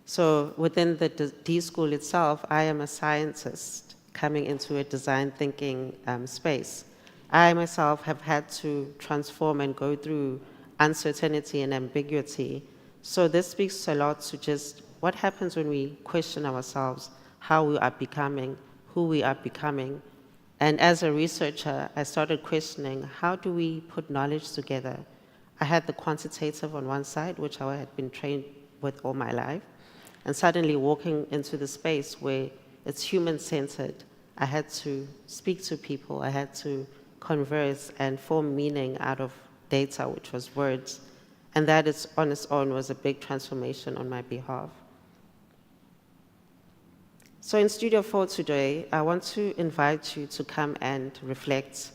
So within the D school itself, I am a scientist coming into a design thinking space. I myself have had to transform and go through uncertainty and ambiguity. So this speaks a lot to just what happens when we question ourselves, how we are becoming, who we are becoming. And as a researcher, I started questioning, how do we put knowledge together? I had the quantitative on one side, which I had been trained with all my life, and suddenly walking into the space where it's human-centered, I had to speak to people, I had to converse and form meaning out of data, which was words. And that is, on its own, was a big transformation on my behalf. So in Studio 4 today, I want to invite you to come and reflect.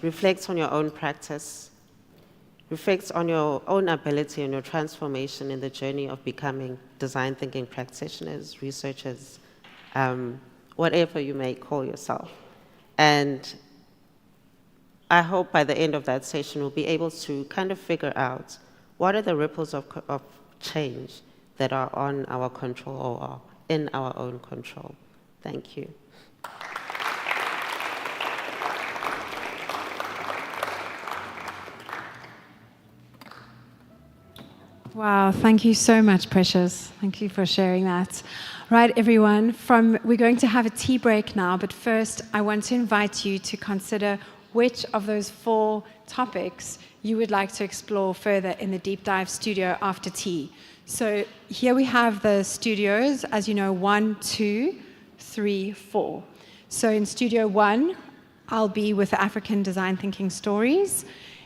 Reflect on your own practice. Reflect on your own ability and your transformation in the journey of becoming design thinking practitioners, researchers, whatever you may call yourself. And I hope by the end of that session, we'll be able to kind of figure out what are the ripples of change that are on our control or are in our own control. Thank you. Wow, thank you so much, Precious. Thank you for sharing that. Right, everyone, we're going to have a tea break now, but first I want to invite you to consider which of those 4 topics you would like to explore further in the deep dive studio after tea. So here we have the studios, as you know, 1, 2, 3, 4. So in Studio 1, I'll be with the African Design Thinking Stories.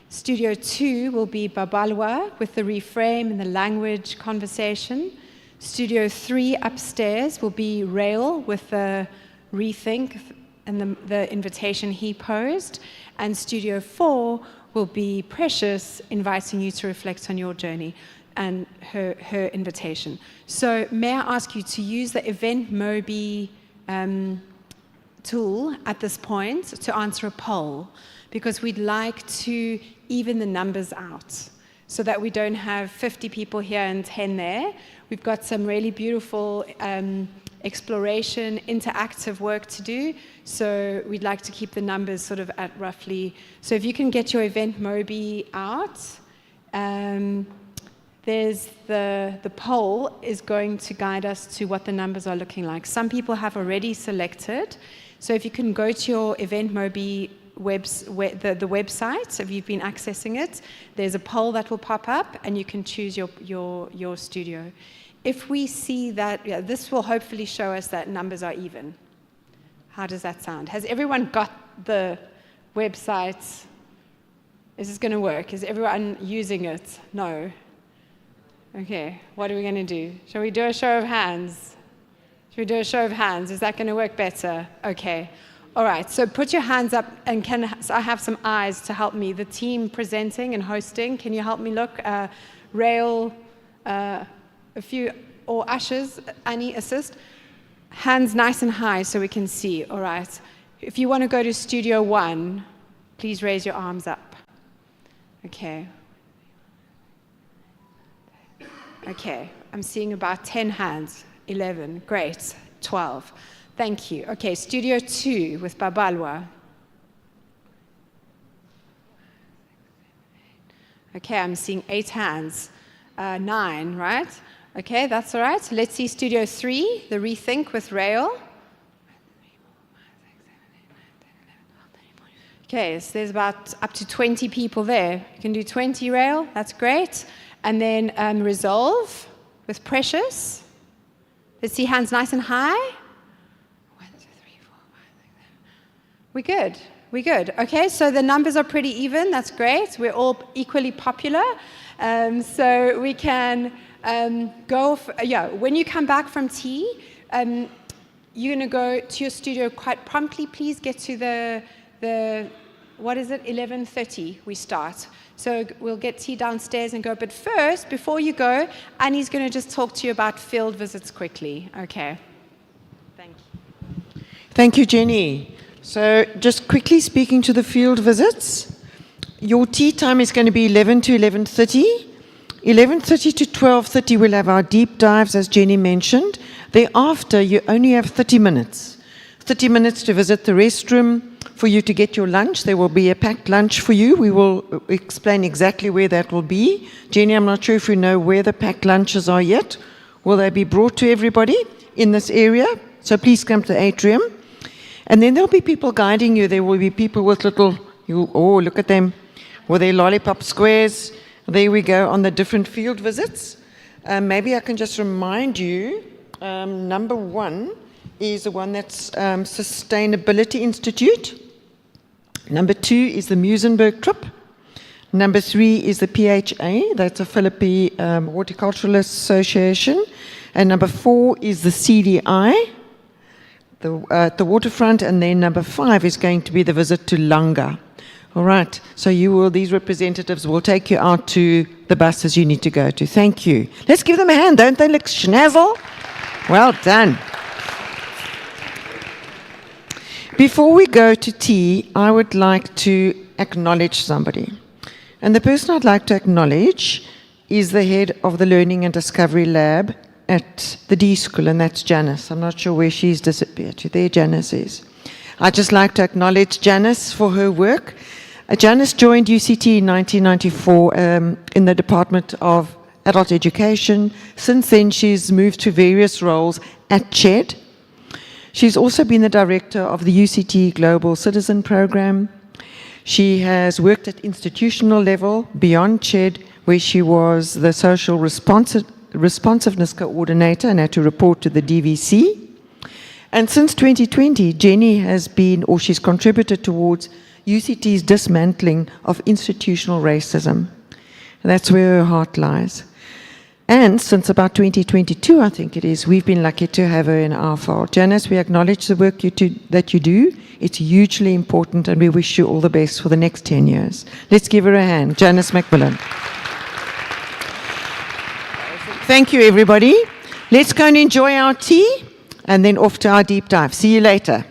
Studio 2 will be Babalwa with the reframe and the language conversation. Studio 3 upstairs will be Rail with the rethink and the invitation he posed. And Studio 4 will be Precious, inviting you to reflect on your journey and her invitation. So may I ask you to use the Event Mobi tool at this point to answer a poll, because we'd like to even the numbers out so that we don't have 50 people here and 10 there. We've got some really beautiful exploration, interactive work to do. So we'd like to keep the numbers sort of at roughly. So if you can get your Event Mobi out, there's the poll is going to guide us to what the numbers are looking like. Some people have already selected. So if you can go to your Event Mobi the website, if you've been accessing it, there's a poll that will pop up and you can choose your studio. If we see that, this will hopefully show us that numbers are even. How does that sound? Has everyone got the website? Is this going to work? Is everyone using it? No. Okay, what are we going to do? Shall we do a show of hands? Should we do a show of hands? Is that going to work better? Okay. All right, so put your hands up, and so I have some eyes to help me. The team presenting and hosting, can you help me look? Rail, a few, or ushers, Annie, assist. Hands nice and high so we can see, all right. If you want to go to Studio 1, please raise your arms up. Okay. Okay, I'm seeing about 10 hands, 11, great, 12. Thank you. Okay, Studio 2 with Babalwa. Okay, I'm seeing 8 hands, 9, right? Okay, that's all right. Let's see Studio 3, the Rethink with Rail. Okay, so there's about up to 20 people there. You can do 20 Rail, that's great. And then Resolve with Precious. Let's see hands nice and high. 1, 2, 3, 4, 5, 6, 7. We're good. Okay, so the numbers are pretty even. That's great. We're all equally popular. So we can go, when you come back from tea, you're going to go to your studio quite promptly. Please get to the what is it, 11:30 we start. So we'll get tea downstairs and go. But first, before you go, Annie's going to just talk to you about field visits quickly. Okay. Thank you. Thank you, Jenny. So just quickly speaking to the field visits, your tea time is going to be 11 to 11:30. 11:30 to 12:30 we'll have our deep dives, as Jenny mentioned. Thereafter, you only have 30 minutes. 30 minutes to visit the restroom, for you to get your lunch. There will be a packed lunch for you. We will explain exactly where that will be. Jenny, I'm not sure if you know where the packed lunches are yet. Will they be brought to everybody in this area? So please come to the atrium. And then there'll be people guiding you. There will be people with little, look at them, with their lollipop squares. There we go on the different field visits. Maybe I can just remind you, number 1 is the one that's Sustainability Institute. Number 2 is the Muizenberg trip. Number 3 is the PHA, that's a Philippine Horticulturalist Association. And number 4 is the CDI, the waterfront. And then number 5 is going to be the visit to Langa. All right, so these representatives will take you out to the buses you need to go to. Thank you. Let's give them a hand, don't they look schnazzle? Well done. Before we go to tea, I would like to acknowledge somebody. And the person I'd like to acknowledge is the head of the Learning and Discovery Lab at the D School, and that's Janice. I'm not sure where she's disappeared to. There Janice is. I'd just like to acknowledge Janice for her work. Janice joined UCT in 1994 in the Department of Adult Education. Since then, she's moved to various roles at CHED. She's also been the director of the UCT Global Citizen Program. She has worked at institutional level beyond CHED, where she was the social responsiveness coordinator and had to report to the DVC. And since 2020, Jenny has been, or she's contributed towards UCT's dismantling of institutional racism. That's where her heart lies. And since about 2022, I think it is, we've been lucky to have her in our fold. Janice, we acknowledge the work that you do. It's hugely important, and we wish you all the best for the next 10 years. Let's give her a hand. Janice McMillan. Thank you, everybody. Let's go and enjoy our tea, and then off to our deep dive. See you later.